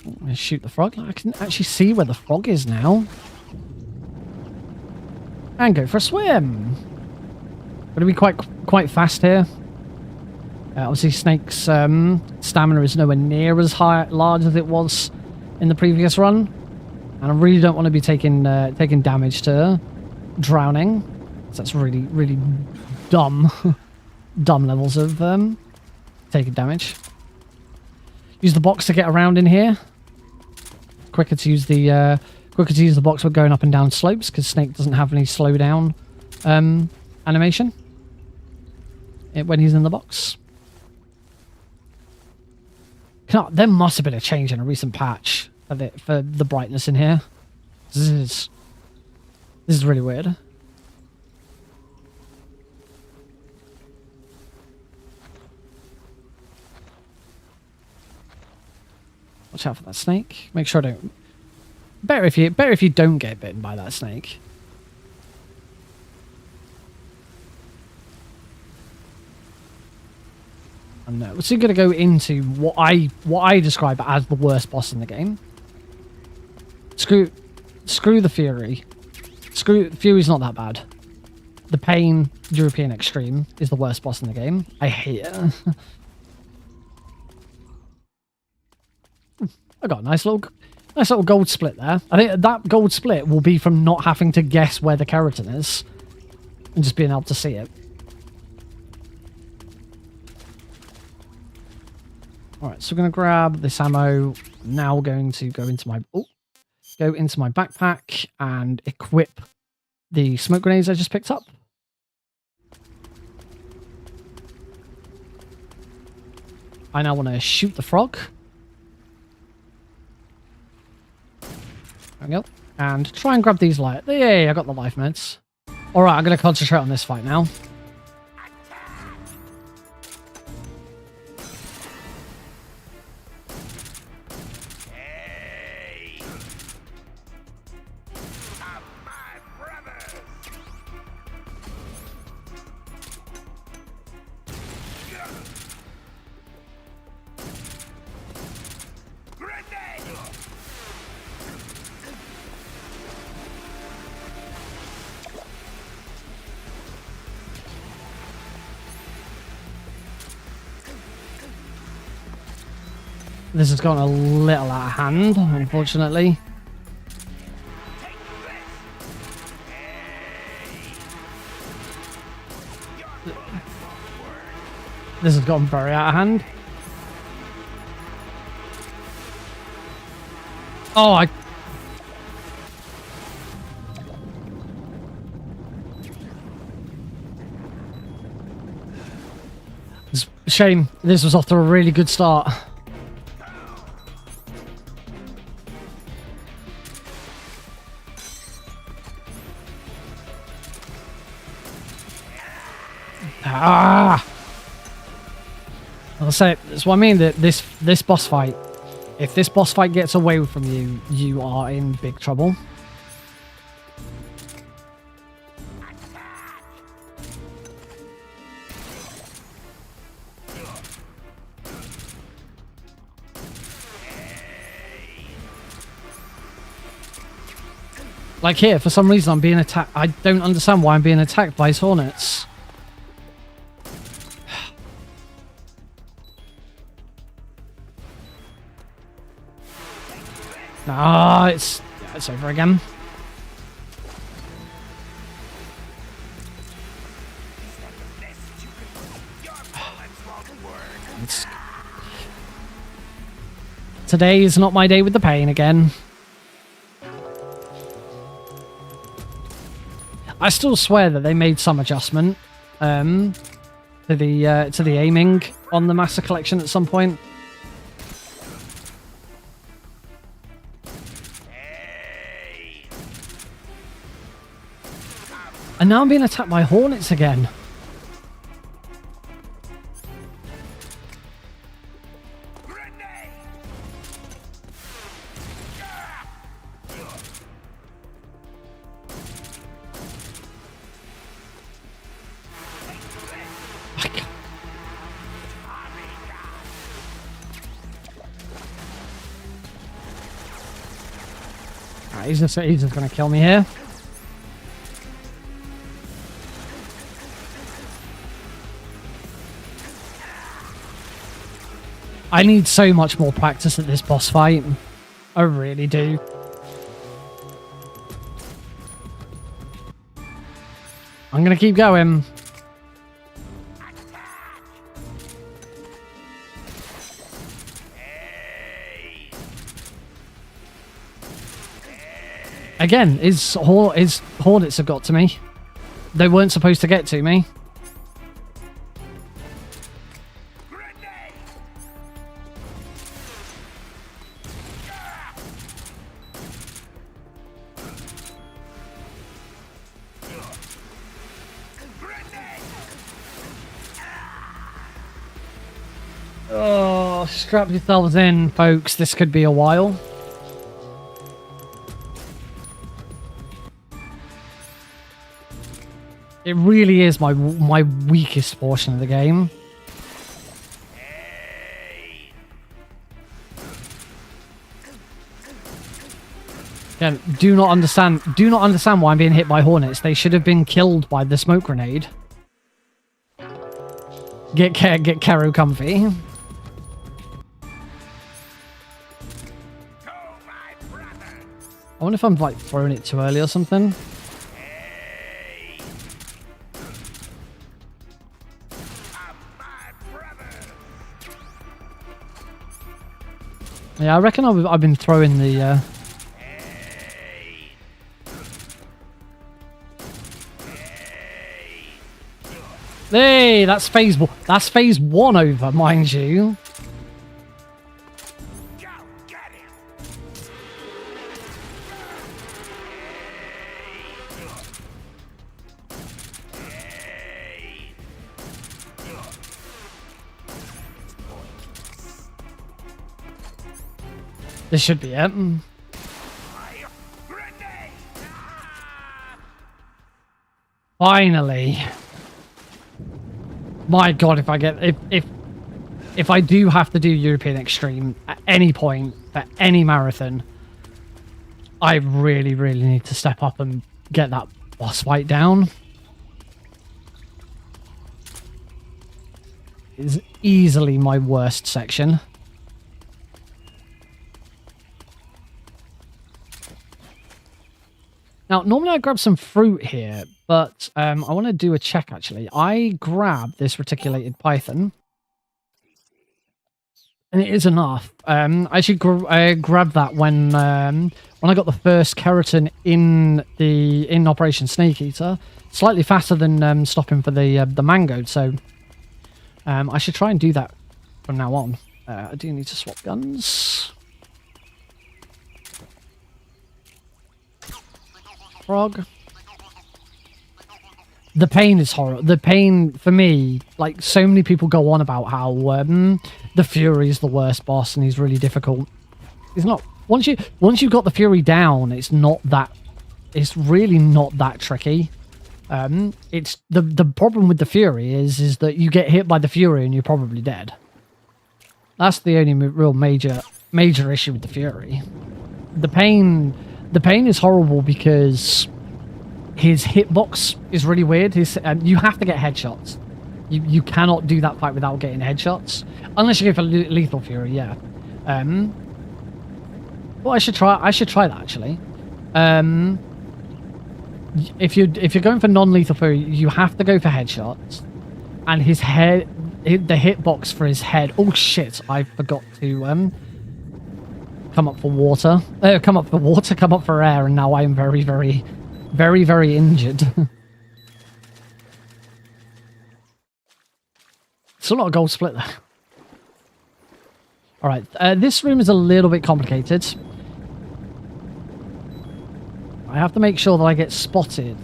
I'm gonna shoot the frog. I can actually see where the frog is now. And go for a swim. Gonna be quite fast here. Obviously, Snake's stamina is nowhere near as large as it was in the previous run, and I really don't want to be taking damage to drowning. So that's really dumb, dumb levels of taking damage. Use the box to get around in here. Quicker to use the box when going up and down slopes because Snake doesn't have any slowdown animation when he's in the box. There must have been a change in a recent patch for the brightness in here. This is really weird. Watch out for that snake. Make sure I don't. Better if you don't get bitten by that snake. No, we're still going to go into what I describe as the worst boss in the game. Screw the Fury. Fury's not that bad. The Pain European Extreme is the worst boss in the game. I hate it. I got a nice little gold split there. I think that gold split will be from not having to guess where the keratin is and just being able to see it. Alright, so we're going to grab this ammo. Now we're going to go into my backpack and equip the smoke grenades I just picked up. I now want to shoot the frog. There we go. And try and grab these light. Yay, I got the life meds. Alright, I'm going to concentrate on this fight now. This has gone a little out of hand, unfortunately. This has gone very out of hand. Oh, it's a shame. This was off to a really good start. Ah! I'll say that's what I mean. That this boss fight, if this boss fight gets away from you, you are in big trouble. Like here, for some reason I'm being attacked. I don't understand why I'm being attacked by his hornets. Ah, it's over again. Today is not my day with the pain again. I still swear that they made some adjustment to the aiming on the Master Collection at some point. And now I'm being attacked by hornets again. He's just going to kill me here. I need so much more practice at this boss fight. I really do. I'm going to keep going. Again, his hornets have got to me. They weren't supposed to get to me. Oh, strap yourselves in, folks. This could be a while. It really is my weakest portion of the game. Again, do not understand why I'm being hit by hornets. They should have been killed by the smoke grenade. Get Kero comfy. I wonder if I'm like throwing it too early or something. Yeah, I reckon I've been throwing the... Hey, that's phase one over, mind you. This should be it. Finally. My god, if I get if I do have to do European Extreme at any point for any marathon, I really need to step up and get that boss fight down. It's easily my worst section. Now, normally I grab some fruit here, but I want to do a check, actually. I grabbed this reticulated python, and it is enough. I should grab that when I got the first keratin in Operation Snake Eater. Slightly faster than stopping for the mango, so I should try and do that from now on. I do need to swap guns. Frog. The pain is horrible. The pain for me, like so many people go on about how the Fury is the worst boss and he's really difficult. It's not. Once you've got the Fury down, it's not that. It's really not that tricky. It's the problem with the Fury is that you get hit by the Fury and you're probably dead. That's the only real major issue with the Fury. The pain is horrible because his hitbox is really weird. You have to get headshots. You cannot do that fight without getting headshots, unless you go for Lethal Fury. Yeah. Well, I should try that actually. If you're going for non-lethal Fury, you have to go for headshots, and his head, the hitbox for his head. Oh shit! I forgot to come up for water. Come up for air, and now I am very, very, very, very injured. Still not a gold split there. All right, this room is a little bit complicated. I have to make sure that I get spotted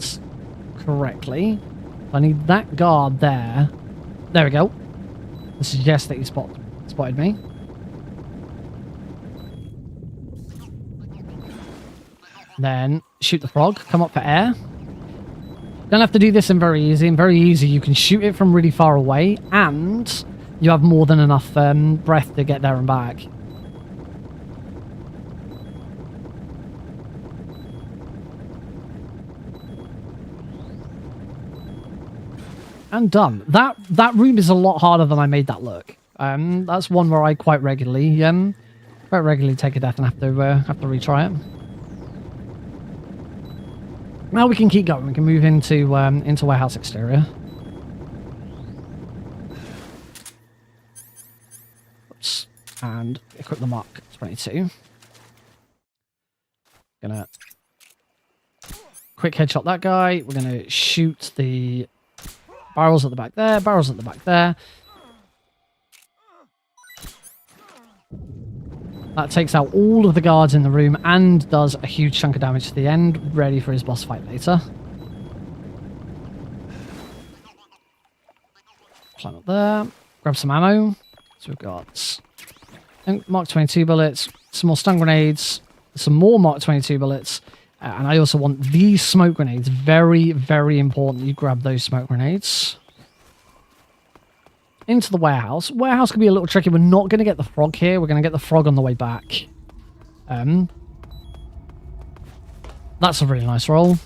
correctly. I need that guard there. There we go. To suggest that he spotted me. Then shoot the frog. Come up for air. Don't have to do this in very easy. In very easy, you can shoot it from really far away, and you have more than enough breath to get there and back. And done. That room is a lot harder than I made that look. That's one where I quite regularly take a death and have to retry it. Now we can keep going. We can move into warehouse exterior. Oops. And equip the Mark 22. Gonna quick headshot that guy. We're gonna shoot the barrels at the back there. Barrels at the back there. That takes out all of the guards in the room and does a huge chunk of damage to the end, ready for his boss fight later. Climb up there, grab some ammo. So we've got Mark 22 bullets, some more stun grenades, some more Mark 22 bullets, and I also want these smoke grenades. Very, very important you grab those smoke grenades. Into the warehouse. Warehouse can be a little tricky. We're not going to get the frog here. We're going to get the frog on the way back. That's a really nice roll.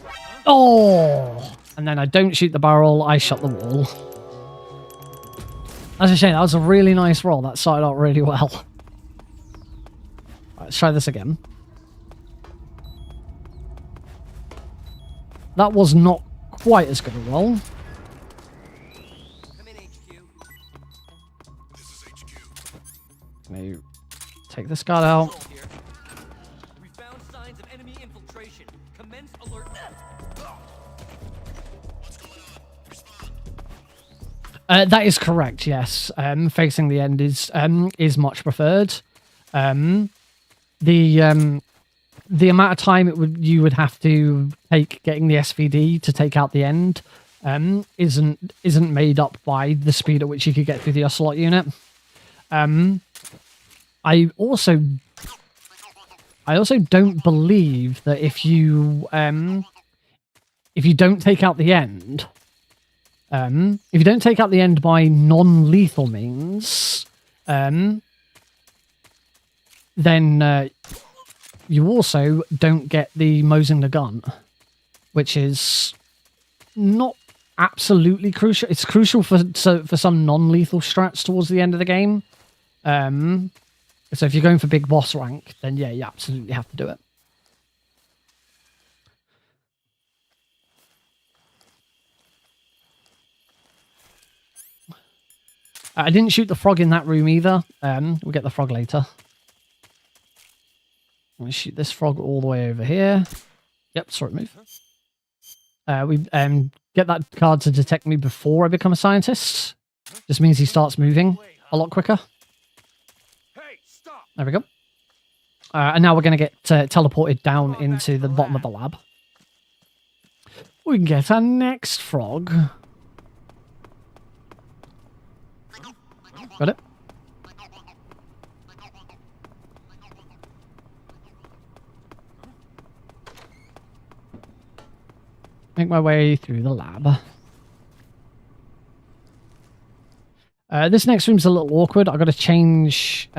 Oh! And then I don't shoot the barrel. I shot the wall. That's a shame. That was a really nice roll. That started out really well. Right, let's try this again. That was not quite as good a roll. Maybe take this guard out. We found signs of enemy infiltration. Commence alert. What's going on? Respond. That is correct. Yes, facing the end is much preferred. The amount of time you would have to take getting the SVD to take out the end isn't made up by the speed at which you could get through the Ocelot unit. I also don't believe that if you don't take out the end, by non-lethal means, then you also don't get the Mosin the gun, which is not absolutely crucial. It's crucial for some non-lethal strats towards the end of the game. So if you're going for big boss rank, then yeah, you absolutely have to do it. I didn't shoot the frog in that room either. We'll get the frog later. I'm going to shoot this frog all the way over here. Yep, saw it move. We get that card to detect me before I become a scientist. Just means he starts moving a lot quicker. There we go. And now we're going to get teleported down into the bottom of the lab. we can get our next frog. Got it? Make my way through the lab. This next room's a little awkward. I've got to change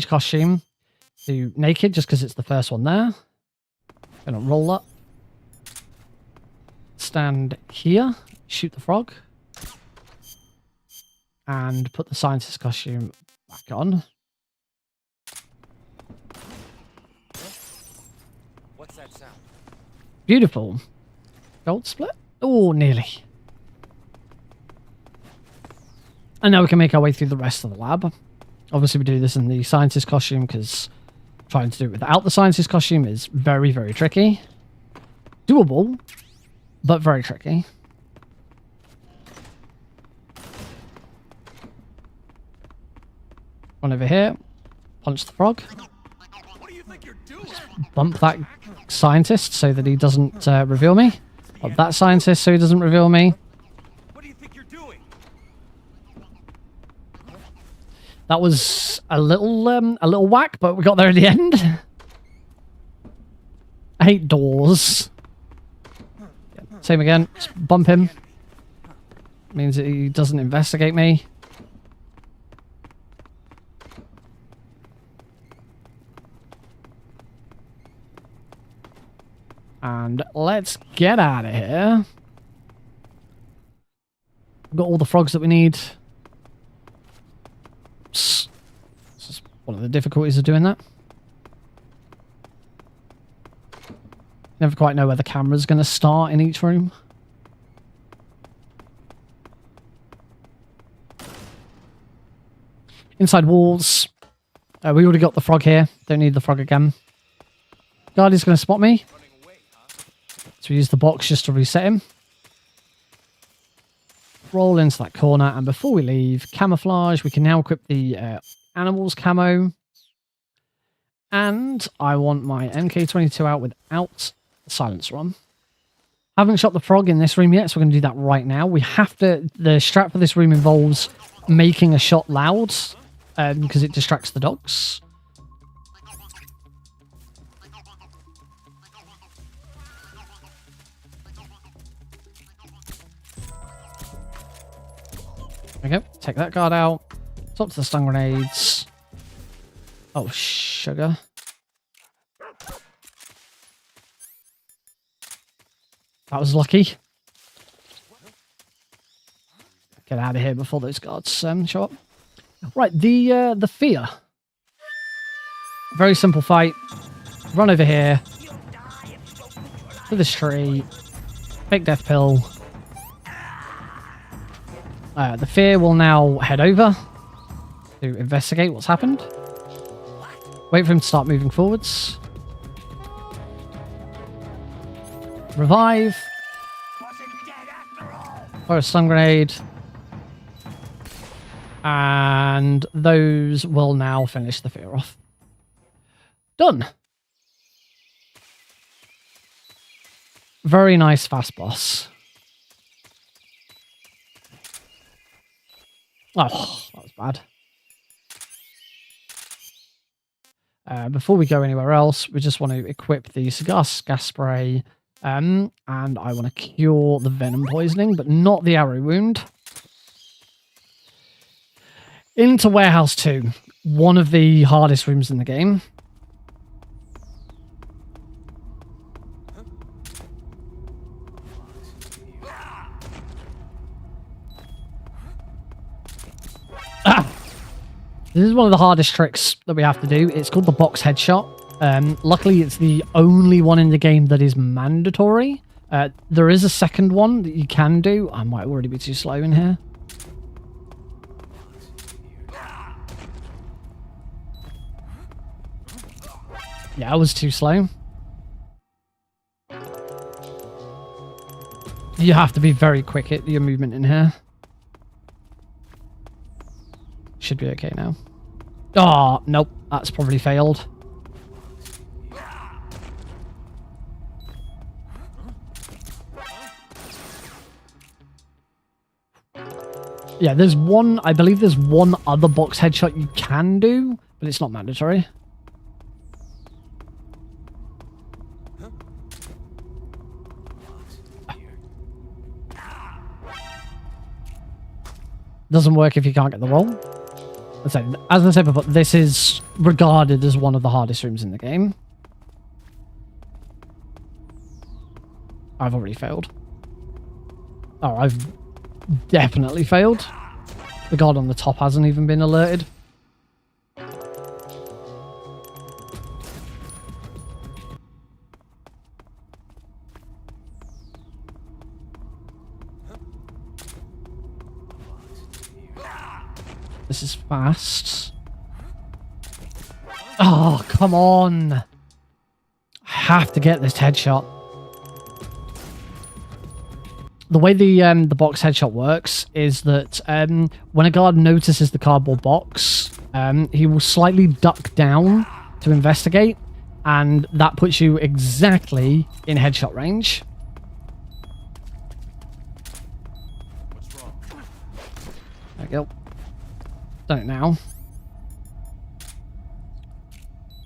costume to naked just because it's the first one there. Gonna roll up. Stand here. Shoot the frog. And put the scientist costume back on. What's that sound? Beautiful. Gold split? Oh, nearly. And now we can make our way through the rest of the lab. Obviously, we do this in the scientist costume because trying to do it without the scientist costume is very, very tricky. Doable, but very tricky. One over here. Punch the frog. What do you think you're doing? Bump that scientist so that he doesn't reveal me. Bump that scientist so he doesn't reveal me. What do you think you're doing? That was a little whack, but we got there in the end. I hate doors. Same again. Just bump him. Means that he doesn't investigate me. And let's get out of here. We've got all the frogs that we need. This is one of the difficulties of doing that. Never quite know where the camera's going to start in each room. Inside walls. We already got the frog here. Don't need the frog again. Guard is going to spot me. So we use the box just to reset him. Roll into that corner, and before we leave, camouflage. We can now equip the animals camo. And I want my MK22 out without the silencer on. Haven't shot the frog in this room yet, so we're going to do that right now. We have to... The strat for this room involves making a shot loud, because it distracts the dogs. There we go. Take that guard out. Top to the stun grenades. Oh, sugar. That was lucky. Get out of here before those guards show up. Right, the fear. Very simple fight. Run over here. To this tree. Big death pill. The fear will now head over to investigate what's happened. Wait for him to start moving forwards. Revive. Or a stun grenade. And those will now finish the fear off. Done. Very nice fast boss. Oh, that was bad. Before we go anywhere else, we just want to equip the cigar gas spray, and I want to cure the venom poisoning, but not the arrow wound. Into Warehouse 2, one of the hardest rooms in the game. This is one of the hardest tricks that we have to do. It's called the box headshot. Luckily, it's the only one in the game that is mandatory. There is a second one that you can do. I might already be too slow in here. Yeah, I was too slow. You have to be very quick at your movement in here. Should be okay now. Oh, nope. That's probably failed. Yeah, there's one, I believe there's one other box headshot you can do, but it's not mandatory. Doesn't work if you can't get the roll. As I said before, this is regarded as one of the hardest rooms in the game. I've already failed. Oh, I've definitely failed. The guard on the top hasn't even been alerted. This is fast. Oh, come on. I have to get this headshot. The way the box headshot works is that when a guard notices the cardboard box, he will slightly duck down to investigate, and that puts you exactly in headshot range. What's wrong? There we go. Done it now.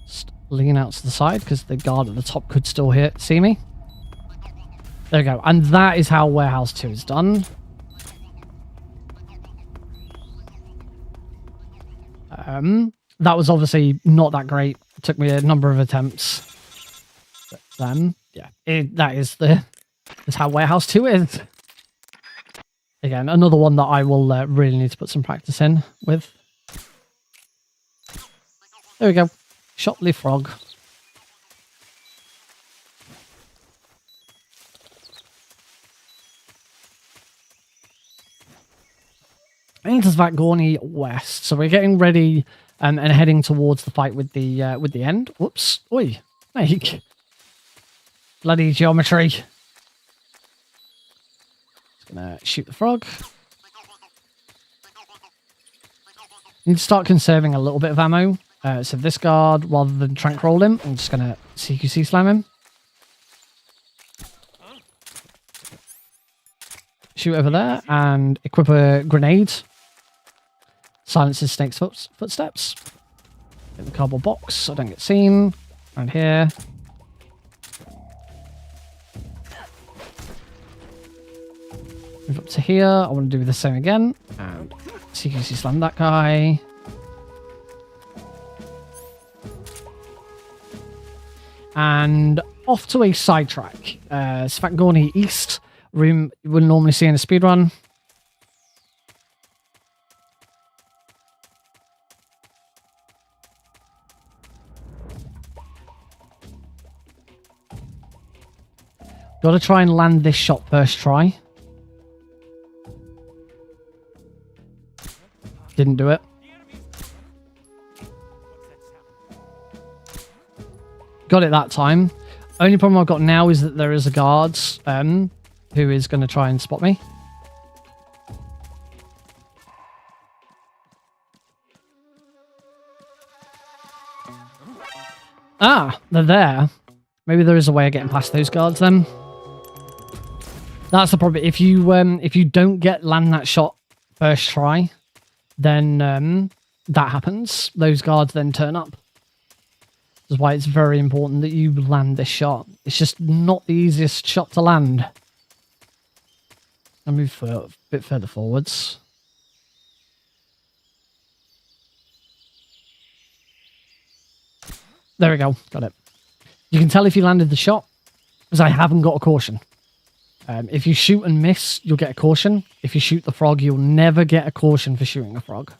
Just lean out to the side because the guard at the top could still see me. There we go. And that is how Warehouse 2 is done. That was obviously not that great. It took me a number of attempts. But yeah, that's how Warehouse 2 is. Again, another one that I will really need to put some practice in with. There we go. Shopley Frog. Into Svatgorny West. So we're getting ready and heading towards the fight with the end. Whoops. Oi. Snake. Bloody geometry. Just gonna shoot the frog. Need to start conserving a little bit of ammo. So this guard, rather than trank roll him, I'm just gonna CQC slam him. Shoot over there and equip a grenade. Silences Snake's footsteps. In the cardboard box so I don't get seen. Around here. Move up to here. I want to do the same again. And CQC slam that guy. And off to a sidetrack. Svatgorny East. Room you wouldn't normally see in a speedrun. Got to try and land this shot first try. Didn't do it. Got it that time. Only problem I've got now is that there is a guard who is going to try and spot me. Ah, they're there. Maybe there is a way of getting past those guards then. That's the problem. If you don't land that shot first try, then that happens. Those guards then turn up. That's why it's very important that you land this shot. It's just not the easiest shot to land. I'll move a bit further forwards. There we go. Got it. You can tell if you landed the shot, because I haven't got a caution. If you shoot and miss, you'll get a caution. If you shoot the frog, you'll never get a caution for shooting a frog.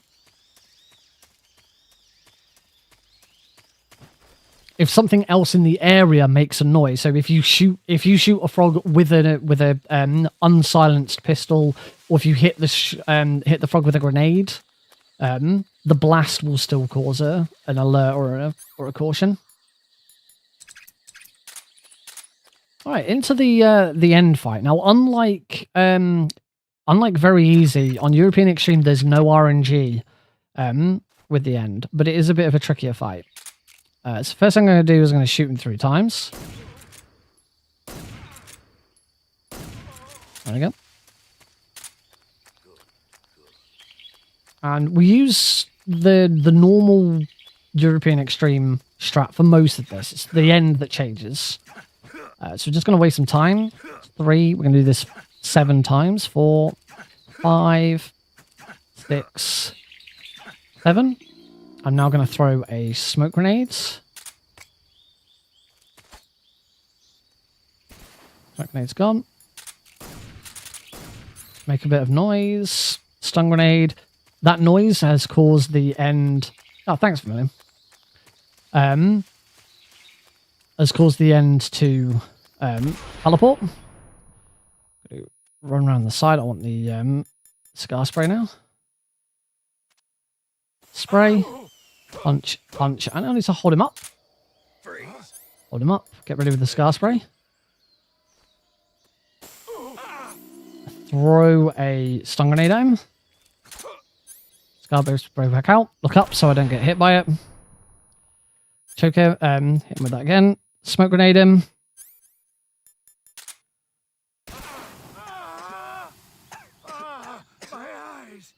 If something else in the area makes a noise, so if you shoot a frog with a unsilenced pistol, or if you hit the frog with a grenade, the blast will still cause an alert or a caution. All right, into the end fight. Now, unlike Very Easy, on European Extreme, there's no RNG with the end, but it is a bit of a trickier fight. So first thing I'm going to do is I'm going to shoot him 3 times. There we go. And we use the normal European Extreme strat for most of this. It's the end that changes. So we're just going to waste some time. 3. We're going to do this 7 times. 4, 5, 6, 7. I'm now going to throw a smoke grenade. Smoke grenade's gone. Make a bit of noise. Stun grenade. That noise has caused the end... Oh, thanks, William. Has caused the end to teleport. Run around the side. I want the cigar spray now. Spray. Punch. Punch. And I need to hold him up. Hold him up. Get ready with the cigar spray. Throw a stun grenade at him. Cigar spray back out. Look up so I don't get hit by it. Choke him. Hit him with that again. Smoke grenade him. My eyes.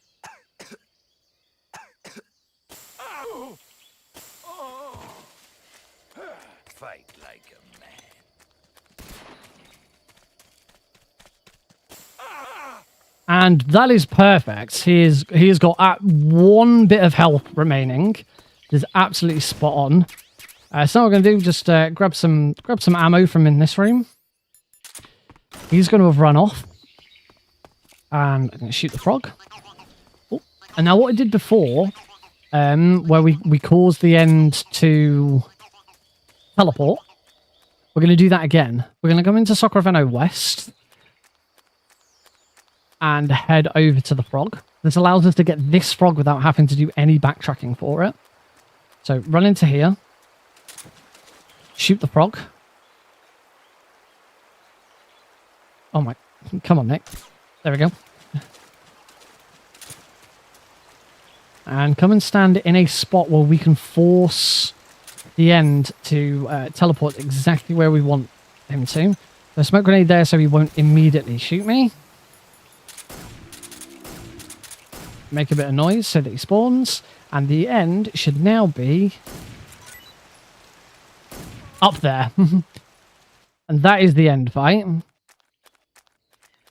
Fight like a man. And that is perfect. He has got 1 bit of health remaining. Is absolutely spot on. So what we're going to do, just grab some ammo from in this room. He's going to have run off. And I'm going to shoot the frog. Oh. And now what I did before, where we caused the end to teleport, we're going to do that again. We're going to come into Sacramento West and head over to the frog. This allows us to get this frog without having to do any backtracking for it. So run into here. Shoot the frog. Oh my... Come on, Nick. There we go. And come and stand in a spot where we can force the end to teleport exactly where we want him to. So smoke grenade there so he won't immediately shoot me. Make a bit of noise so that he spawns. And the end should now be up there. And that is the end fight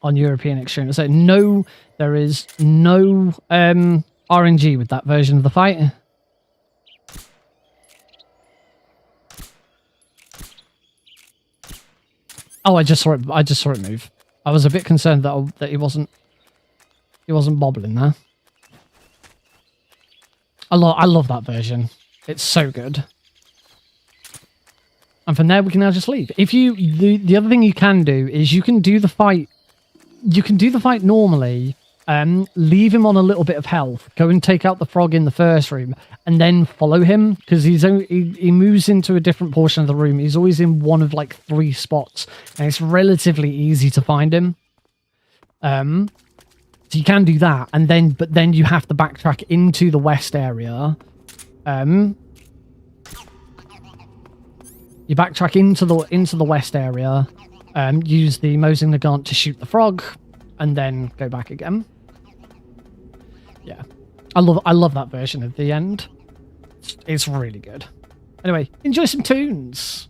on European Extreme. So no, there is no RNG with that version of the fight. Oh, I just saw it move. I was a bit concerned that he wasn't bobbling there. I love that version. It's so good. And from there we can now just leave. If you the other thing you can do is you can do the fight. You can do the fight normally. Leave him on a little bit of health. Go and take out the frog in the first room, and then follow him because he moves into a different portion of the room. He's always in one of like 3 spots, and it's relatively easy to find him. So you can do that, and but then you have to backtrack into the west area. You backtrack into the west area. Use the Mosing Nagant to shoot the frog, and then go back again. Yeah, I love that version of the end. It's really good. Anyway, enjoy some tunes.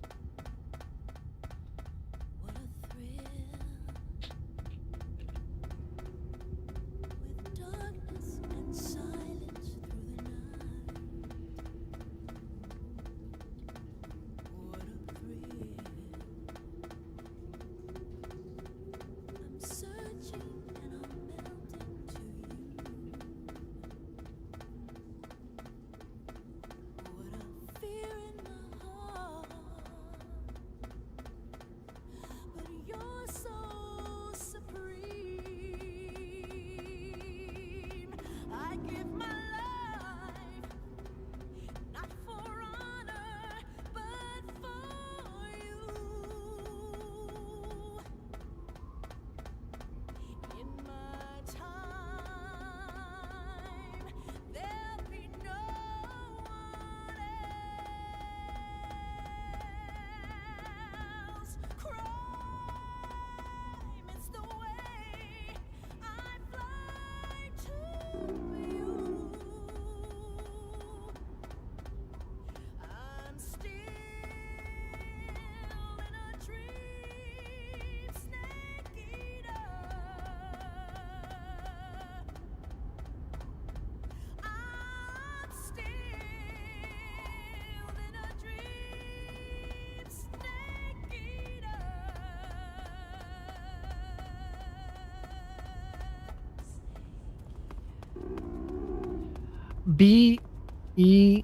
B-E-A.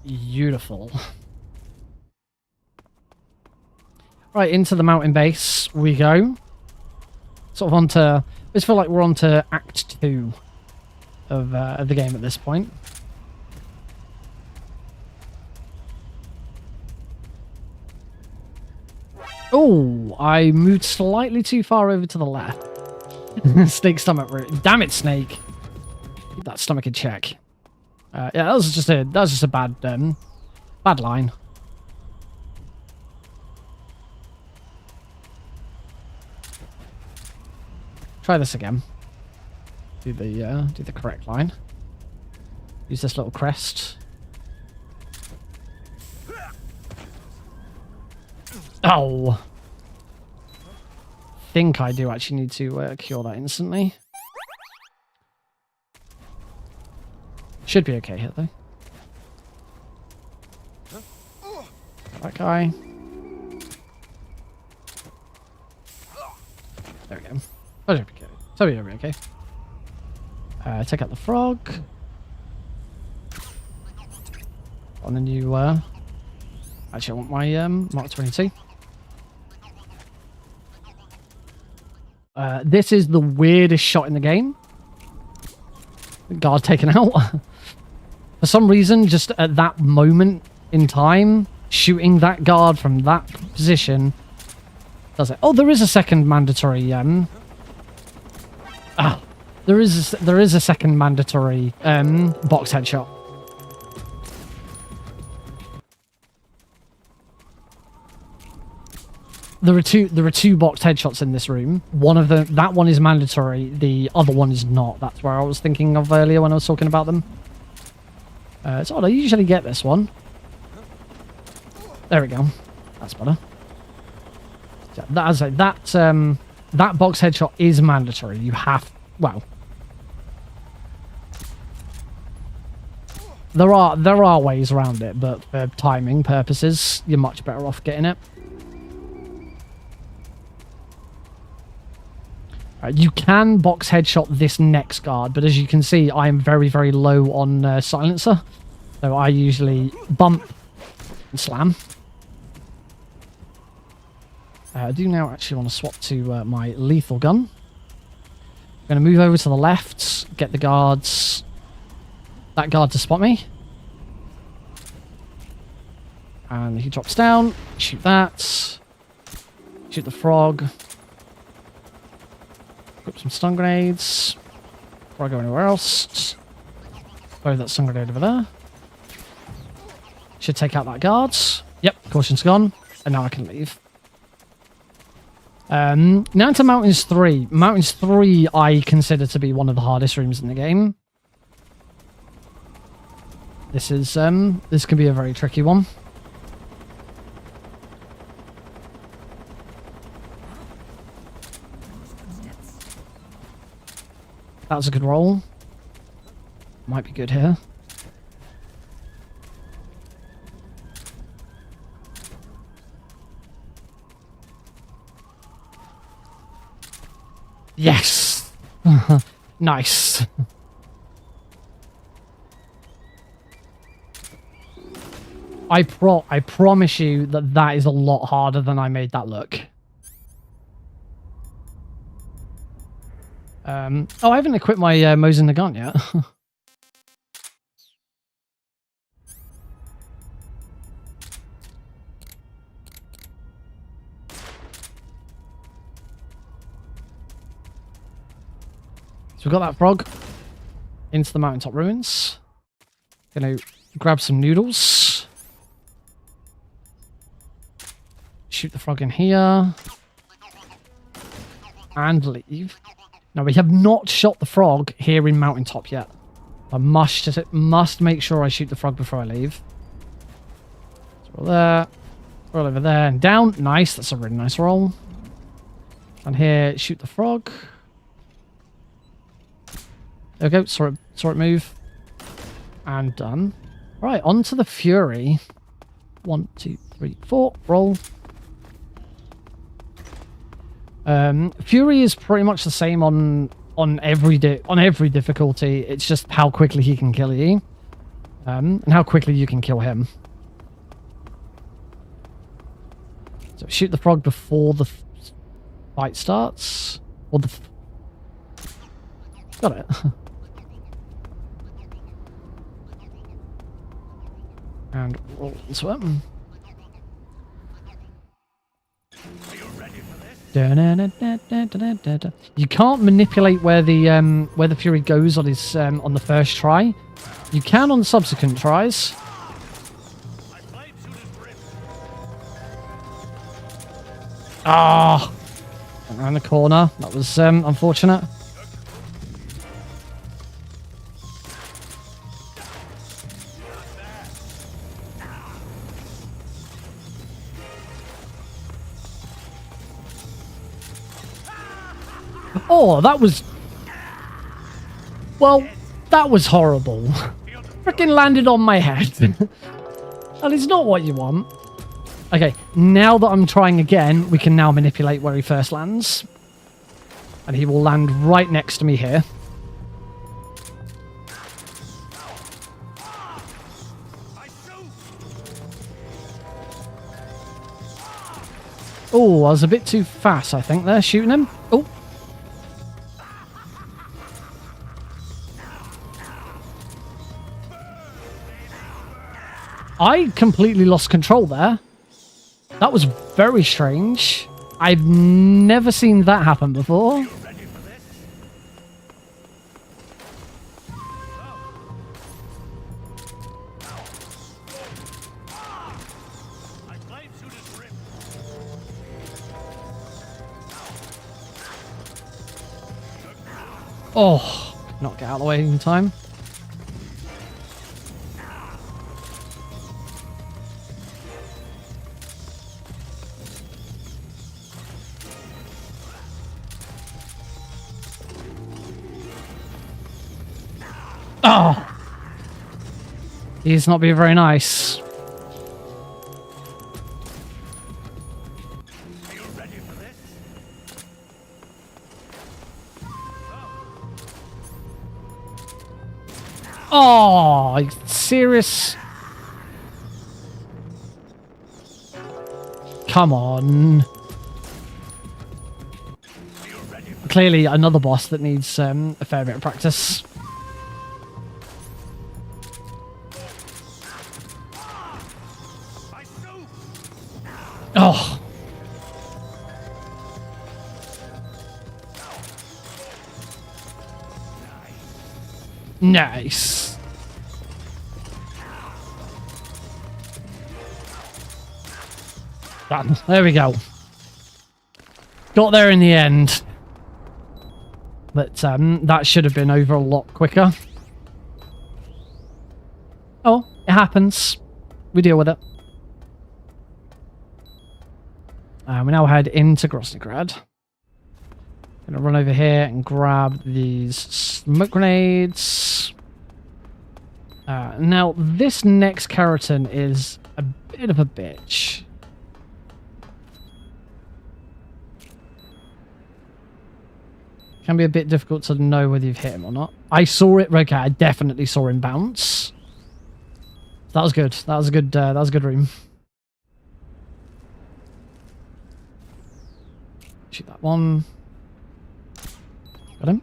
Beautiful. Right, into the mountain base we go. Sort of onto... I just feel like we're on to Act 2 of the game at this point. Oh, I moved slightly too far over to the left. Snake stomach root. Damn it, Snake. Keep that stomach in check. Yeah, that was just a bad bad line. Try this again. Do the correct line. Use this little crest. Oh. Think I do actually need to cure that instantly. Should be okay here though. That guy. There we go. That should be okay. So it'll be okay. Take out the frog. On the new actually I want my Mark 22. This is the weirdest shot in the game. Guard taken out. For some reason, just at that moment in time, shooting that guard from that position does it. Oh, there is a second mandatory. There is a second mandatory box headshot. There are two boxed headshots in this room. One of them, that one is mandatory. The other one is not. That's where I was thinking of earlier when I was talking about them. It's odd. I usually get this one. There we go. That's better. So that box headshot is mandatory. You have, well, there are ways around it, but for timing purposes, you're much better off getting it. You can box headshot this next guard, but as you can see, I am very, very low on silencer. So I usually bump and slam. I do now actually want to swap to my lethal gun. I'm going to move over to the left, get the guards, that guard to spot me. And he drops down, shoot that, shoot the frog. Equip some stun grenades before I go anywhere else. Throw that stun grenade over there. Should take out that guard. Yep, caution's gone. And now I can leave. Now into Mountains 3. Mountains 3 I consider to be one of the hardest rooms in the game. This is this can be a very tricky one. That was a good roll. Might be good here. Yes! Nice. I promise you that is a lot harder than I made that look. Oh, I haven't equipped my Mosin the gun yet. So we've got that frog into the mountaintop ruins. Gonna grab some noodles. Shoot the frog in here. And leave. Now, we have not shot the frog here in Mountaintop yet. I must make sure I shoot the frog before I leave. So roll there. Roll over there and down. Nice. That's a really nice roll. And here, shoot the frog. There we go. Saw it move. And done. Right, on to the Fury. 1, 2, 3, 4. Roll. Fury is pretty much the same on on every difficulty. It's just how quickly he can kill you, and how quickly you can kill him. So shoot the frog before the fight starts, or the. Got it. And roll into it. You can't manipulate where the Fury goes on his on the first try. You can on subsequent tries. Ah, around the corner. That was unfortunate. Oh, that was... Well, that was horrible. Freaking landed on my head. That is not what you want. Okay, now that I'm trying again, we can now manipulate where he first lands. And he will land right next to me here. Oh, I was a bit too fast, I think, there, shooting him. Oh. I completely lost control there. That was very strange. I've never seen that happen before. Oh, not get out of the way in time. Oh! He's not being very nice. Are you ready for this? Oh, serious? Come on. Clearly another boss that needs a fair bit of practice. Oh. Nice. Done. There we go. Got there in the end. But that should have been over a lot quicker. Oh, it happens. We deal with it. We now head into Grosnygrad. Gonna run over here and grab these smoke grenades. Now, this next Kerotan is a bit of a bitch. Can be a bit difficult to know whether you've hit him or not. I saw it. Okay, I definitely saw him bounce. That was good. That was a good. That was a good room. Shoot that one. Got him.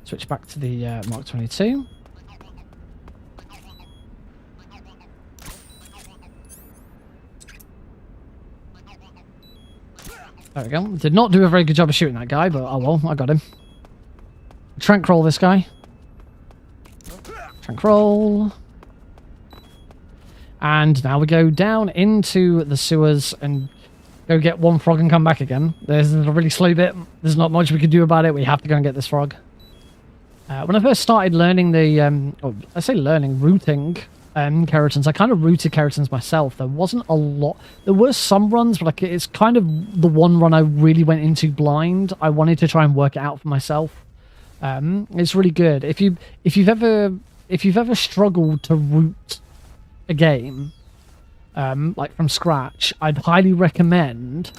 Switch back to the Mark 22. There we go. Did not do a very good job of shooting that guy, but oh well, I got him. Trank roll this guy. Trank roll. And now we go down into the sewers and go get one frog and come back again. There's a really slow bit. There's not much we can do about it. We have to go and get this frog. When I first started learning the, I say learning, routing Kerotans, I kind of routed Kerotans myself. There wasn't a lot. There were some runs, but like it's kind of the one run I really went into blind. I wanted to try and work it out for myself. It's really good. If you've ever struggled to route a game, like from scratch, I'd highly recommend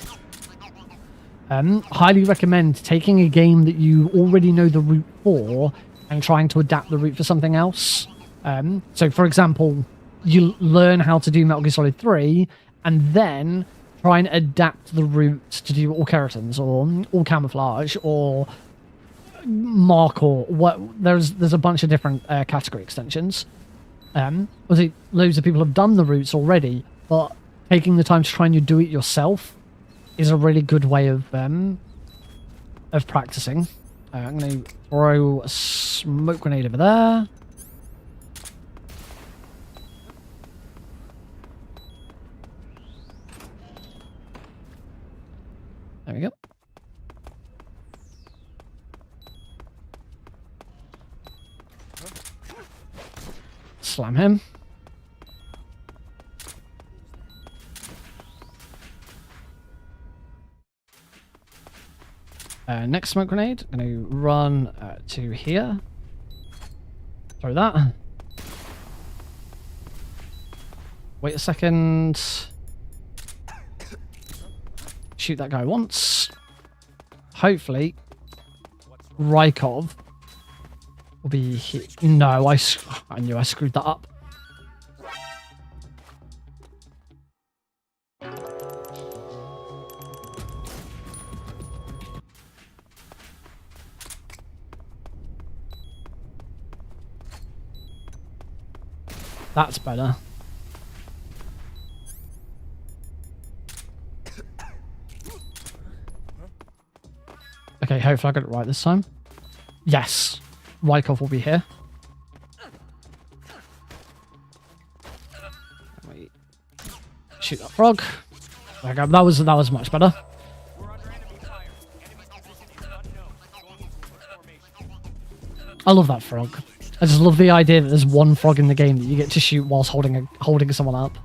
Highly recommend taking a game that you already know the route for and trying to adapt the route for something else. So, for example, you learn how to do Metal Gear Solid 3 and then try and adapt the route to do All Kerotans or All Camouflage or Mark or what. There's a bunch of different category extensions. Obviously, loads of people have done the routes already, but taking the time to try and do it yourself is a really good way of practicing. I'm going to throw a smoke grenade over there. There we go. Slam him. Next smoke grenade, I'm going to run to here. Throw that. Wait a second. Shoot that guy once. Hopefully, Rykov will be here. No, I knew I screwed that up. That's better. Okay, hopefully I got it right this time. Yes, Rykov will be here. Wait. Shoot that frog. There we go. That was much better. I love that frog. I just love the idea that there's one frog in the game that you get to shoot whilst holding someone up.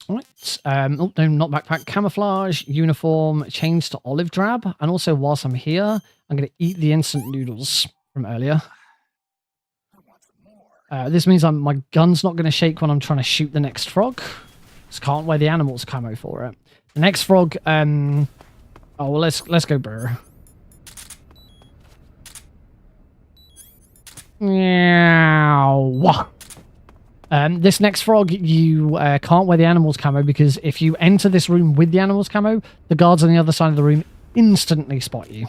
Alright. Oh, no, not backpack. Camouflage, uniform, change to olive drab. And also, whilst I'm here, I'm going to eat the instant noodles from earlier. This means my gun's not going to shake when I'm trying to shoot the next frog. Just can't wear the animal's camo for it. The next frog, oh, well, let's go burr. Meow. This next frog, you can't wear the animal's camo because if you enter this room with the animal's camo, the guards on the other side of the room instantly spot you.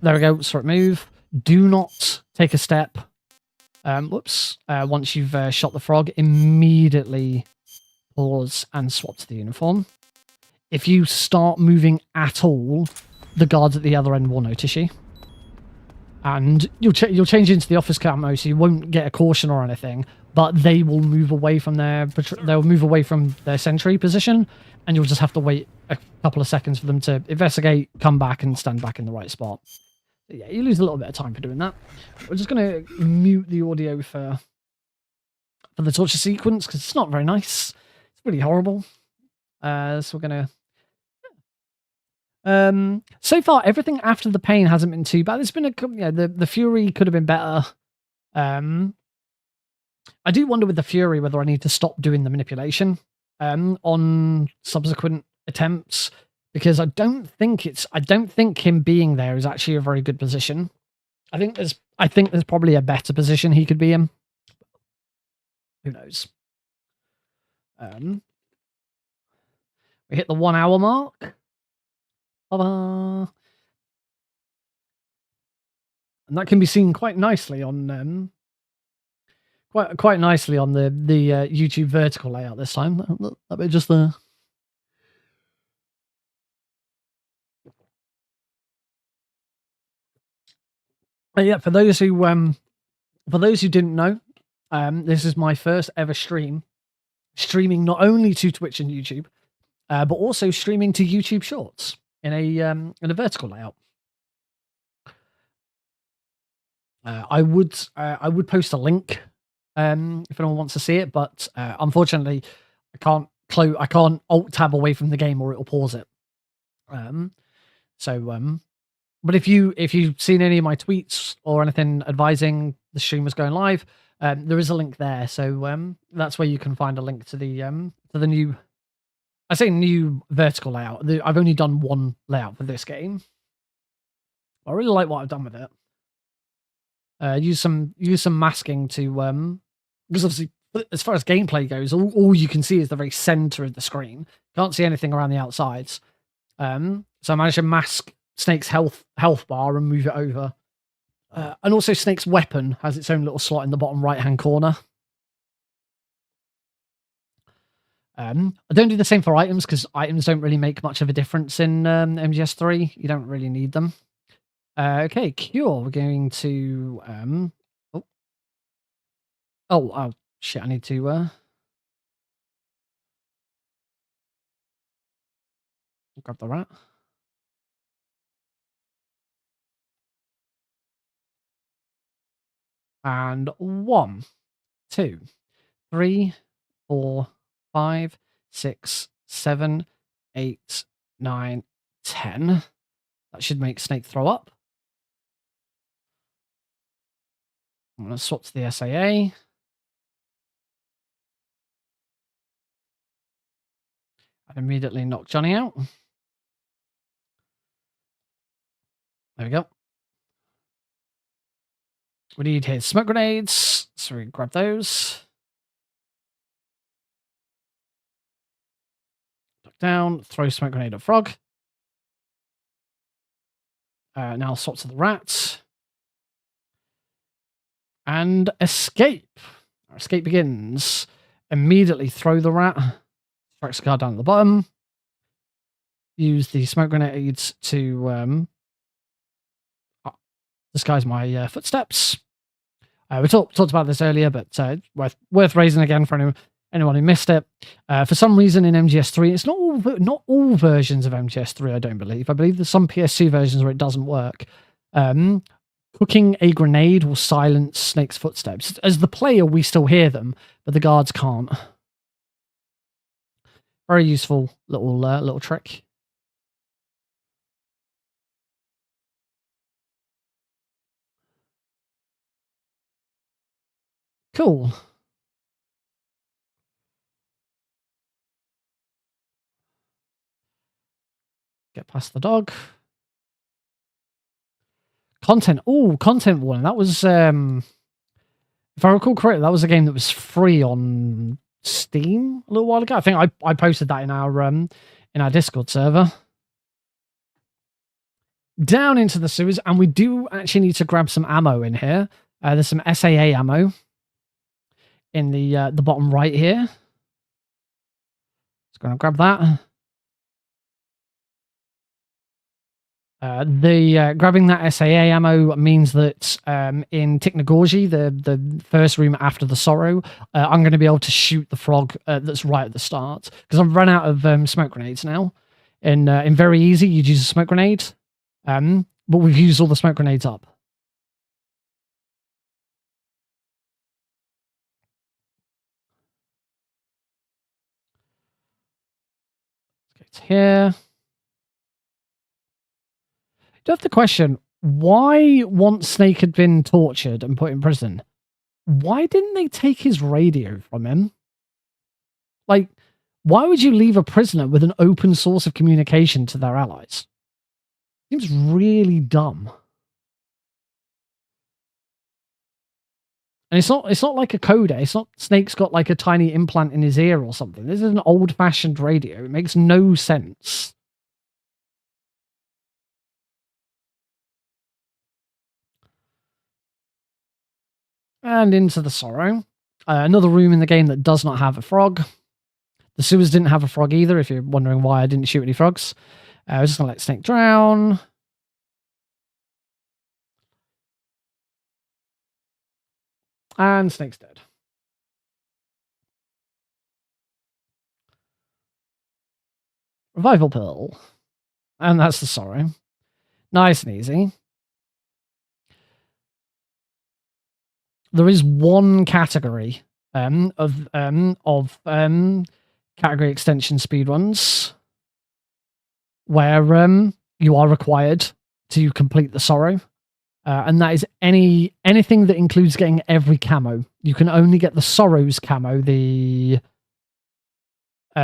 There we go. Sort move. Do not take a step. Whoops. Once you've shot the frog, immediately pause and swap to the uniform. If you start moving at all, the guards at the other end will notice you. And you'll change into the office camo, so you won't get a caution or anything, but they will move away from their sentry position, and you'll just have to wait a couple of seconds for them to investigate, come back, and stand back in the right spot. Yeah, you lose a little bit of time for doing that. We're just going to mute the audio for the torture sequence because it's not very nice. It's really horrible. So we're going to... so far, everything after the pain hasn't been too bad. There's been the fury could have been better. I do wonder with the fury whether I need to stop doing the manipulation on subsequent attempts. Because I don't think him being there is actually a very good position. I think there's probably a better position he could be in. Who knows? We hit the 1 hour mark. Ta-da! And that can be seen quite nicely on quite nicely on the YouTube vertical layout this time. That bit just there. Yeah, for those who didn't know, this is my first ever streaming not only to Twitch and YouTube, but also streaming to YouTube Shorts in a vertical layout. I would post a link if anyone wants to see it, but unfortunately, I can't alt tab away from the game or it'll pause it. So But if you've seen any of my tweets or anything advising the stream was going live, there is a link there. So that's where you can find a link to the new. I say new vertical layout. I've only done one layout for this game. I really like what I've done with it. Use some masking to because obviously as far as gameplay goes, all you can see is the very center of the screen. Can't see anything around the outsides. So I managed to mask Snake's health bar and move it over. And also Snake's weapon has its own little slot in the bottom right hand corner. I don't do the same for items because items don't really make much of a difference in MGS3. You don't really need them. Okay, cure. We're going to oh shit! I need to grab the rat. And 1, 2, 3, 4, 5, 6, 7, 8, 9, 10. That should make Snake throw up. I'm going to swap to the SAA. And immediately knock Johnny out. There we go. We need his smoke grenades, so we grab those. Duck down, throw smoke grenade at Frog. Now swap to the rat. And escape. Our escape begins. Immediately throw the rat. Strikes the card down at the bottom. Use the smoke grenades to disguise my footsteps. We talked about this earlier, but worth raising again for anyone who missed it. For some reason in MGS3, it's not all versions of MGS3, I don't believe. I believe there's some PS2 versions where it doesn't work. Cooking a grenade will silence Snake's footsteps. As the player, we still hear them, but the guards can't. Very useful little trick. Cool. Get past the dog. Content. Oh, content warning. That was, if I recall correctly, that was a game that was free on Steam a little while ago. I think I posted that in our Discord server. Down into the sewers, and we do actually need to grab some ammo in here. There's some SAA ammo in the bottom right here. Just going to grab that. Grabbing that SAA ammo means that in Tiknagorji, the first room after the Sorrow, I'm going to be able to shoot the frog that's right at the start because I've run out of smoke grenades now. In Very Easy, you'd use a smoke grenade, but we've used all the smoke grenades up. Let's go to here. Do have the question, why, once Snake had been tortured and put in prison, why didn't they take his radio from him? Like, why would you leave a prisoner with an open source of communication to their allies? Seems really dumb. And it's not like a coder. It's not Snake's got like a tiny implant in his ear or something. This is an old-fashioned radio. It makes no sense. And into the Sorrow. Another room in the game that does not have a frog. The sewers didn't have a frog either, if you're wondering why I didn't shoot any frogs. I was just going to let Snake drown. And Snake's dead. Revival pill. And that's the Sorrow. Nice and easy. There is one category of category extension speedruns where you are required to complete the sorrow. And that is anything that includes getting every camo. You can only get the sorrows camo, the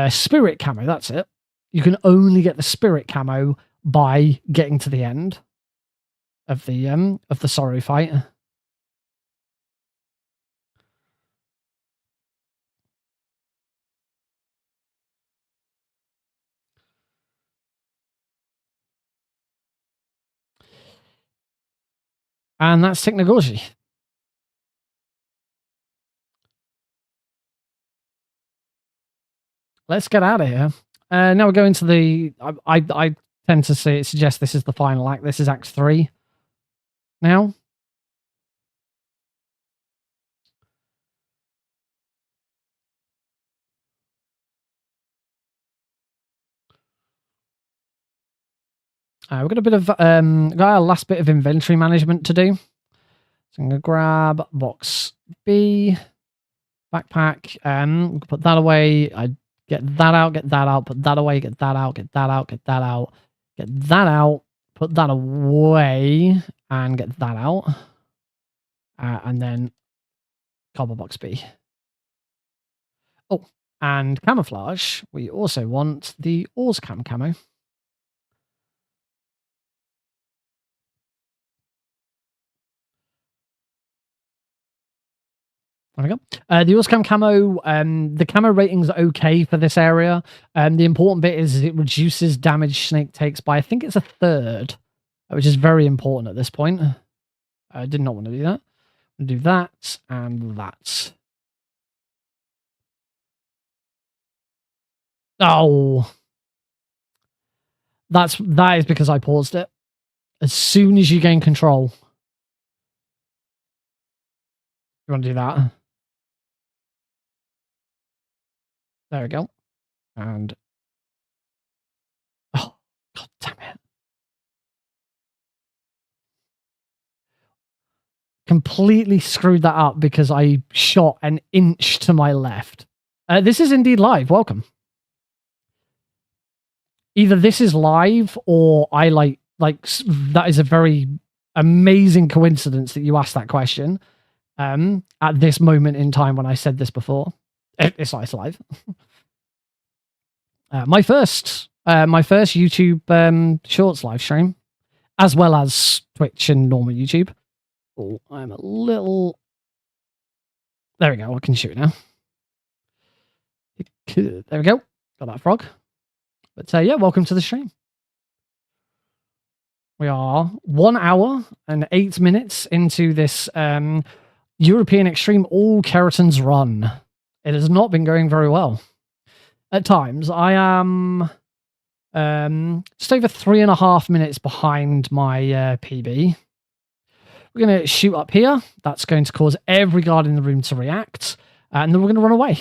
spirit camo, that's it. You can only get the spirit camo by getting to the end of the sorrow fight. And that's technology. Let's get out of here. Now we're going to the... I tend to suggest this is the final act. This is Act 3 now. We've got a bit of... got our last bit of inventory management to do. So I'm going to grab box B, backpack, put that away. I get that out, put that away, get that out, get that out, get that out, get that out, put that away, and get that out. And then cardboard box B. Oh, and camouflage. We also want the Ors camo. There we go. The Orscam camo, the camo rating's okay for this area. The important bit is it reduces damage Snake takes by, I think it's a third, which is very important at this point. I did not want to do that. I'll do that and that. Oh. That is because I paused it. As soon as you gain control. You want to do that? There we go. And... oh, god damn it. Completely screwed that up because I shot an inch to my left. This is indeed live. Welcome. Either this is live or I like that is a very amazing coincidence that you asked that question at this moment in time when I said this before. It's live. My first YouTube shorts live stream, as well as Twitch and normal YouTube. Oh, I'm a little... there we go, I can shoot now. There we go, got that frog. But yeah, welcome to the stream. We are 1 hour and 8 minutes into this European Extreme All Kerotans run. It has not been going very well. At times, I am just over 3.5 minutes behind my PB. We're going to shoot up here. That's going to cause every guard in the room to react. And then we're going to run away.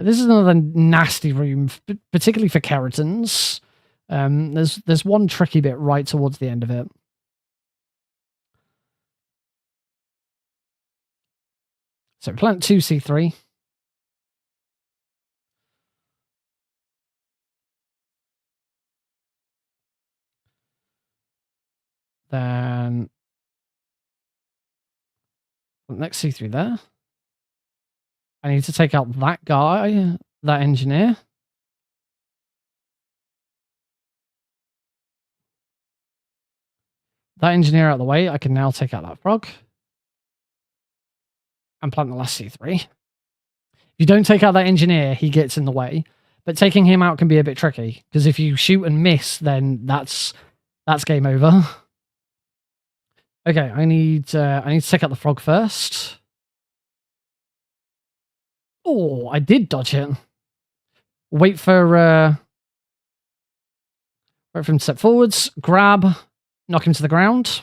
This is another nasty room, particularly for Kerotans. There's one tricky bit right towards the end of it. So plant 2C3. Then next C3 there. I need to take out that guy, that engineer. That engineer out of the way, I can now take out that frog. And plant the last C3. If you don't take out that engineer, he gets in the way. But taking him out can be a bit tricky, because if you shoot and miss, then that's game over. Okay, I need to take out the frog first. Oh, I did dodge it. Wait for him to step forwards. Grab, knock him to the ground.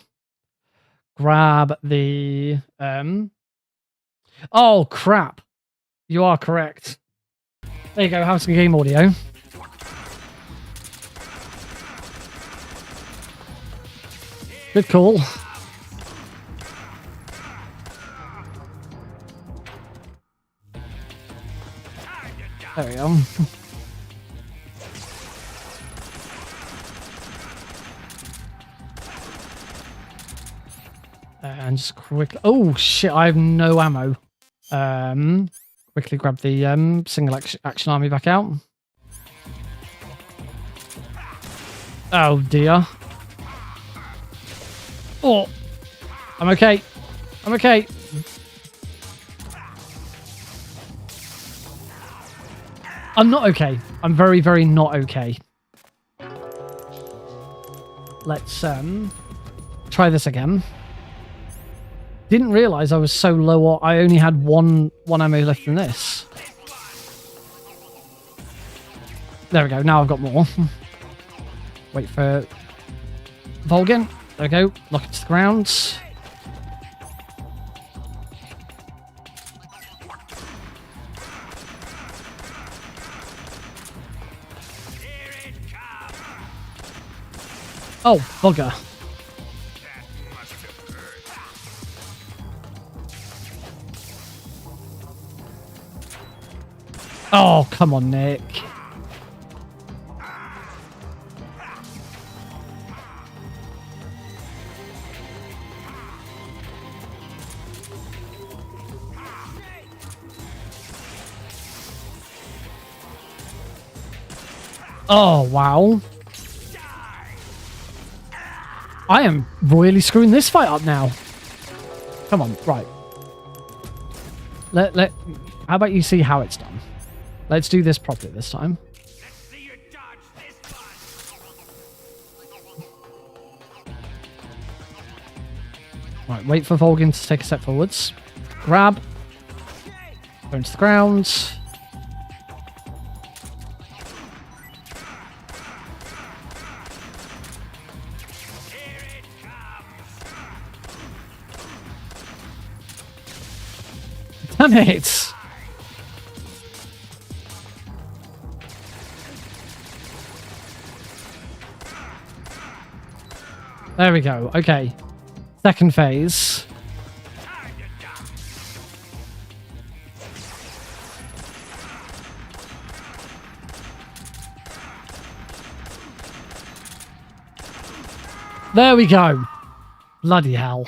Grab the oh crap! You are correct. There you go. Have some game audio. Good call. There we go. And just quickly... Oh, shit, I have no ammo. Quickly grab the single action army back out. Oh, dear. Oh, I'm okay. I'm okay. I'm not okay. I'm very, very not okay. Let's try this again. Didn't realize I was so low. I only had one ammo left in this. There we go. Now I've got more. Wait for Volgin. There we go. Lock it to the ground. Oh, bugger. Oh, come on, Nick. Oh, wow. I am royally screwing this fight up now. Come on, right. How about you see how it's done? Let's do this properly this time. Right, wait for Volgin to take a step forwards. Grab. Go into the ground. Damn it! There we go. Okay. Second phase. There we go. Bloody hell.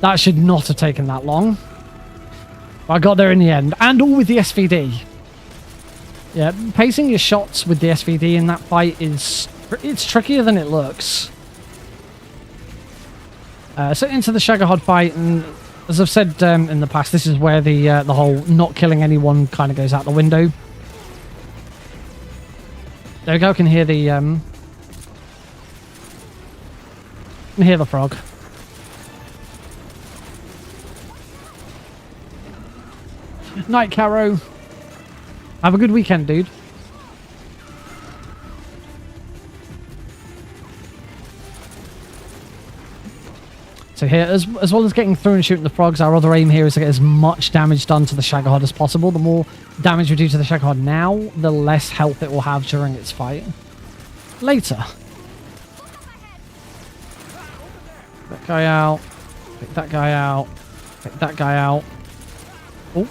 That should not have taken that long. I got there in the end. And all with the SVD. Yeah, pacing your shots with the SVD in that fight is... It's trickier than it looks. So into the Shagohod fight, and as I've said in the past, this is where the whole not killing anyone kind of goes out the window. There we go. I can hear the frog. Night, Caro. Have a good weekend, dude. So here, as well as getting through and shooting the frogs, our other aim here is to get as much damage done to the Shagohod as possible. The more damage we do to the Shagohod now, the less health it will have during its fight later. That guy out. Pick that guy out. Pick that guy out. Oh.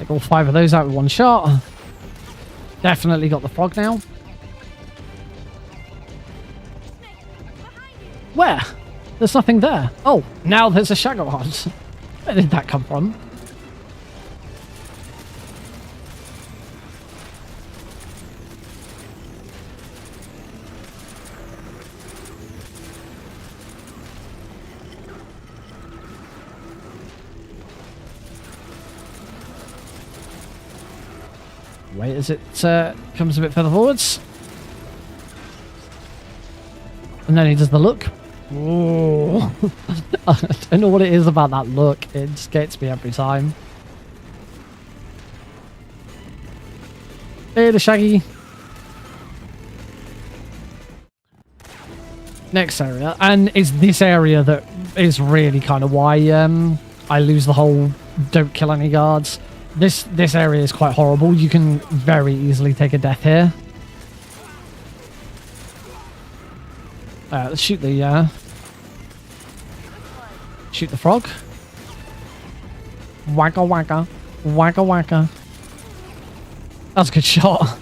Take all 5 of those out with one shot. Definitely got the frog now. Where? There's nothing there. Oh, now there's a Shagohod. Where did that come from? Wait as it comes a bit further forwards. And then he does the look. Oh. I don't know what it is about that look. It just gets me every time. Hey, the Shaggy. Next area. And it's this area that is really kind of why I lose the whole don't kill any guards. This area is quite horrible. You can very easily take a death here. Let's shoot the frog. Wagga wagga, wagga wagga. That's a good shot.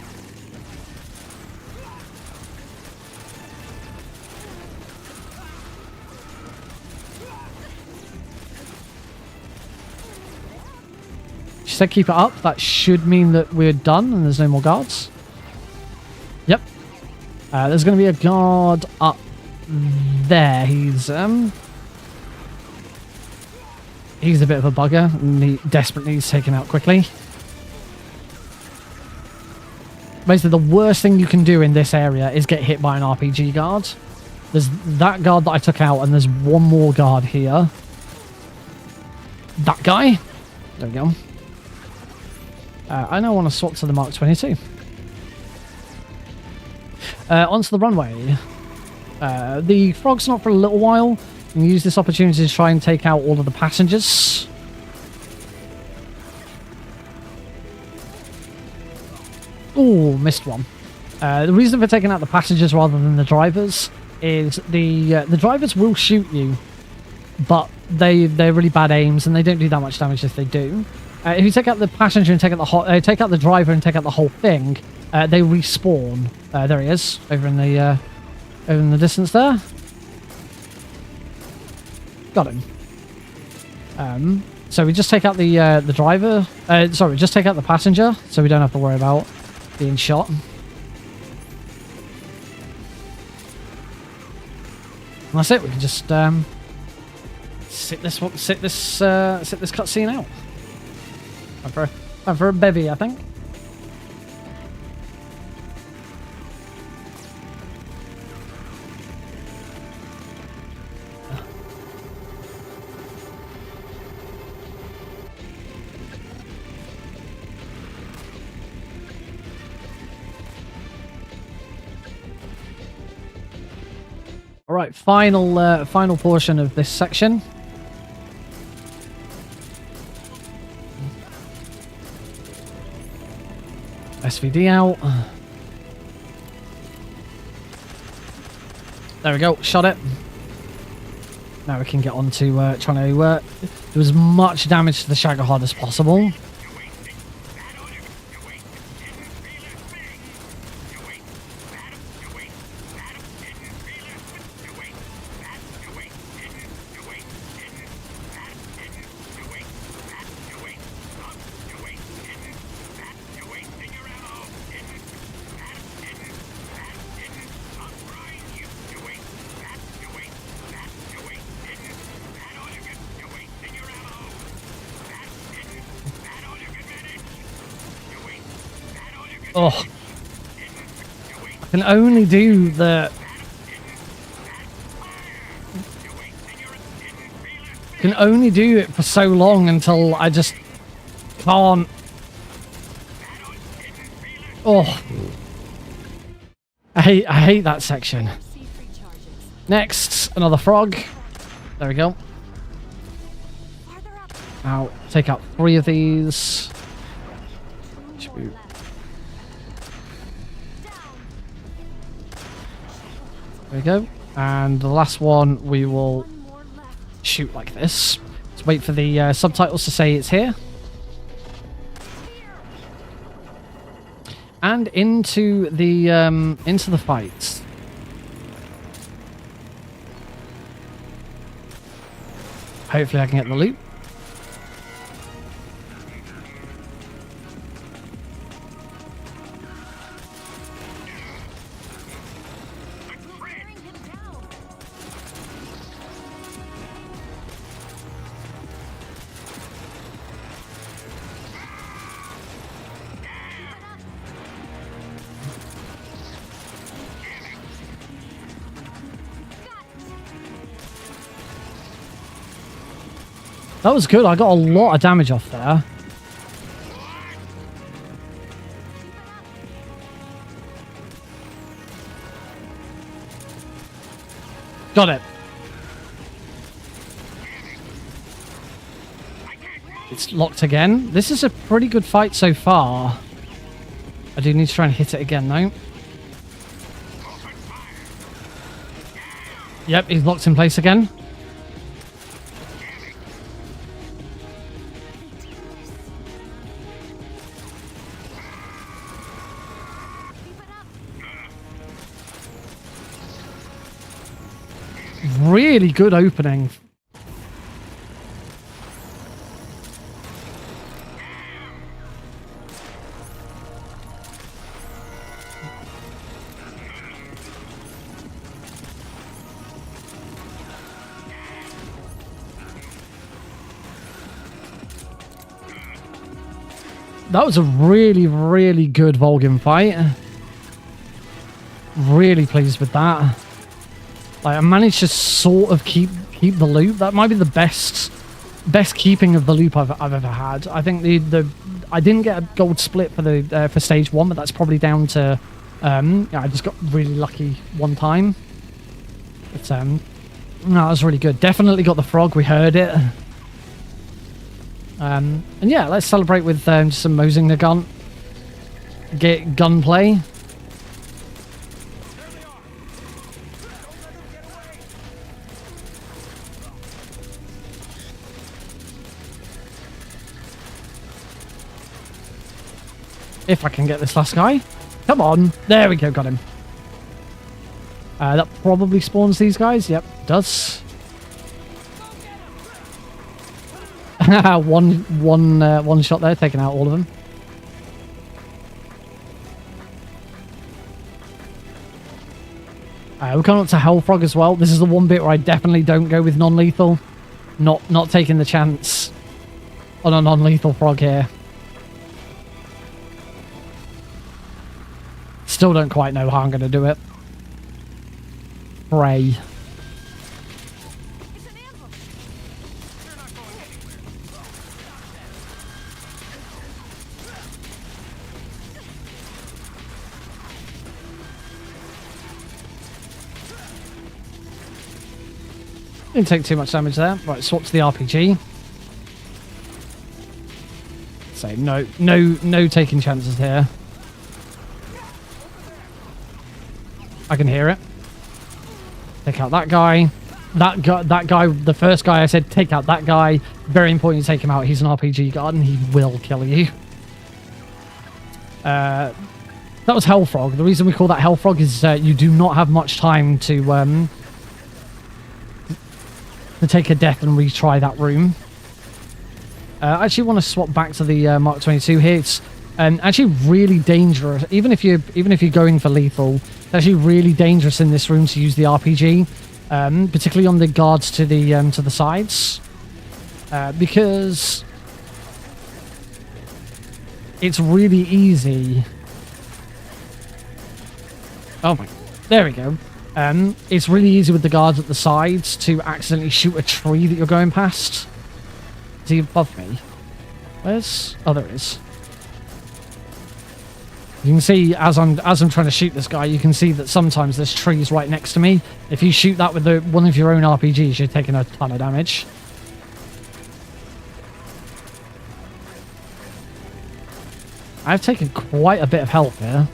She said keep it up. That should mean that we're done and there's no more guards. Yep. There's going to be a guard up there. He's a bit of a bugger and he desperately needs taken out quickly. Basically, the worst thing you can do in this area is get hit by an RPG guard. There's that guard that I took out, and there's one more guard here. That guy. There we go. I now want to swap to the Mark 22. Onto the runway. The frog's not for a little while. You can use this opportunity to try and take out all of the passengers. Oh, missed one. The reason for taking out the passengers rather than the drivers is the drivers will shoot you, but they're really bad aims and they don't do that much damage if they do. If you take out the passenger and take out the driver and take out the whole thing, they respawn. There he is, over in the distance there. Got him. So we just take out the driver. Sorry, just take out the passenger, so we don't have to worry about being shot. And that's it. We can just sit this cutscene out. Time for a bevy, I think. All right, final portion of this section. SVD out. There we go, shot it. Now we can get on to trying to do as much damage to the Shagohod as possible. Oh, I can only do the... Can only do it for so long until I just can't. Oh, I hate that section. Next, another frog. There we go. Now take out 3 of these. Should be... There we go. And the last one we will shoot like this. Let's wait for the subtitles to say it's here. And into the fight. Hopefully I can get the loot. That was good. I got a lot of damage off there. Got it. It's locked again. This is a pretty good fight so far. I do need to try and hit it again though. Yep, he's locked in place again. Really good opening. That was a really, really good Vulcan fight. Really pleased with that. Like, I managed to sort of keep the loop. That might be the best keeping of the loop I've ever had. I think I didn't get a gold split for stage 1, but that's probably down to yeah, I just got really lucky one time. But no, that was really good. Definitely got the frog. We heard it. And yeah, let's celebrate with just some Mosing the gun. Get gunplay. If I can get this last guy. Come on. There we go. Got him. That probably spawns these guys. Yep, does. one shot there, taking out all of them. We're coming up to Hellfrog as well. This is the one bit where I definitely don't go with non-lethal. Not taking the chance on a non-lethal frog here. Still don't quite know how I'm going to do it. Pray. Didn't take too much damage there. Right, swap to the RPG. So no taking chances here. I can hear it. Take out that guy. That guy, the first guy I said, take out that guy. Very important you take him out. He's an RPG guard and he will kill you. That was Hellfrog. The reason we call that Hellfrog is you do not have much time to take a death and retry that room. I actually want to swap back to the Mark 22 here. It's actually really dangerous. Even if you're going for lethal, it's actually really dangerous in this room to use the RPG, particularly on the guards to the sides, because it's really easy. Oh my! There we go. It's really easy with the guards at the sides to accidentally shoot a tree that you're going past. Is he above me? Where's? Oh, there it is. You can see as I'm trying to shoot this guy, you can see that sometimes there's trees right next to me. If you shoot that with one of your own RPGs, you're taking a ton of damage. I've taken quite a bit of health here.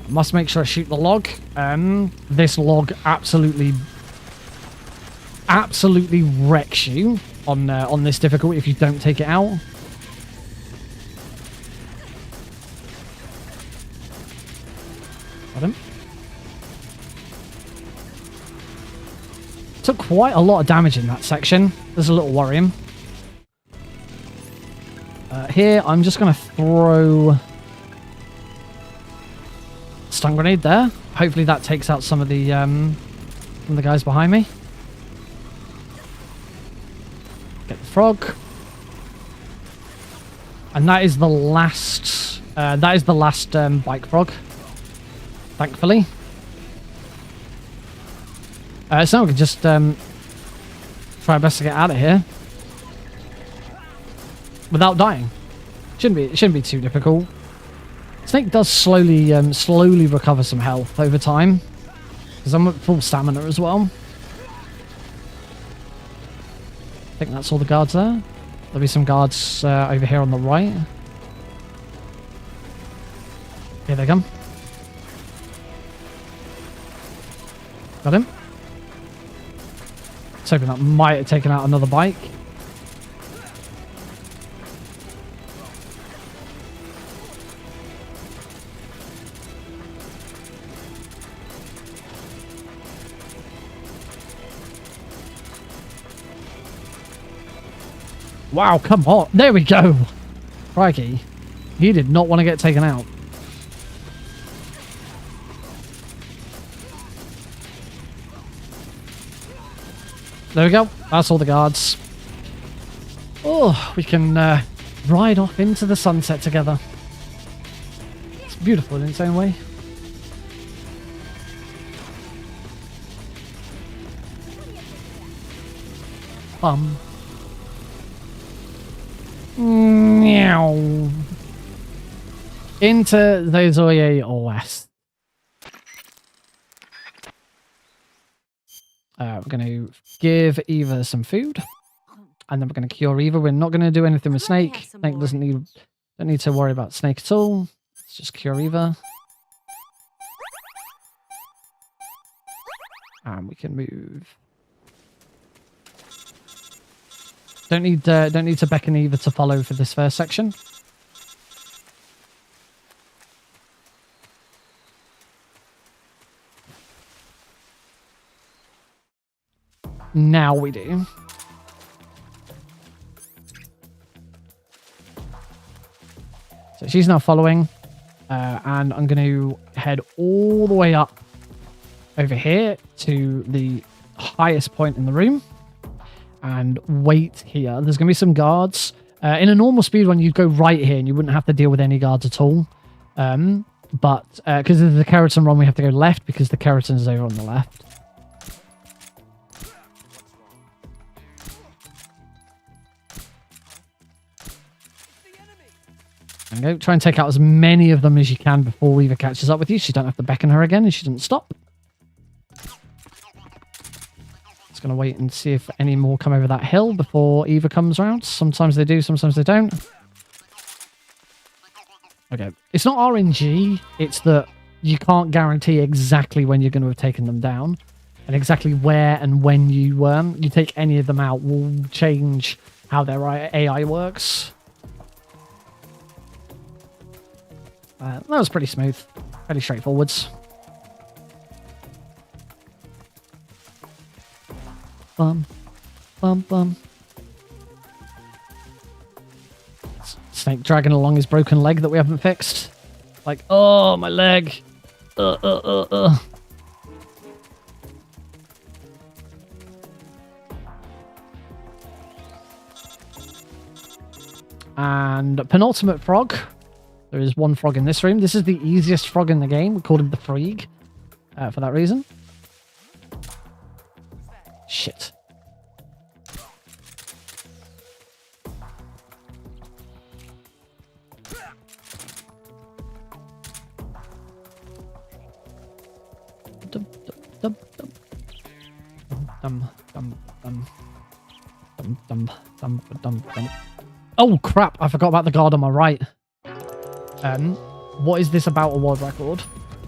Must make sure I shoot the log. This log absolutely wrecks you on this difficulty if you don't take it out. Got him. Took quite a lot of damage in that section. There's a little worrying. Here, I'm just going to throw stun grenade there. Hopefully that takes out some of the guys behind me. Get the frog. And that is the last bike frog. Thankfully. So we can just try our best to get out of here without dying. It shouldn't be too difficult. Snake does slowly recover some health over time, because I'm at full stamina as well. I think that's all the guards there. There'll be some guards over here on the right. Here they come. Got him. Just hoping that might have taken out another bike. Wow, come on. There we go. Crikey. He did not want to get taken out. there we go. That's all the guards. Oh, we can ride off into the sunset together. It's beautiful in its own way. Meow. Into the Zoye West. We're going to give Eva some food. And then we're going to cure Eva. We're not going to do anything with Snake. Snake don't need to worry about Snake at all. Let's just cure Eva. And we can move. Don't need to beckon Eva to follow for this first section. Now we do. So she's now following, and I'm going to head all the way up over here to the highest point in the room and wait here. There's going to be some guards. In a normal speedrun, you'd go right here and you wouldn't have to deal with any guards at all. But because of the keratin run, we have to go left because the keratin is over on the left. There you go. Try and take out as many of them as you can before Eva catches up with you. So you don't have to beckon her again and she doesn't stop. Just going to wait and see if any more come over that hill before Eva comes around. Sometimes they do, sometimes they don't. Okay. It's not RNG. It's that you can't guarantee exactly when you're going to have taken them down. And exactly where and when you take any of them out will change how their AI works. That was pretty smooth. Pretty straightforwards. Bum. Bum, bum. Snake dragging along his broken leg that we haven't fixed. Like, oh, my leg. And penultimate frog. There is one frog in this room. This is the easiest frog in the game. We called him the Freeg for that reason. Shit. Dum, dum, dum, dum, dum, dum, dum, dum, dum, dum, dum. Oh crap! I forgot about the guard on my right. What is this about a world record?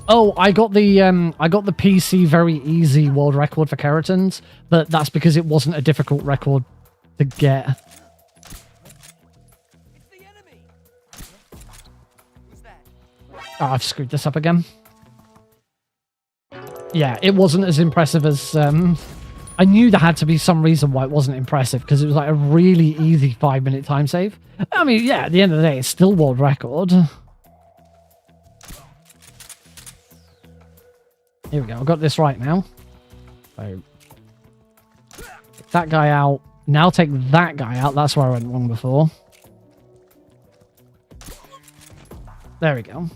Oh, I got the PC very easy world record for Keratans, but that's because it wasn't a difficult record to get. It's the enemy. Who's that? Oh, I've screwed this up again. Yeah, it wasn't as impressive as I knew there had to be some reason why it wasn't impressive, because it was like a really easy 5-minute time save. I mean, yeah, at the end of the day, it's still world record. Here we go. I've got this right now. So, take that guy out. Now take that guy out. That's where I went wrong before. There we go.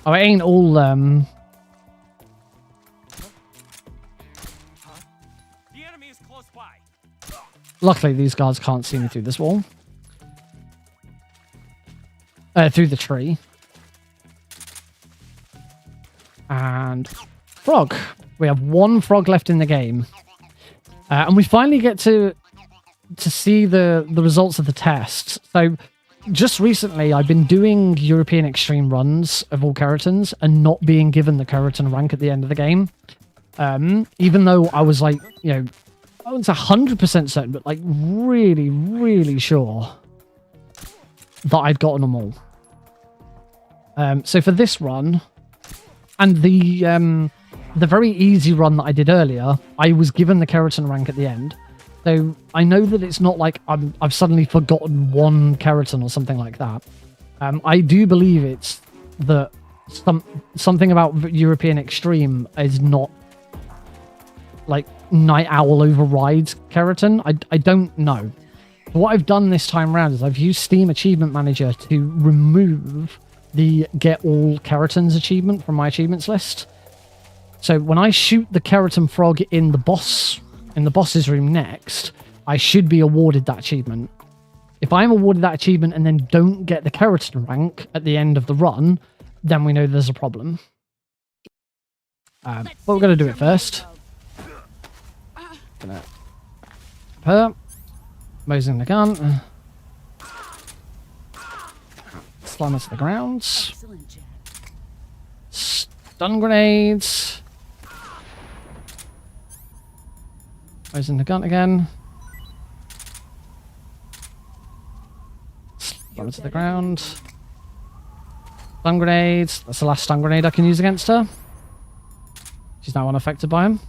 Oh, it ain't all... The enemy is close by. Luckily, these guards can't see me through this wall. Through the tree. And frog. We have one frog left in the game. And we finally get to see the results of the test. So just recently, I've been doing European Extreme runs of all Keratans and not being given the Keratin rank at the end of the game. Even though I was like, you know, I wasn't 100% certain, but like really, really sure that I'd gotten them all. So for this run, and the very easy run that I did earlier, I was given the Keratin rank at the end. So I know that it's not like I've suddenly forgotten one Keratin or something like that. I do believe it's that something about European Extreme is not like Night Owl overrides Keratin. I don't know. What I've done this time around is I've used Steam Achievement Manager to remove the Get All Keratins achievement from my achievements list. So when I shoot the Keratin frog in the boss's room next, I should be awarded that achievement. If I'm awarded that achievement and then don't get the Keratin rank at the end of the run, then we know there's a problem. But we're going to do it first. Gonna her. Mosing the gun. Slam it to the ground. Stun grenades. Mosing the gun again. Slam it to the ground. Stun grenades. That's the last stun grenade I can use against her. She's now unaffected by him.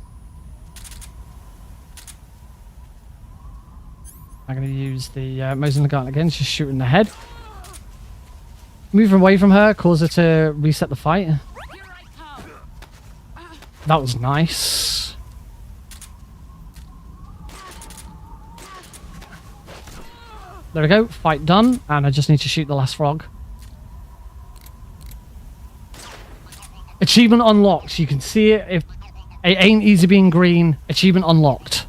I'm going to use the Mosing the gun again, just shooting the head. Move away from her, cause her to reset the fight. That was nice. There we go, fight done, and I just need to shoot the last frog. Achievement unlocked. You can see it if it ain't easy being green. Achievement unlocked.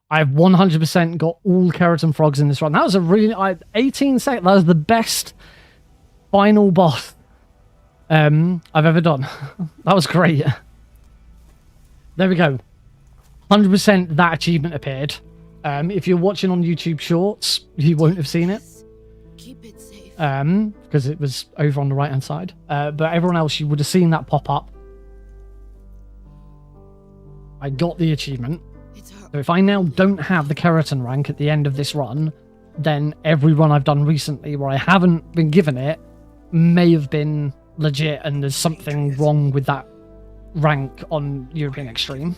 I've 100% got all Keratin frogs in this run. That was a really 18 seconds. That was the best final boss I've ever done. That was great. There we go. 100% that achievement appeared. If you're watching on YouTube Shorts, you won't have seen it. Keep it safe. Because it was over on the right hand side. But everyone else, you would have seen that pop up. I got the achievement. So if I now don't have the Keratin rank at the end of this run, then every run I've done recently where I haven't been given it may have been legit and there's something wrong with that rank on European Extreme.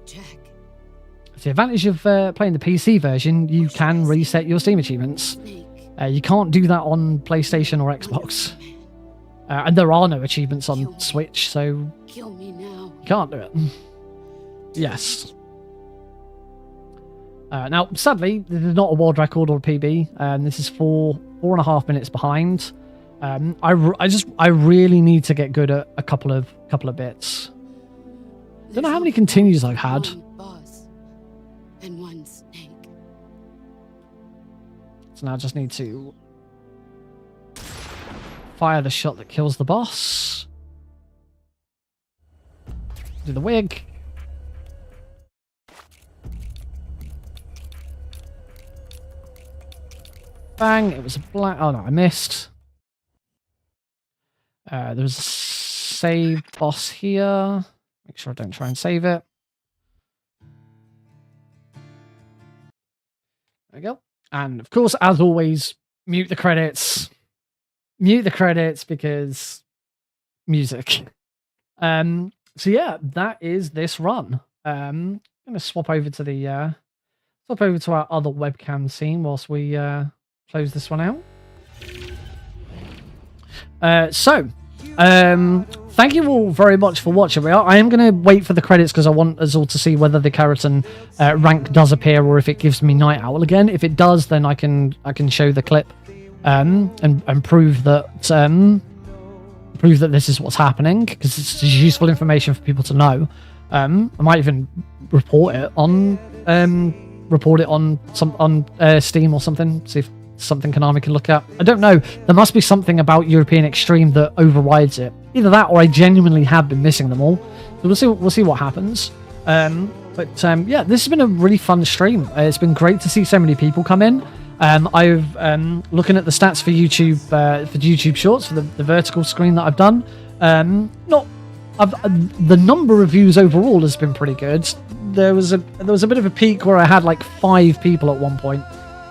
Jack. It's the advantage of playing the PC version, you can reset your Steam achievements. You can't do that on PlayStation or Xbox. And there are no achievements on Switch, so Kill me now. you can't do it. Yes. Now, sadly, this is not a world record or a PB. This is 4.5 minutes behind. I really need to get good at a couple of bits. Don't know how many continues I've had. One boss and one snake. So now I just need to fire the shot that kills the boss. Do the wig. Bang, it was a black... Oh no, I missed. There's a save boss here. Make sure I don't try and save it. There we go. And of course, as always, mute the credits. Mute the credits because music. So yeah, that is this run. I'm gonna swap over to the our other webcam scene whilst we close this one out. Thank you all very much for watching. I am going to wait for the credits because I want us all to see whether the Keratin rank does appear or if it gives me Night Owl again. If it does, then I can show the clip and prove that this is what's happening because it's useful information for people to know. I might even report it on Steam or something. See if something Konami can look at. I don't know. There must be something about European Extreme that overrides it. Either that or I genuinely have been missing them all. So we'll see what happens. Yeah, this has been a really fun stream. It's been great to see so many people come in. I've looking at the stats for YouTube Shorts for the vertical screen that I've done. The number of views overall has been pretty good. There was a bit of a peak where I had like 5 people at one point.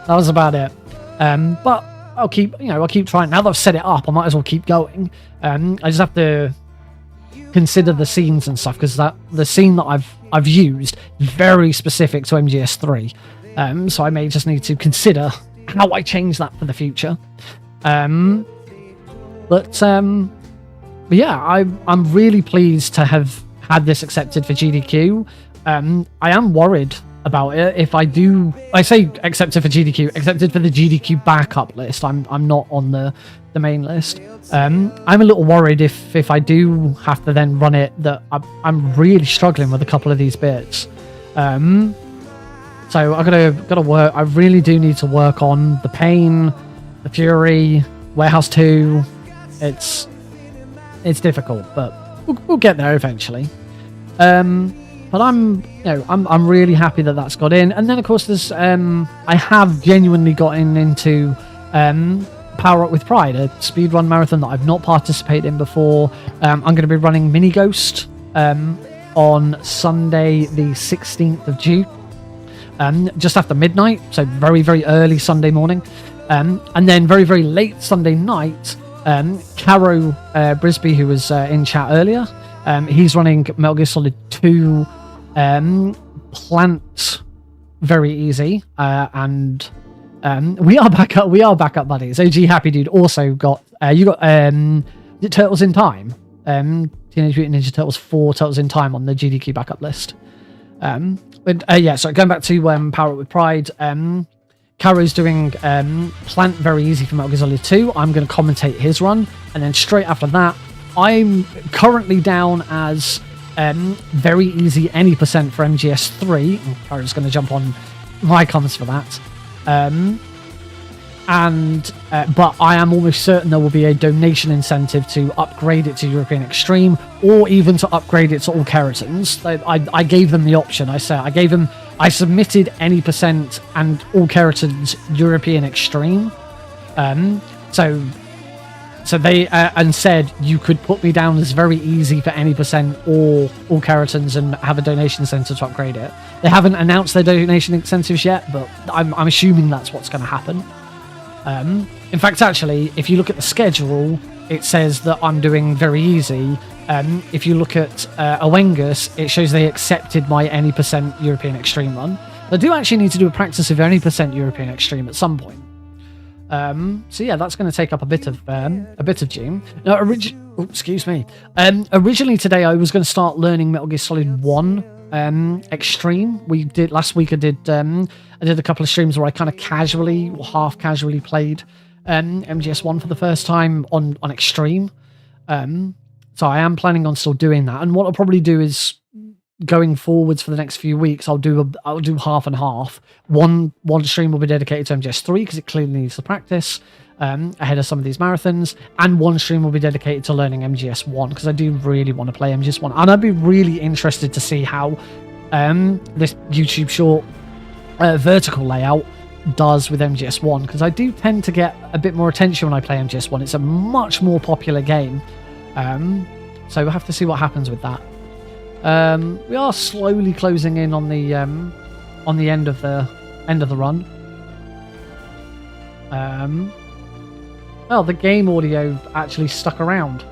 That was about it. But I'll keep trying. Now that I've set it up, I might as well keep going. I just have to consider the scenes and stuff because the scene that I've used is very specific to MGS3. So I may just need to consider how I change that for the future. But yeah, I'm really pleased to have had this accepted for GDQ. I am worried about it. If I say accepted for GDQ, accepted for the GDQ backup list. I'm not on the main list. I'm a little worried if I do have to then run it, that I'm really struggling with a couple of these bits. So I gotta work. I really do need to work on the Pain, the Fury, Warehouse 2. It's difficult, but we'll get there eventually. But I'm really happy that that's got in. And then of course there's I have genuinely gotten into Power Up with Pride, a speedrun marathon that I've not participated in before. I'm going to be running Mini Ghost on Sunday the 16th of June, just after midnight, so very, very early Sunday morning. And then very, very late Sunday night, Caro Brisby, who was in chat earlier, he's running Metal Gear Solid 2 Plant very easy, and we are back up buddies. OG Happy Dude also got you got Turtles in Time, Teenage Mutant Ninja Turtles 4 Turtles in Time on the GDQ backup list. Yeah, so going back to Power Up with Pride, Caro's doing Plant very easy for Metal Gear Solid 2. I'm going to commentate his run, and then straight after that, I'm currently down as very easy any percent for MGS3. Caro's going to jump on my comments for that. But I am almost certain there will be a donation incentive to upgrade it to European Extreme, or even to upgrade it to All Kerotans. I gave them the option. I submitted any percent and All Kerotans European Extreme. So they and said you could put me down as very easy for any percent or All Kerotans and have a donation incentive to upgrade it. They haven't announced their donation incentives yet, but I'm assuming that's what's going to happen. In fact, actually, if you look at the schedule, it says that I'm doing very easy. If you look at Awengus, it shows they accepted my any percent European Extreme run. I do actually need to do a practice of any percent European Extreme at some point. So yeah, that's going to take up a bit of June. Now, excuse me. Originally today, I was going to start learning Metal Gear Solid 1 Extreme. We did last week. I did a couple of streams where I kind of casually or half casually played MGS1 for the first time on Extreme. So I am planning on still doing that. And what I'll probably do is, going forwards for the next few weeks, I'll do half and half. One stream will be dedicated to MGS3 because it clearly needs to practice ahead of some of these marathons, and one stream will be dedicated to learning MGS1 because I do really want to play MGS1, and I'd be really interested to see how this YouTube short vertical layout does with MGS1, because I do tend to get a bit more attention when I play MGS1. It's a much more popular game, so we'll have to see what happens with that. We are slowly closing in on the end of the run. Well, the game audio actually stuck around.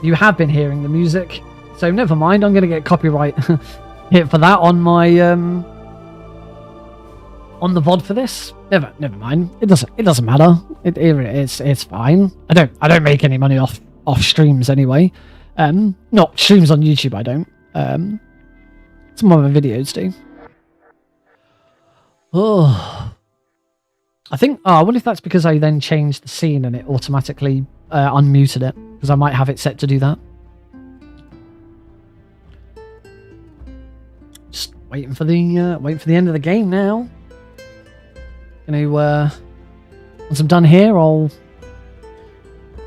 You have been hearing the music, so never mind. I'm going to get copyright hit for that on my on the VOD for this. Never mind. It doesn't matter. It's fine. I don't make any money off streams anyway. Not streams on YouTube, I don't. Some of my videos do. Oh, I wonder if that's because I then changed the scene and it automatically unmuted it, because I might have it set to do that. Just waiting for the end of the game now. Once I'm done here, I'll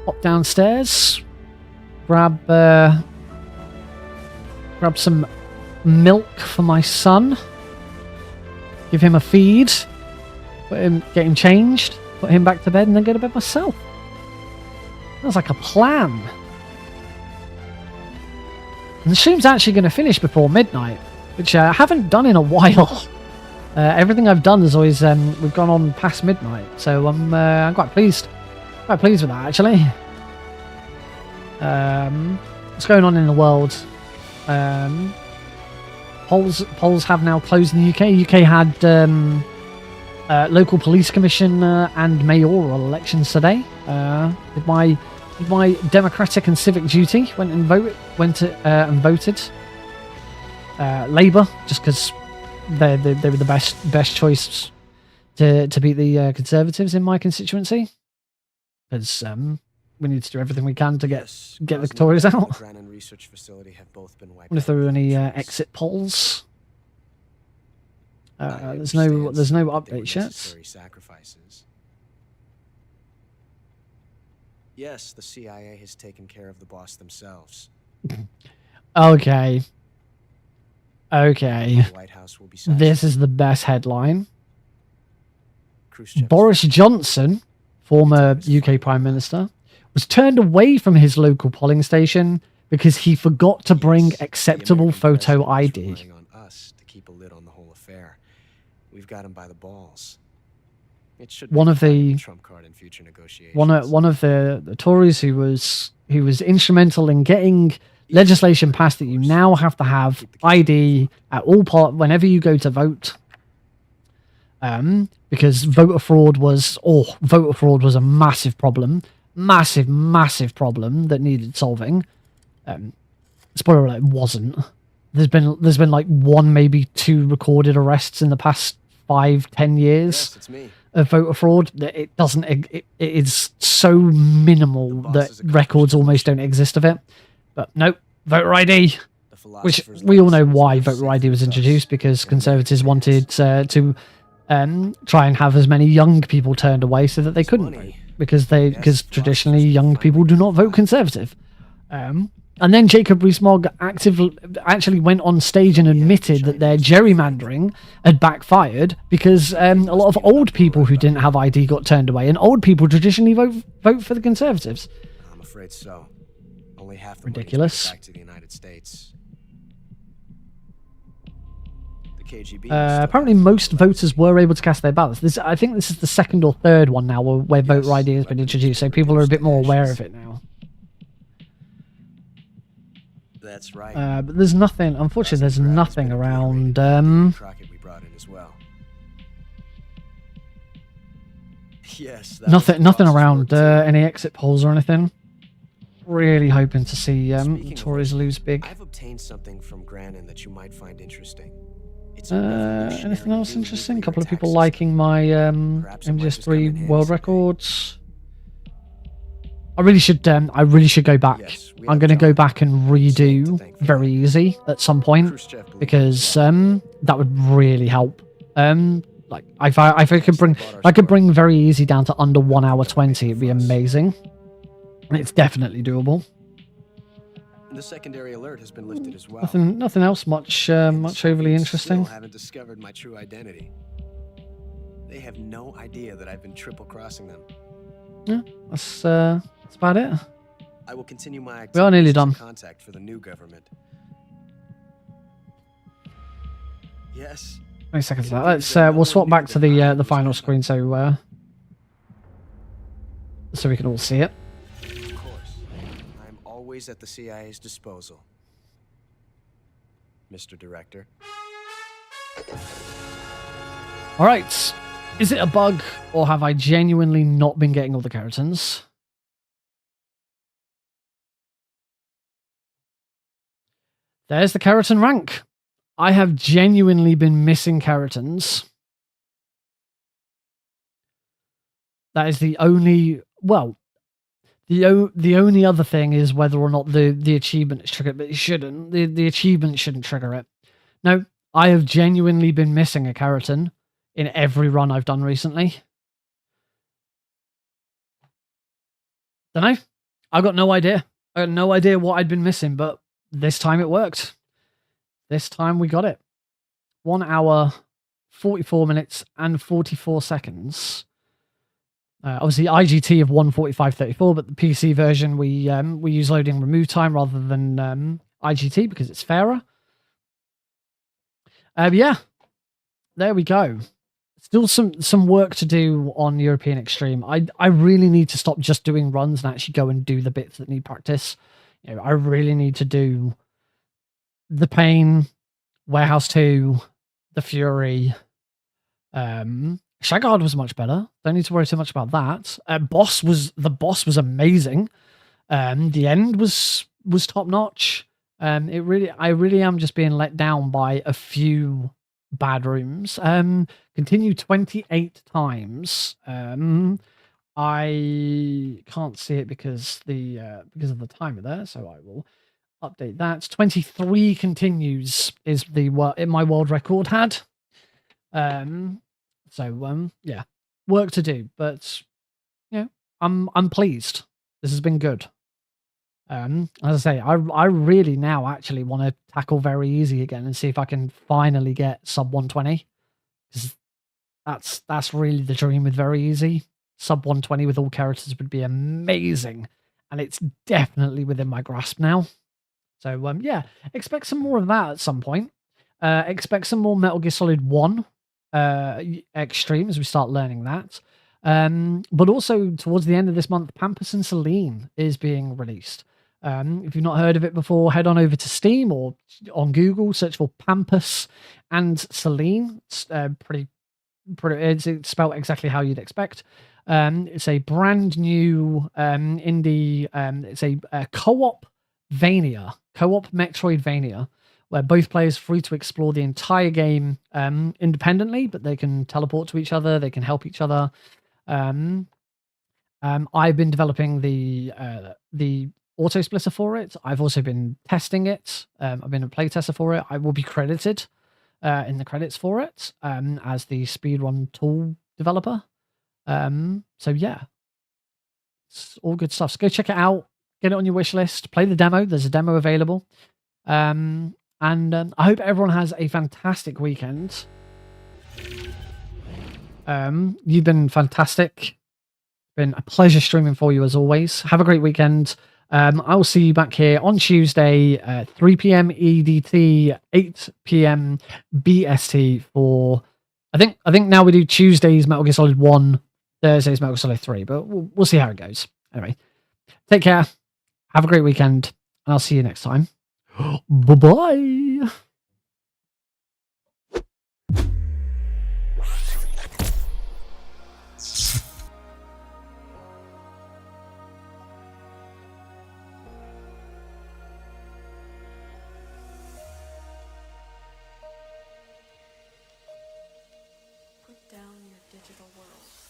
hop downstairs. Grab some milk for my son. Give him a feed. Get him changed. Put him back to bed, and then go to bed myself. Sounds like a plan. And the stream's actually going to finish before midnight, which I haven't done in a while. Everything I've done is always we've gone on past midnight, so I'm quite pleased. Quite pleased with that, actually. What's going on in the world? Polls have now closed in the UK. UK had local police commission and mayoral elections today. Did my democratic and civic duty. Went and voted. Labour, just because they were the best choice to beat the Conservatives in my constituency. Because we need to do everything we can to get the Tories out. I wonder if there were any exit polls. There's no updates yet. Sacrifices. Yes, the CIA has taken care of the boss themselves. Okay. The White House will be This is the best headline. Khrushchev's Boris Johnson, former UK Prime Minister, was turned away from his local polling station because he forgot to bring acceptable photo ID. relying on us to keep a lid on the whole affair. We've got him by the balls. It should One of be the trump card in future negotiations. one of the Tories who was instrumental in getting legislation passed that you now have to have ID at all whenever you go to vote. Because voter fraud was a massive problem, massive problem that needed solving. Spoiler alert, it wasn't. There's been like one, maybe two recorded arrests in the past 5-10 years. Yes, it's me. Of voter fraud. That it doesn't. It is so minimal that records almost don't exist of it. But nope, voter ID. Which we all know why voter ID was introduced, because Conservatives wanted to try and have as many young people turned away so that they couldn't vote, because traditionally young people do not vote Conservative. And then Jacob Rees-Mogg actually went on stage and admitted that their gerrymandering had backfired because a lot of old people who didn't have ID got turned away, and old people traditionally vote for the Conservatives. I'm afraid so. Only half the Ridiculous. money back to the United States. The KGB Apparently most voters were able to cast their ballots. I think this is the second or third one now where voter ID has been introduced, so people are a bit more aware of it now. That's right. But there's nothing, unfortunately, there's nothing around. Crockett we brought in as well. Yes. Nothing around any exit polls or anything. Really hoping to see Tories lose big. I've obtained something from Grannon that you might find interesting. It's Anything else interesting? A couple of people liking my MGS3 world records. I really should go back. I'm going to go back and redo Very Easy at some point, because that would really help. Like if I could bring Very Easy down to under 1 hour 20, it'd be amazing. And it's definitely doable. The secondary alert has been lifted as well. Nothing else much overly interesting. Still haven't discovered my true identity. They have no idea that I've been triple crossing them. Yeah, that's about it. I will continue my We are nearly activities done. as a contact for the new government. Yes. 20 seconds left. We'll swap back to the final screen so we can all see it. Of course. I'm always at the CIA's disposal. Mr. Director. All right. Is it a bug, or have I genuinely not been getting all the Kerotans? There's the Kerotan rank. I have genuinely been missing Kerotans. That is the only... Well, the only other thing is whether or not the achievement is triggered, but it shouldn't. The achievement shouldn't trigger it. No, I have genuinely been missing a Kerotan in every run I've done recently. Don't know. I got no idea. I got no idea what I'd been missing, but this time it worked. This time we got it. 1 hour, 44 minutes, and 44 seconds. Obviously, IGT of 1:45:34, but the PC version we use loading remove time rather than IGT because it's fairer. Yeah, there we go. Still some work to do on European Extreme. I really need to stop just doing runs and actually go and do the bits that need practice. You know, I really need to do the Pain, Warehouse 2, the Fury, Shagard was much better. Don't need to worry too much about that. The boss was amazing. The end was top notch. I really am just being let down by a few bad rooms. Continue 28 times. I can't see it because of the timer there, so I will update that. 23 continues is my world record had. Yeah, work to do, but yeah, I'm pleased. This has been good. As I say, I really now actually want to tackle very easy again and see if I can finally get sub 120, because that's really the dream with very easy. Sub 120 with all characters would be amazing, and it's definitely within my grasp now. So yeah, expect some more of that at some point. Expect some more Metal Gear Solid 1 Extreme as we start learning that. But also towards the end of this month, Pampas and Celine is being released. If you've not heard of it before, head on over to Steam or on Google, search for Pampas and Celine. It's it's spelled exactly how you'd expect. It's a brand new indie. It's a co-op Metroidvania, where both players are free to explore the entire game independently, but they can teleport to each other, they can help each other. I've been developing the auto splitter for it. I've also been testing it. I've been a playtester for it. I will be credited in the credits for it as the speedrun tool developer. So yeah, it's all good stuff. So go check it out. Get it on your wish list. Play the demo. There's a demo available. And I hope everyone has a fantastic weekend. You've been fantastic. Been a pleasure streaming for you as always. Have a great weekend. I will see you back here on Tuesday, 3 p.m. EDT, 8 p.m. BST for. I think now we do Tuesdays Metal Gear Solid 1, Thursdays Metal Gear Solid 3, but we'll see how it goes. Anyway, take care. Have a great weekend, and I'll see you next time. Bye-bye. Put down your digital world.